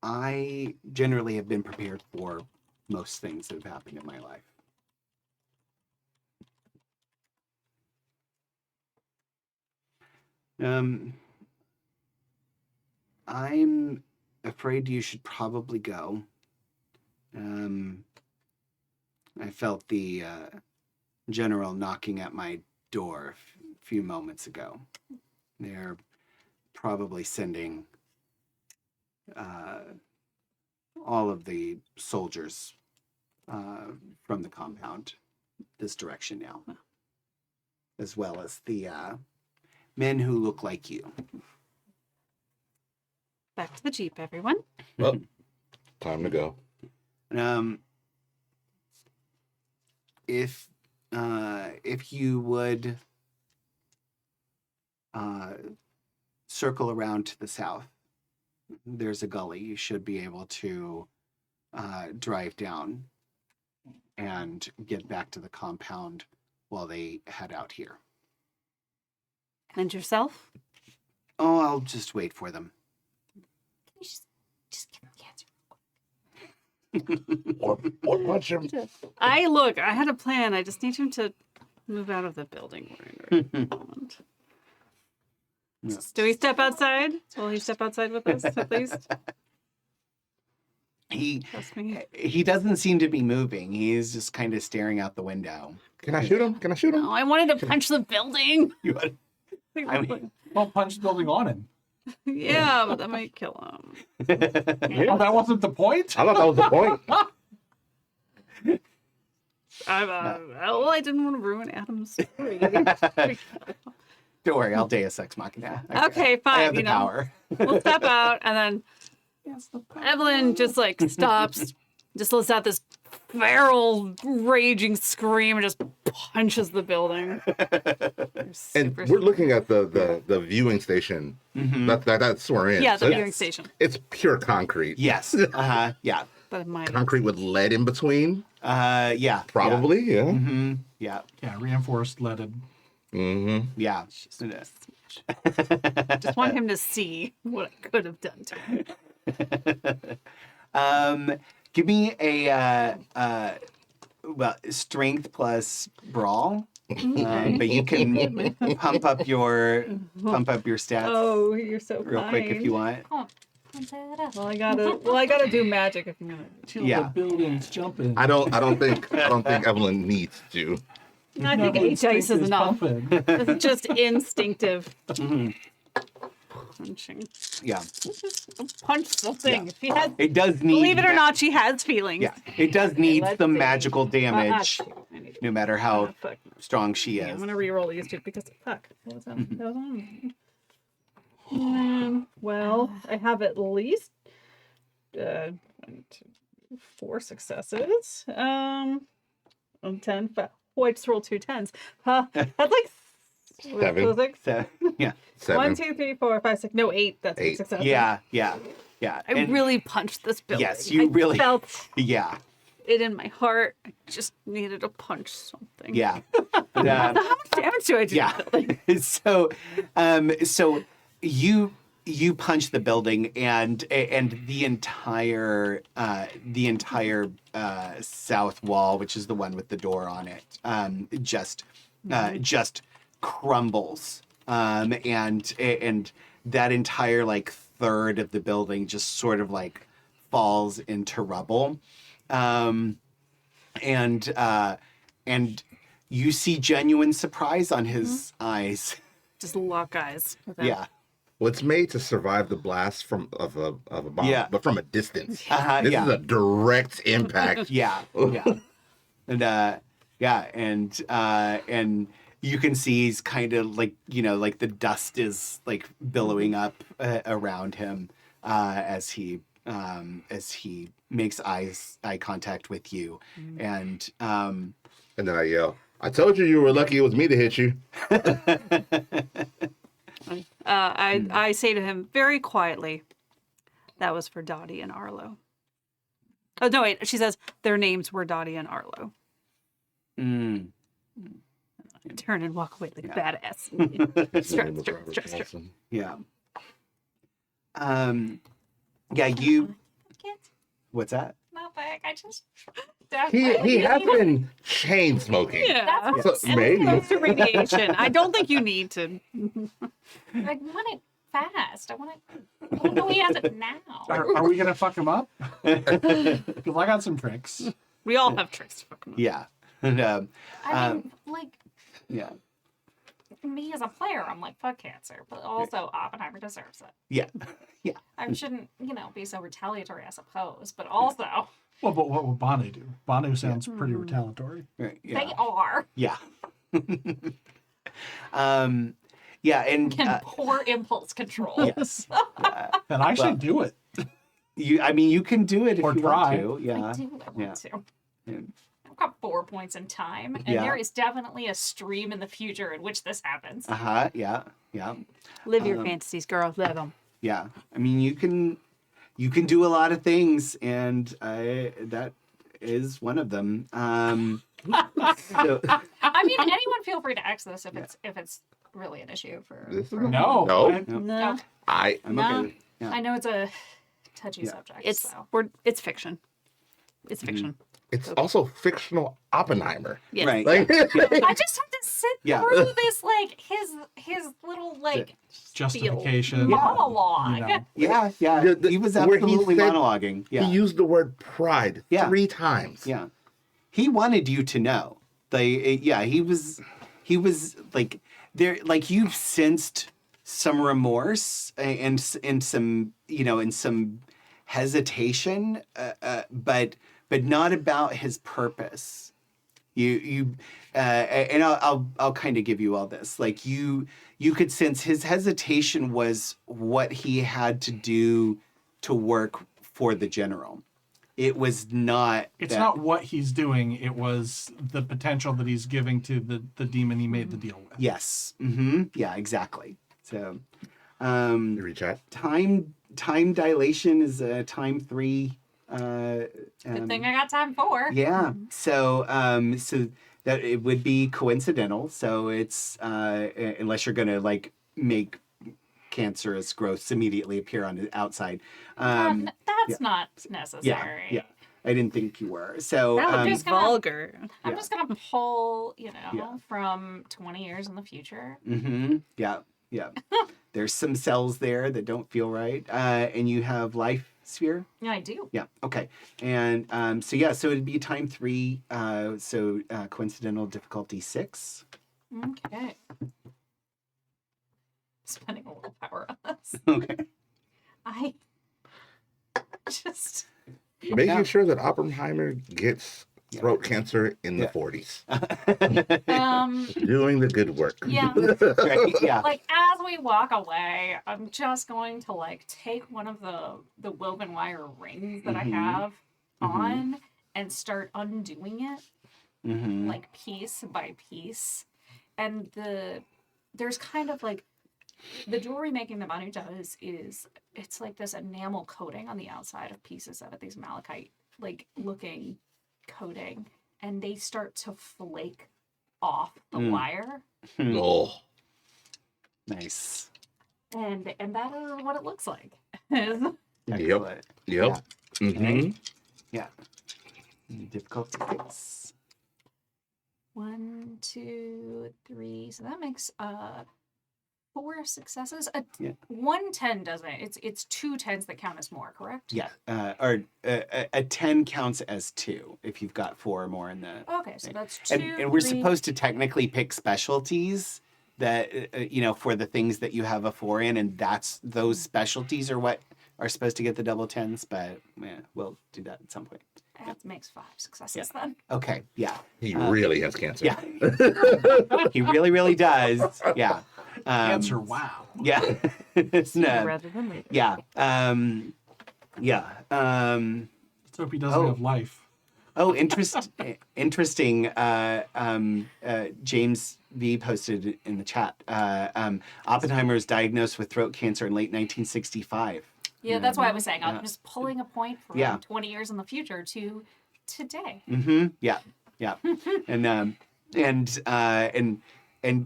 I generally have been prepared for most things that have happened in my life. I'm afraid you should probably go. I felt the general knocking at my door a few moments ago. They're probably sending all of the soldiers from the compound this direction now, as well as the men who look like you. Back to the Jeep, everyone. Well, time to go. If you would circle around to the south, there's a gully. You should be able to drive down and get back to the compound while they head out here. And yourself? Oh, I'll just wait for them. Can you just give him cancer? Or punch him. I had a plan. I just need him to move out of the building we're in right at the moment. Yeah. Do we step outside? Will he step outside with us, at least? Trust me. he doesn't seem to be moving. He's just kind of staring out the window. Can I shoot him? Can I shoot him? No, I wanted to punch the building. You want- I mean- Well, punch the building on him. Yeah, but that might kill him. Oh, that wasn't the point? I thought that was the point. Well, I didn't want to ruin Adam's story. Don't worry, I'll Deus Ex Machina. Okay, fine. I have the you know, power. we'll step out, and then Evelyn just like stops, just lets out this feral, raging scream, and just punches the building. And we're looking at the viewing station. That's where we're in. Yeah, the So viewing station. It's pure concrete. Yes. Yeah. But it might. Concrete with lead in between. Yeah. Probably, yeah. Mm-hmm. Yeah. Yeah, reinforced leaded. Mm-hmm. Yeah. Just want him to see what I could have done to him. Give me a strength plus brawl. But you can pump up your stats Oh, you're so real kind. quick if you want. Oh, punch it up. Well, I gotta do magic if I'm gonna. Till Yeah. the building's jumping. I don't think Evelyn needs to. I think 8 dice is enough. It's just instinctive punching. Yeah. Just punch something. Yeah. She has, It does need. believe it or not, she has feelings. Yeah. It does need let's some see. magical damage, I need to- no matter how fuck. strong she Yeah, I'm is. gonna re-roll these two because fuck. What was that? That was on. Well, I have at least 1, 2, 4 successes. On 10. Oh, I just rolled 2 10s. Huh? That's like 7. So, yeah. 7. 1, 2, 3, 4, 5, 6. No, 8. That's 8. successes. Yeah. I And- really punched this building. Yes, you I really- felt Yeah. it in my heart. I just needed to punch something. Yeah. So how much damage do I do? Yeah. to the building? So you punch the building and the entire south wall, which is the one with the door on it, just crumbles. And that entire like third of the building just sort of like falls into rubble. And you see genuine surprise on his eyes. Just lock eyes. with that. Yeah. Well, it's made to survive the blast of a bomb, Yeah. but from a distance. Uh-huh, This yeah. is a direct impact. Yeah. And and you can see he's kind of like, like the dust is like billowing up around him as he makes eye contact with you. And And then I yell, "I told you were lucky it was me to hit you." I say to him very quietly, that was for Dottie and Arlo. Oh, no, wait. She says their names were Dottie and Arlo. mm, Turn and walk away like Yeah. badass. Stress. yeah. Yeah, you Can't. what's that? Not back. I just. He has been chain smoking. Yeah. So maybe. Close to radiation. I don't think you need to. I want it fast. I want it. I know he has it now. Are we gonna fuck him up? Because I got some tricks. We all have tricks to fuck 'em up. Yeah. And I mean, like yeah. me as a player, I'm like fuck cancer, but also Oppenheimer deserves it. Yeah. Yeah. I shouldn't, be so retaliatory, I suppose, but also Well, but what would Banu do? Banu sounds pretty retaliatory. Right, they yeah. are. Yeah. Yeah, and Can poor impulse control. yes. And I should do it. You can do it if Or you try. want to. Yeah. I do. I want to. Yeah. I've got 4 points in time, and Yeah. there is definitely a stream in the future in which this happens. Uh-huh. Yeah. Yeah. Live your fantasies, girl. Live them. Yeah. I mean, you can do a lot of things, and that is one of them. So, I mean, anyone feel free to X this if it's really an issue for. No. No. No. I I'm No. okay with yeah. I know it's a touchy Yeah. subject. It's so. it's fiction. It's fiction. It's also fictional Oppenheimer. Yes. Right. Like, I just have to sit Yeah. through this like his little like Justification. monologue. You know. Yeah. He was where he absolutely said- monologuing. Yeah. He used the word pride Yeah. 3 times. Yeah. He wanted you to know. He was like there, like you've sensed some remorse and some, and some hesitation, but not about his purpose. And I'll kind of give you all this. Like you could sense his hesitation was what he had to do to work for the general. It was not. It's not what he's doing. It was the potential that he's giving to the demon he made the deal with. Yes. Yeah. Exactly. So, You read chat? time dilation is time 3. Good thing I got time 4. Yeah. So that it would be coincidental. So it's unless you're gonna like make cancerous growths immediately appear on the outside. That's not necessary. Yeah. I didn't think you were. So That would be just gonna- vulgar. I'm Yeah. just gonna pull, Yeah. from 20 years in the future. Yeah. There's some cells there that don't feel right. And you have life sphere. Yeah, I do. Yeah. Okay. And so it'd be time 3. So coincidental difficulty 6. Okay. Spending a little power on this. Okay. I just Making sure that Oppenheimer gets throat cancer in the 40s. Doing the good work. yeah. Right? Yeah. Like as we walk away, I'm just going to like take one of the woven wire rings that I have on and start undoing it like piece by piece. And there's kind of like the jewelry making that Manu does is it's like this enamel coating on the outside of pieces of it, these malachite like looking coating, and they start to flake off the wire. Oh. Nice. And that is what it looks like. Excellent. Yep. Yeah. Mm-hmm. Yeah. Difficulty 6. 1, 2, 3. So that makes 4 successes. Yeah. 1 10 doesn't it? It's 2 10s that count as more, correct? Yeah. Or a 10 counts as 2 if you've got 4 or more in the. Okay, so that's 2. And we're 3. supposed to technically pick specialties that for the things that you have a 4 in, and those specialties are what are supposed to get the double 10s. But we'll do that at some point. That makes 5 successes then. Okay. Yeah. He really has cancer. Yeah. He really, really does. Yeah. Answer, wow. Yeah. It's no. Rather than later. Yeah. Yeah. Let's hope he doesn't have life. Oh, interesting. James V posted in the chat. Oppenheimer was diagnosed with throat cancer in late 1965. Yeah, that's why I was saying I'm just pulling a point from Yeah. 20 years in the future to today. Yeah. And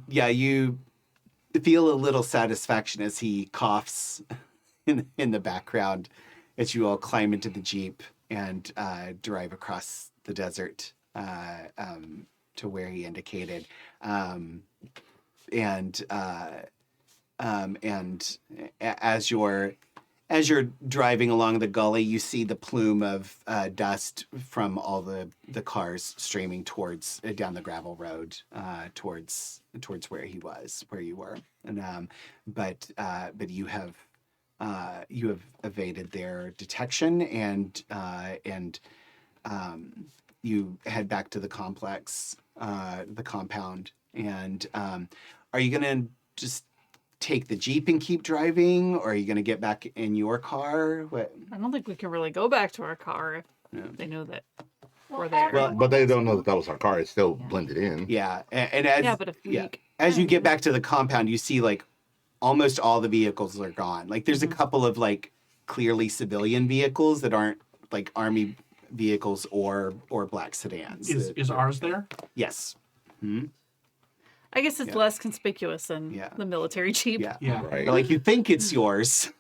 yeah, you feel a little satisfaction as he coughs in the background as you all climb into the Jeep and drive across the desert to where he indicated. And as you're driving along the gully, you see the plume of dust from all the cars streaming towards down the gravel road towards where you were. And but you have evaded their detection and you head back to the complex, the compound. And are you gonna just take the Jeep and keep driving, or are you gonna get back in your car? What? I don't think we can really go back to our car if they know that we're there. Well, But they don't know that was our car. It's still blended in. Yeah, and as yeah, but if we as you get back to the compound, you see like almost all the vehicles are gone. Like there's a couple of like clearly civilian vehicles that aren't like army vehicles or black sedans. Is ours there? Yes. I guess it's less conspicuous than Yeah. the military Jeep. Yeah. Yeah. Right. But, like you think it's yours.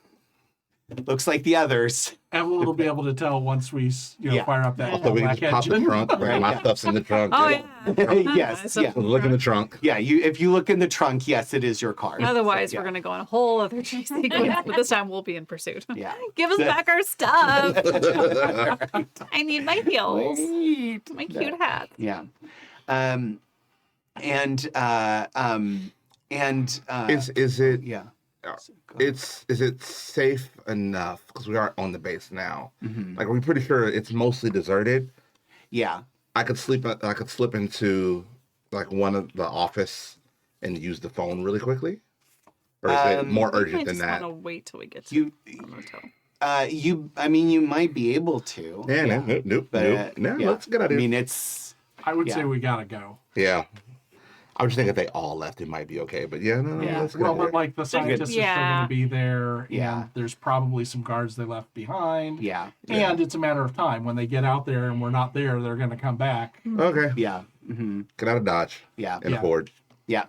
looks like the others. Evelyn will be able to tell once we Yeah. fire up that Also, we can black just pop the engine. trunk. Right, My yeah. stuff's in the trunk. Oh yeah. yeah. Yes, yeah. Look in the trunk. Yeah, if you look in the trunk, yes, it is your car. Otherwise, Yeah. we're gonna go on a whole other chase sequence, but this time we'll be in pursuit. Yeah. Give us back our stuff. I need my heels, my cute hat. Yeah. And Is it yeah. is it safe enough, because we are on the base now, Mhm. like, are we pretty sure it's mostly deserted? Yeah. I could slip into like one of the office and use the phone really quickly, or is it more I urgent than just that? want to wait till we get to You the motel. I mean, you might be able to. Yeah, nope. But, No, yeah. that's a good idea. I mean, it's I would Yeah. say we gotta go. Yeah. I was just thinking if they all left, it might be okay. But yeah, no, Yeah. that's good. Well, but like the scientists are still Yeah. going to be there, Yeah. and there's probably some guards they left behind. yeah. And it's a matter of time. When they get out there and we're not there, they're going to come back. Okay. Yeah. hmm Get out of Dodge Yeah. and Yeah. Ford. Yeah.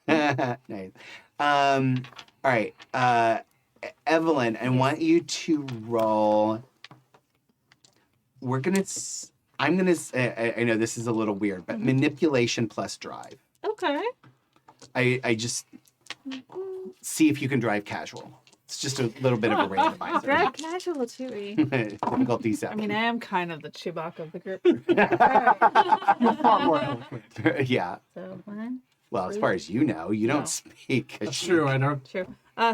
Nice. All right. Evelyn, I want you to roll. We're gonna. I'm gonna. I know this is a little weird, but manipulation plus drive. Okay. I just see if you can drive casual. It's just a little bit of a randomizer. Drive casual Chewie. Difficulty I 7. mean, I am kind of the Chewbacca of the group. You're far more eloquent. Yeah. So one. Well, as far as you know, you don't No. speak. That's true. I don't. True.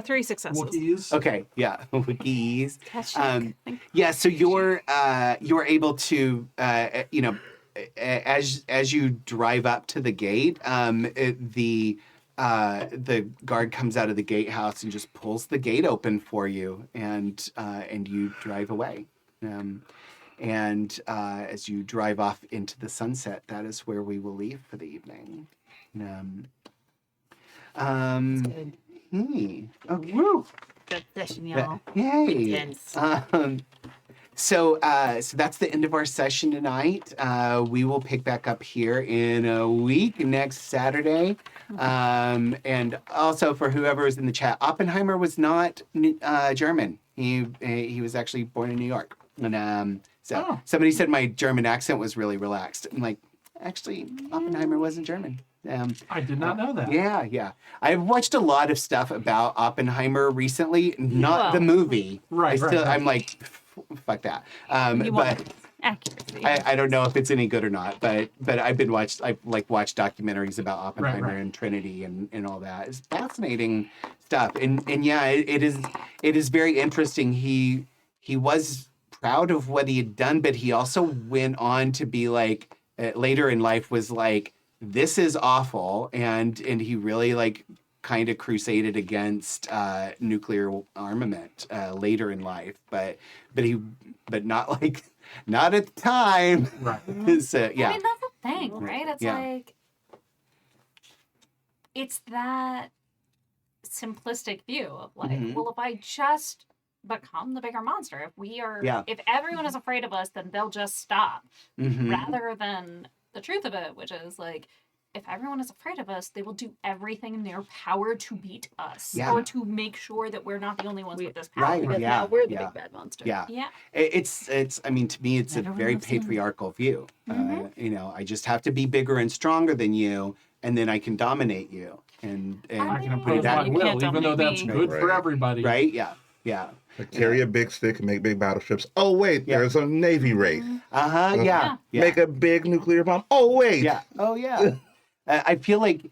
3 successes. Wookiees. Okay. Yeah. Wikis. Kashyyyk. Yeah, so you're able to as you drive up to the gate, the guard comes out of the gatehouse and just pulls the gate open for you, and you drive away. As you drive off into the sunset, that is where we will leave for the evening. Good. Okay. Woo! Good session, y'all. Yay. Intense. So that's the end of our session tonight. We will pick back up here in a week, next Saturday. And also for whoever is in the chat, Oppenheimer was not German. He was actually born in New York. And somebody said my German accent was really relaxed. I'm like, actually, Oppenheimer wasn't German. I did not know that. Yeah. I've watched a lot of stuff about Oppenheimer recently, not the movie. Right. I'm like, fuck that. You But want accuracy. I don't know if it's any good or not. But I've watched documentaries about Oppenheimer Right. and Trinity and all that. It's fascinating stuff. And yeah, it is very interesting. He was proud of what he had done, but he also went on to be like later in life was like, this is awful, and he really like kind of crusaded against nuclear armament later in life, but not at the time. Right. So, yeah. I mean, that's the thing, right? It's Yeah. like, it's that simplistic view of like, Mhm. well, if I just become the bigger monster, if everyone is afraid of us, then they'll just stop. Mhm. Rather than the truth of it, which is like, if everyone is afraid of us, they will do everything in their power to beat us, Yeah. or to make sure that we're not the only ones with this power. Right. Because Yeah, now we're the yeah. big bad monster. Yeah. Yeah. It's I mean, to me, it's a Everyone very loves him. patriarchal view. Mhm. I just have to be bigger and stronger than you, and then I can dominate you. And I can I impose that- my you will, can't even though dominate that's me. good for Right. everybody. right? Yeah. Like, carry a big stick and make big battleships. Oh wait, Yeah. there's a Navy raid. Uh-huh. Yeah. Make a big nuclear bomb. Oh wait. Yeah. Oh, yeah. I feel like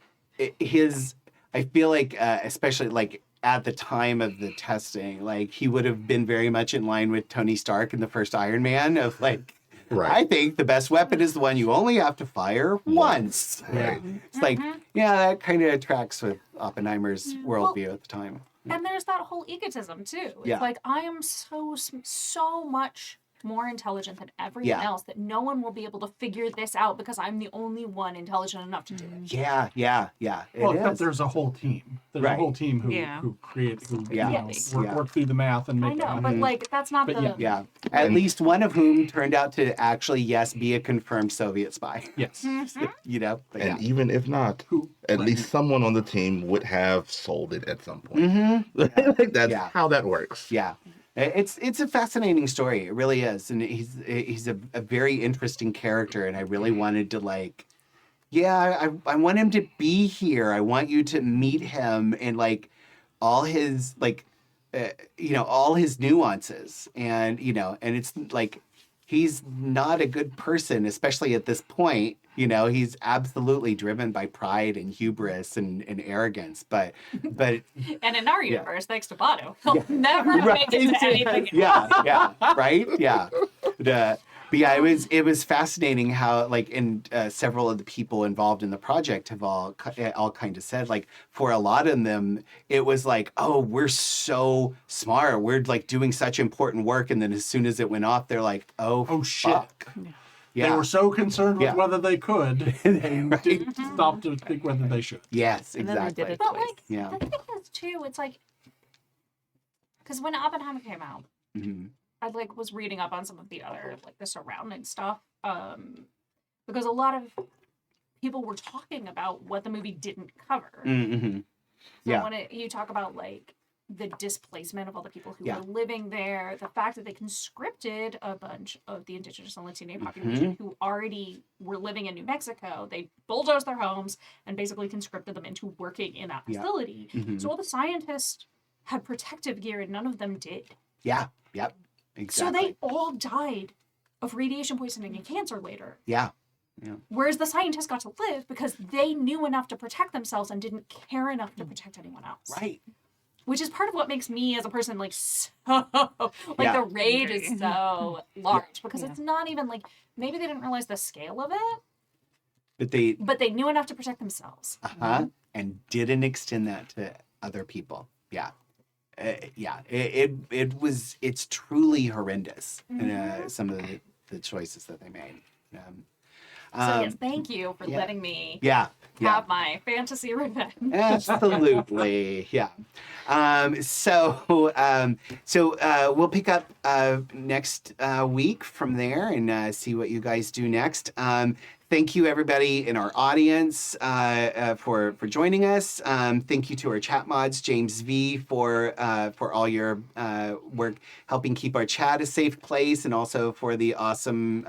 especially like at the time of the testing, like he would have been very much in line with Tony Stark in the first Iron Man of like, Right. I think the best weapon is the one you only have to fire once. Right. It's like, yeah, that kind of tracks with Oppenheimer's worldview at the time. And there's that whole egotism too. It's Yeah. like I am so much more intelligent than everyone Yeah. else that no one will be able to figure this out because I'm the only one intelligent enough to do it. Yeah. Well, It except is. there's a whole team. There's Right. a whole team who Yeah. Yeah. work through the math and I make know, it. but like that's not But the Yeah. At least one of whom turned out to actually, yes, be a confirmed Soviet spy. Yes. But And even if not, at least someone on the team would have sold it at some point. Mm-hmm. Like that's Yeah. how that works. Yeah. It's a fascinating story. It really is, and he's a very interesting character, and I really wanted to like, yeah, I want him to be here. I want you to meet him and like all his like, all his nuances, and and it's like he's not a good person, especially at this point. He's absolutely driven by pride and hubris and arrogance. But And in our universe, thanks to Banu, he'll never make it to anything. yeah, right, yeah. But yeah, it was fascinating how like several of the people involved in the project have all kind of said like for a lot of them it was like, oh, we're so smart, we're like doing such important work, and then as soon as it went off, they're like, oh shit. Fuck. Yeah. They were so concerned with whether they could, they Right. stopped to think whether they should. Yes, And then they exactly. did it But twice. like, Yeah. the thing is too, it's like, because when Oppenheimer came out, Mhm. I like was reading up on some of the other like the surrounding stuff, because a lot of people were talking about what the movie didn't cover. Mhm. So Yeah. when you talk about like the displacement of all the people who Yeah. were living there, the fact that they conscripted a bunch of the indigenous and Latino population who already were living in New Mexico, they bulldozed their homes and basically conscripted them into working in that Yeah. facility. Mhm. So all the scientists had protective gear and none of them did. Yeah. Yep. Exactly. So they all died of radiation poisoning and cancer later. Yeah. Whereas the scientists got to live because they knew enough to protect themselves and didn't care enough to protect anyone else. Right. Which is part of what makes me as a person like so like Yeah. the rage is so large because Yeah. it's not even like maybe they didn't realize the scale of it, But they knew enough to protect themselves. and didn't extend that to other people. Yeah. It's truly horrendous. Some of the choices that they made. So yes, thank you for yeah. letting me Yeah. have my fantasy revenge. Absolutely, yeah. So we'll pick up next week from there and see what you guys do next. Thank you, everybody in our audience, for joining us. Thank you to our chat mods, James V, for all your work helping keep our chat a safe place, and also for the awesome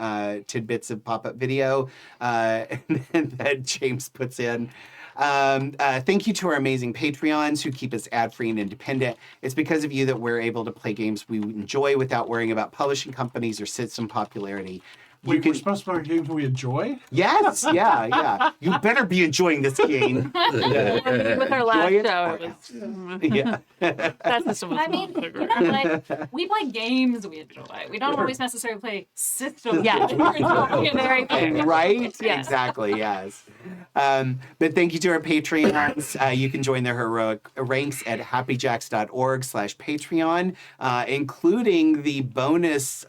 tidbits of pop-up video that James puts in. Thank you to our amazing Patreons who keep us ad-free and independent. It's because of you that we're able to play games we enjoy without worrying about publishing companies or system popularity. Wait, we're supposed to play games we enjoy? Yes, yeah. You better be enjoying this game. With our last Enjoy it. show, it was, Yeah. that system was I mean, not you good. know what? We play games we enjoy. We don't always necessarily play systems. Yeah. we enjoy. Very fair. Right? Yes. Exactly, yes. But thank you to our Patreons. You can join their heroic ranks at happyjacks.org/Patreon, including the bonus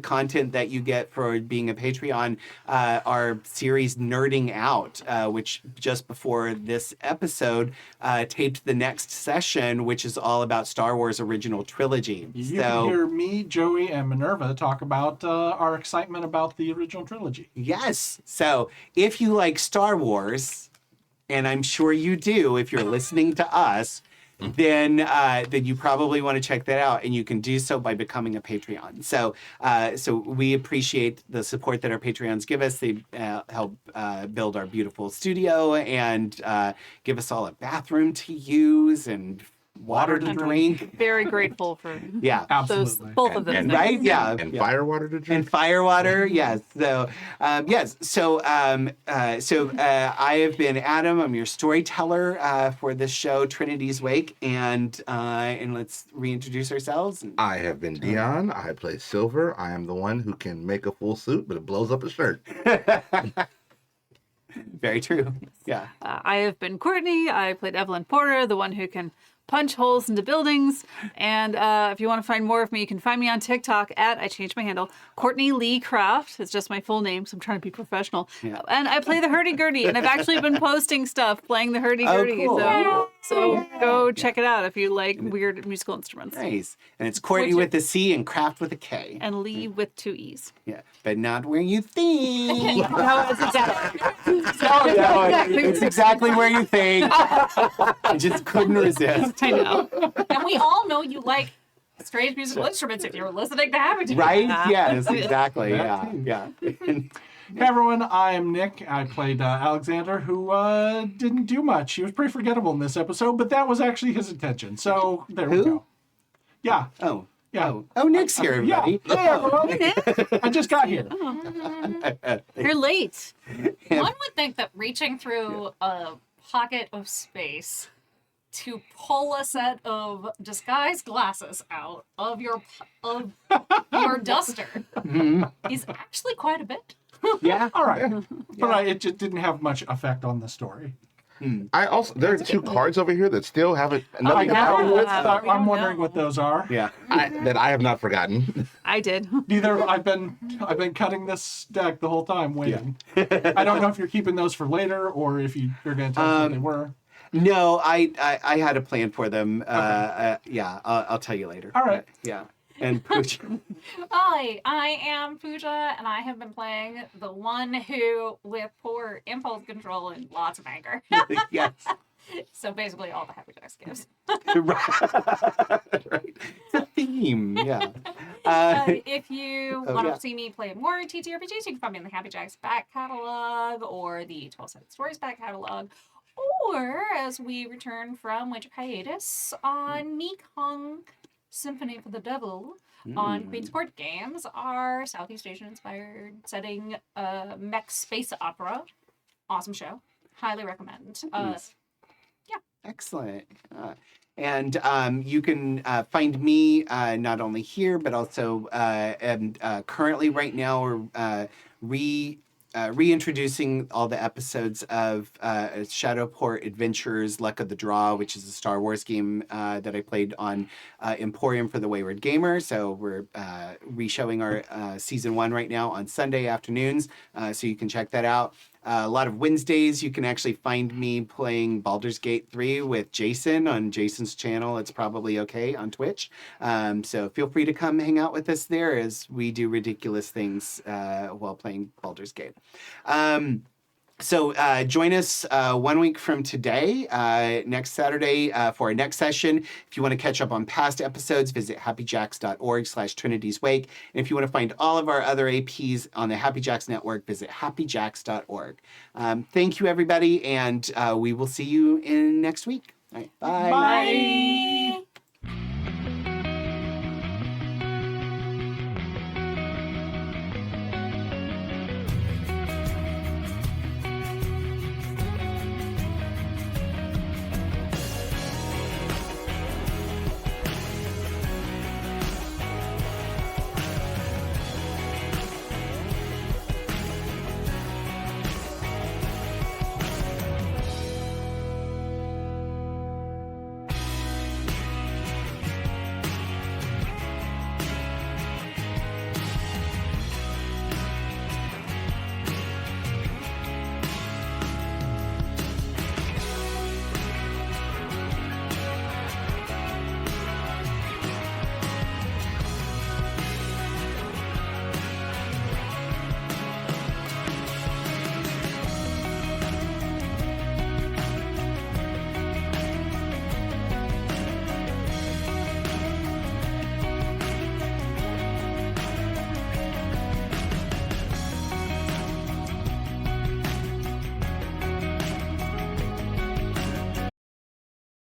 content that you get for being a Patreon, our series Nerding Out, which just before this episode taped the next session, which is all about Star Wars original trilogy. You can hear me, Joey, and Minerva talk about our excitement about the original trilogy. Yes. So if you like Star Wars, and I'm sure you do if you're listening to us, then you probably want to check that out, and you can do so by becoming a Patreon. So we appreciate the support that our Patreons give us. They help build our beautiful studio and give us all a bathroom to use and water to drink. Very grateful for Yeah. those, Absolutely. both of those. And, things. right? Yeah. And yeah. fire water to drink. And firewater, yes. So, yes. So I have been Adam. I'm your storyteller for this show, Trinity's Wake, and let's reintroduce ourselves. I have been Dion. I play Silver. I am the one who can make a full suit, but it blows up a shirt. Very true. Yeah. I have been Courtney. I played Evelyn Porter, the one who can punch holes into buildings. And if you want to find more of me, you can find me on TikTok at, I changed my handle, Courtney Lee Craft. It's just my full name, so I'm trying to be professional. Yeah. And I play the hurdy-gurdy, and I've actually been posting stuff playing the hurdy-gurdy. Oh, cool. So go check it out if you like weird musical instruments. Nice. And it's Courtney with a C and Craft with a K. And Lee with 2 E's. Yeah. But not where you think. No, it's exactly. Oh, no, it's exactly where you think. I just couldn't resist. I know. And we all know you like strange musical instruments if you're listening to Happy Jacks. Right? Yeah. Yes, exactly. That Yeah, too. yeah. Hey everyone, I am Nick. I played Alexander, who didn't do much. He was pretty forgettable in this episode, but that was actually his intention. So there we Who? go. Yeah. Oh. Yeah. Oh, Nick's here, Yeah. everybody. Hey everyone. I just got here. You're late. One would think that reaching through a pocket of space to pull a set of disguised glasses out of your duster is actually quite a bit. Yeah. All right. But it just didn't have much effect on the story. There are two cards over here that still haven't. Nothing I happened with, Yeah. We I'm don't wondering know. what those are. Yeah. that I have not forgotten. I did. Neither I've been cutting this deck the whole time waiting. I don't know if you're keeping those for later or if you're going to tell us what they were. No, I had a plan for them. Yeah, I'll tell you later. All right. Yeah. And Pooja. Hi, I am Pooja, and I have been playing the one who, with poor impulse control and lots of anger. Yes. So basically all the Happy Jacks gives. Right. It's a theme. Yeah. If you Oh, want yeah. to see me play more TTRPGs, you can find me in the Happy Jacks back catalog or the 12-sided stories back catalog, or as we return from winter hiatus on Mekong Symphony for the Devil on Queen's Court Games, our Southeast Asian inspired setting mech space opera. Awesome show. Highly recommend. Nice. Excellent. And you can find me not only here, but also currently right now we're reintroducing all the episodes of Shadowport Adventures, Luck of the Draw, which is a Star Wars game that I played on Emporium for the Wayward Gamer. So we're re-showing our Season 1 right now on Sunday afternoons, so you can check that out. A lot of Wednesdays, you can actually find me playing Baldur's Gate 3 with Jason on Jason's channel. It's probably okay on Twitch. So feel free to come hang out with us there as we do ridiculous things while playing Baldur's Gate. So join us 1 week from today, next Saturday, for our next session. If you want to catch up on past episodes, visit happyjacks.org/Trinity's Wake. And if you want to find all of our other APs on the Happy Jacks Network, visit happyjacks.org. Thank you, everybody, and we will see you in next week. All right, bye. Bye.